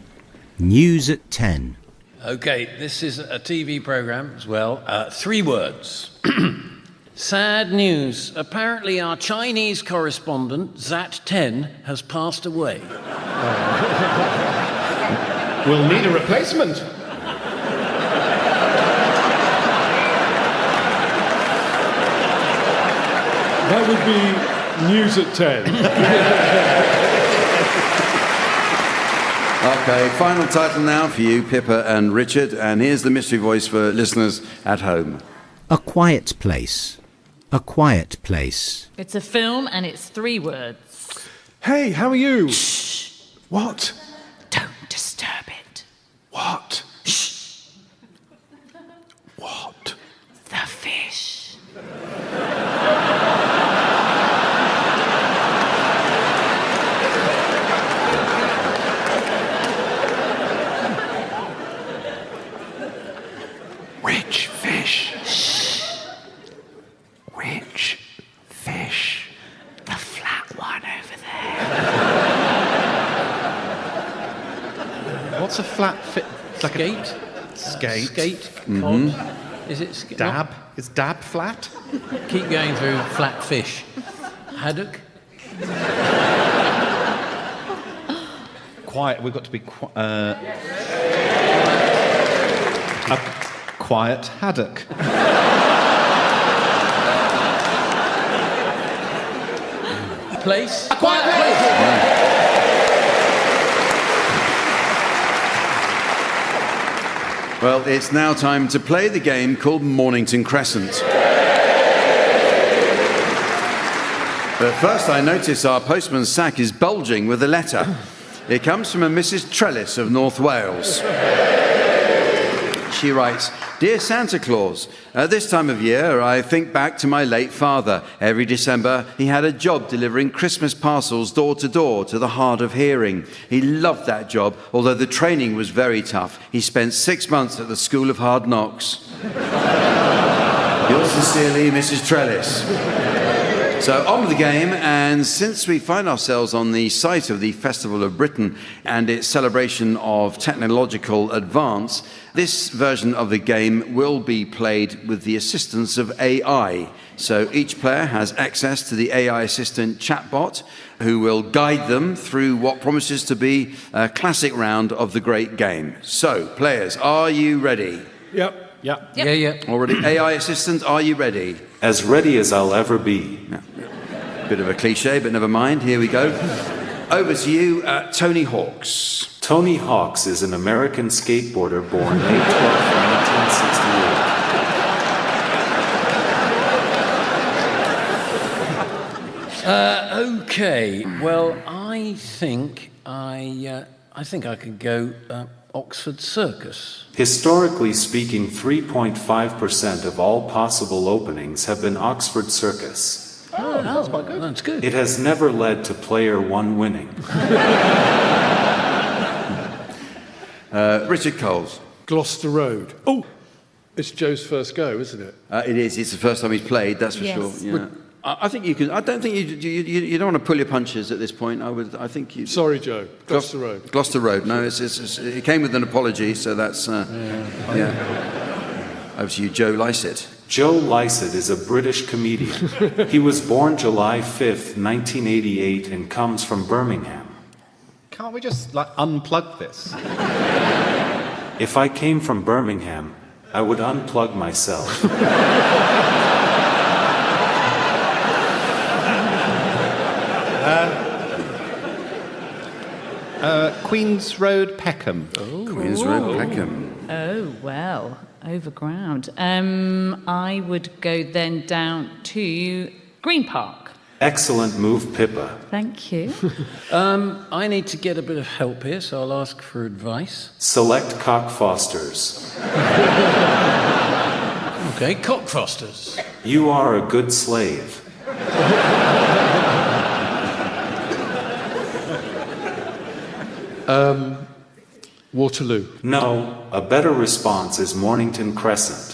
News at 10. Okay, this is a TV program as well. 3 words. Sad news. Apparently our Chinese correspondent, Zat 10, has passed away. We'll need a replacement. That would be news at 10. Okay, final title now for you, Pippa and Richard. And here's the mystery voice for listeners at home. A quiet place. A quiet place. It's a film, and it's 3 words. Hey, how are you? Shh. What? Don't disturb it. What? Shh. What's a flat fit? Like skate? Skate. Skate. Mhm. Cod. Is it Dab? Is dab flat? Keep going through flat fish. Haddock. Quiet. We've got to be a quiet haddock. Place. A quiet place. Well, it's now time to play the game called Mornington Crescent. But first I notice our postman's sack is bulging with a letter. It comes from a Mrs. Trellis of North Wales. She writes, "Dear Santa Claus, at this time of year I think back to my late father. Every December he had a job delivering Christmas parcels door to door to the hard of hearing. He loved that job, although the training was very tough. He spent 6 months at the School of Hard Knocks." Yours sincerely, Mrs. Trellis. So on with the game, and since we find ourselves on the site of the Festival of Britain and its celebration of technological advance, this version of the game will be played with the assistance of AI. So each player has access to the AI assistant chatbot, who will guide them through what promises to be a classic round of the great game. So, players, are you ready? Yep. Yeah. Already. AI assistant, are you ready? As ready as I'll ever be. Yeah. Bit of a cliche, but never mind. Here we go. Over to you, Tony Hawks. Tony Hawks is an American skateboarder born May 12, 1968. Okay. Well, I think I could go Oxford Circus. Historically speaking, 3.5% of all possible openings have been Oxford Circus. Oh, that's quite good. That's good. It has never led to player one winning. Richard Coles. Gloucester Road. Oh, it's Joe's first go, isn't it? It is. It's the first time he's played. That's for sure. Yeah. I think you can. I don't think you don't want to pull your punches at this point. I think you. Sorry, Joe. Gloucester Road. Gloucester Road. No, it came with an apology, so that's. Yeah. Over to you, Joe Lycett. Joe Lycett is a British comedian. He was born July 5th, 1988, and comes from Birmingham. Can't we just unplug this? If I came from Birmingham, I would unplug myself. Queen's Road, Peckham. Queen's Road, Peckham. Oh, well, overground. I would go then down to Green Park. Excellent move, Pippa. Thank you. I need to get a bit of help here, so I'll ask for advice. Select Cockfosters. Okay, Cockfosters. You are a good slave. Waterloo. No, a better response is Mornington Crescent.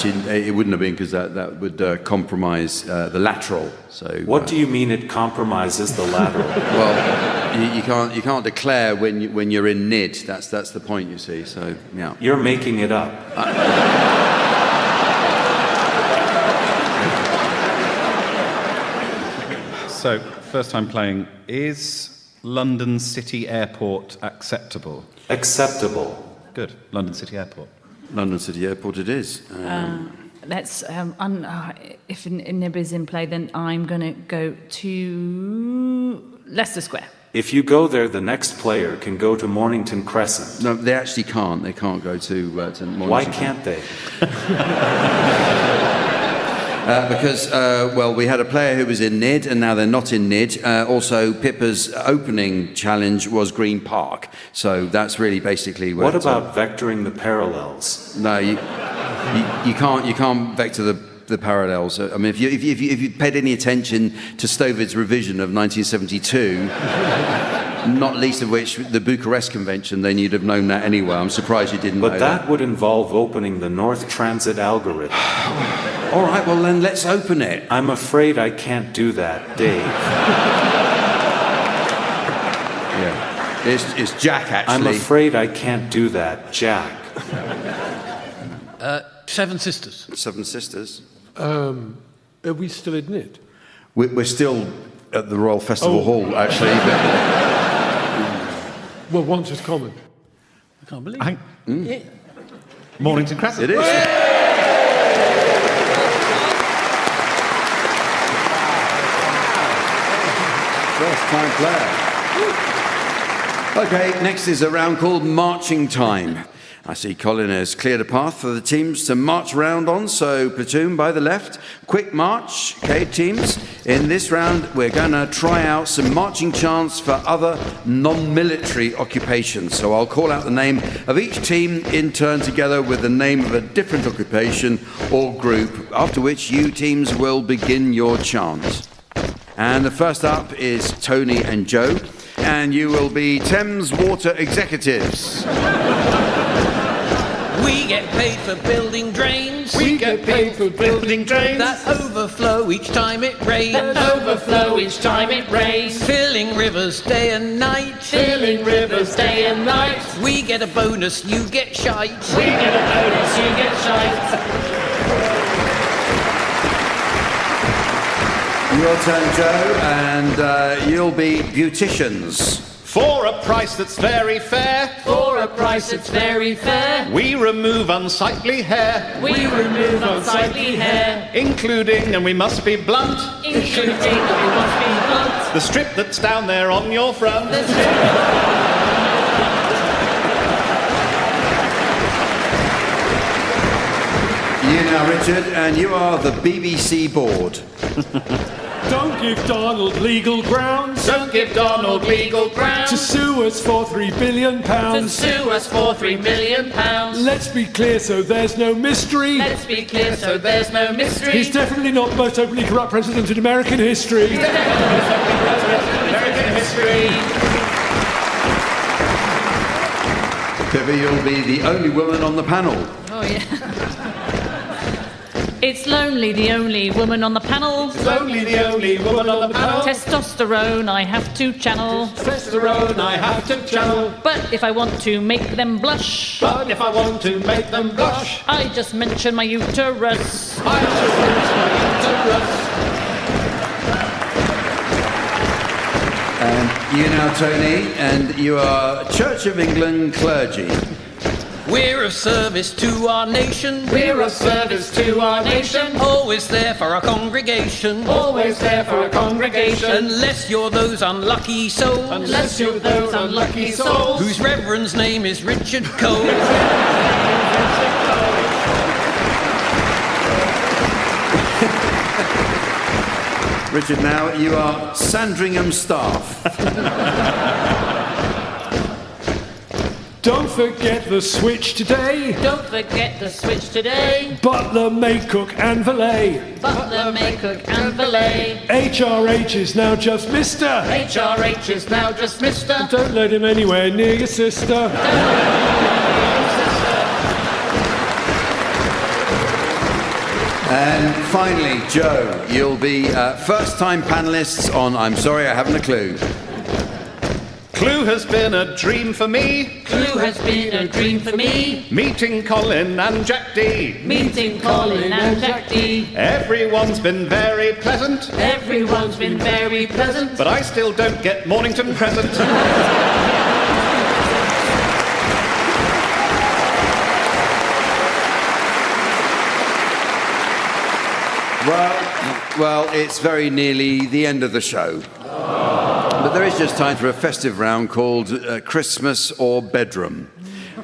It wouldn't have been because that would compromise the lateral. So. What do you mean it compromises the lateral? Well, you can't declare when you're in nid. That's the point, you see. So yeah. You're making it up. So, first time playing, is London City Airport acceptable? Acceptable. Good. London City Airport. London City Airport it is. Let's, if Nib is in play, then I'm going to go to Leicester Square. If you go there, the next player can go to Mornington Crescent. No, they actually can't. They can't go to Mornington. Why can't they? Because, we had a player who was in NID, and now they're not in NID. Also, Pippa's opening challenge was Green Park. So that's really basically where... What about vectoring the parallels? No, you can't vector the parallels. I mean, if you paid any attention to Stovid's revision of 1972, not least of which the Bucharest Convention, then you'd have known that anyway. I'm surprised you didn't know that. But that would involve opening the North Transit algorithm. All right, well then let's open it. I'm afraid I can't do that, Dave. Yeah. It's Jack, actually. I'm afraid I can't do that, Jack. Seven Sisters. Seven Sisters. Are we still in it? We're still at the Royal Festival Hall, actually. Well, once is common. I can't believe it. Mornington Crescent. It is. First time player. Okay, next is a round called Marching Time. I see Colin has cleared a path for the teams to march around on, so platoon by the left, quick march. Okay, teams, in this round we're going to try out some marching chants for other non-military occupations. So I'll call out the name of each team in turn together with the name of a different occupation or group, after which you teams will begin your chant. And the first up is Tony and Joe, and you will be Thames Water executives. We get paid for building drains. We get paid for building drains that overflow each time it rains. That overflow each time it rains. Filling rivers day and night. Filling rivers day and night. We get a bonus, you get shite. We get a bonus, you get shite. Your turn, Joe, and you'll be beauticians. For a price that's very fair. For a price that's very fair. We remove unsightly hair. We remove unsightly hair. Including, and we must be blunt. Including, and we must be blunt. The strip that's down there on your front. You now, Richard, and you are the BBC board. Don't give Donald legal grounds. Don't give Donald legal grounds. To sue us for £3 billion. To sue us for £3 million. Let's be clear so there's no mystery. Let's be clear so there's no mystery. He's definitely not the most openly corrupt president in American history. He's definitely the most openly corrupt president in American history. Pippa, you'll be the only woman on the panel. Oh, yeah. It's lonely, the only woman on the panel. It's lonely, the only woman on the panel. Testosterone I have to channel. Testosterone I have to channel. But if I want to make them blush. But if I want to make them blush. I just mention my uterus. I just mention my uterus. And you now, Tony, and you are Church of England clergy. We're of service to our nation. We're of service to our nation. Always there for our congregation. Always there for our congregation. Unless you're those unlucky souls. Unless you're those unlucky souls. Whose reverend's name is Richard Cole. Richard, now you are Sandringham staff. Don't forget the switch today. Don't forget the switch today. Butler, maid, cook and valet. Butler, maid, cook and valet. HRH is now just Mr. HRH is now just Mr. Don't let him anywhere near your sister. And finally, Joe, you'll be first-time panellists on I'm Sorry I Haven't a Clue. Clue has been a dream for me. Clue has been a dream for me. Meeting Colin and Jack D. Meeting Colin and Jack D. Everyone's been very pleasant. Everyone's been very pleasant. But I still don't get Mornington Crescent. Well, it's very nearly the end of the show. But there is just time for a festive round called Christmas or Bedroom.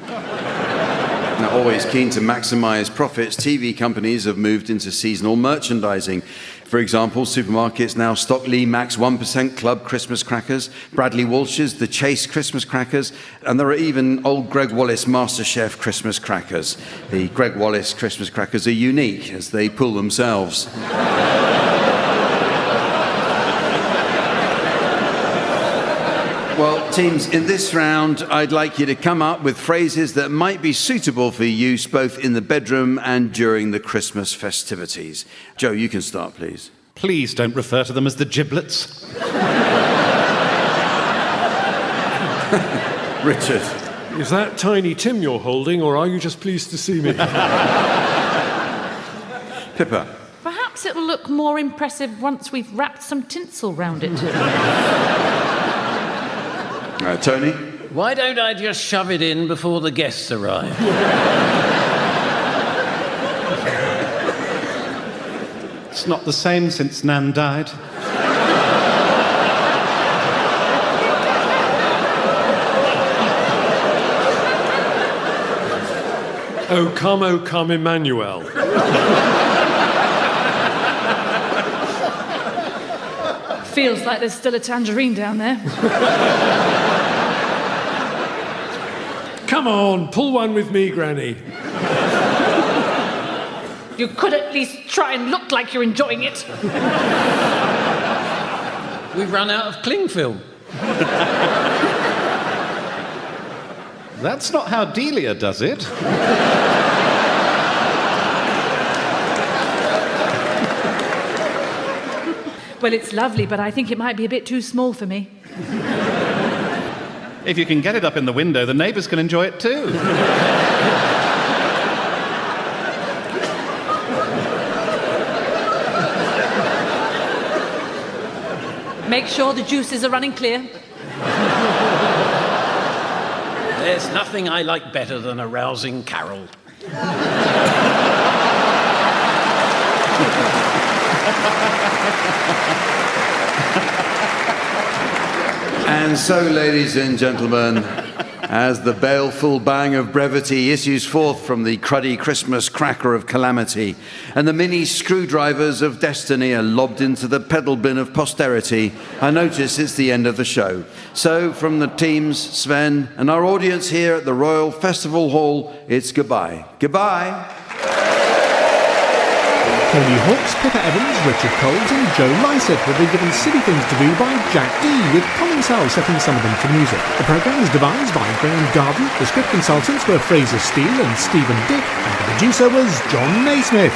Now, always keen to maximise profits, TV companies have moved into seasonal merchandising. For example, supermarkets now stock Lee Mack's 1% Club Christmas crackers, Bradley Walsh's The Chase Christmas crackers, and there are even old Greg Wallace MasterChef Christmas crackers. The Greg Wallace Christmas crackers are unique as they pull themselves. Well, teams, in this round, I'd like you to come up with phrases that might be suitable for use both in the bedroom and during the Christmas festivities. Joe, you can start, please. Please don't refer to them as the giblets. Richard. Is that Tiny Tim you're holding, or are you just pleased to see me? Pippa. Perhaps it'll look more impressive once we've wrapped some tinsel round it. Tony. Why don't I just shove it in before the guests arrive? It's not the same since Nan died. Oh, come, Emmanuel. Feels like there's still a tangerine down there. Come on, pull one with me, Granny. You could at least try and look like you're enjoying it. We've run out of cling film. That's not how Delia does it. Well, it's lovely, but I think it might be a bit too small for me. If you can get it up in the window, the neighbours can enjoy it too. Make sure the juices are running clear. There's nothing I like better than a rousing carol. And so, ladies and gentlemen, as the baleful bang of brevity issues forth from the cruddy Christmas cracker of calamity, and the mini screwdrivers of destiny are lobbed into the pedal bin of posterity, I notice it's the end of the show. So, from the teams, Sven, and our audience here at the Royal Festival Hall, it's goodbye. Goodbye. Tony Hawks, Pippa Evans, Richard Coles and Joe Lycett will be given silly things to do by Jack D, with Colin Sell setting some of them to music. The programme was devised by Graham Garden, the script consultants were Fraser Steele and Stephen Dick, and the producer was John Naismith.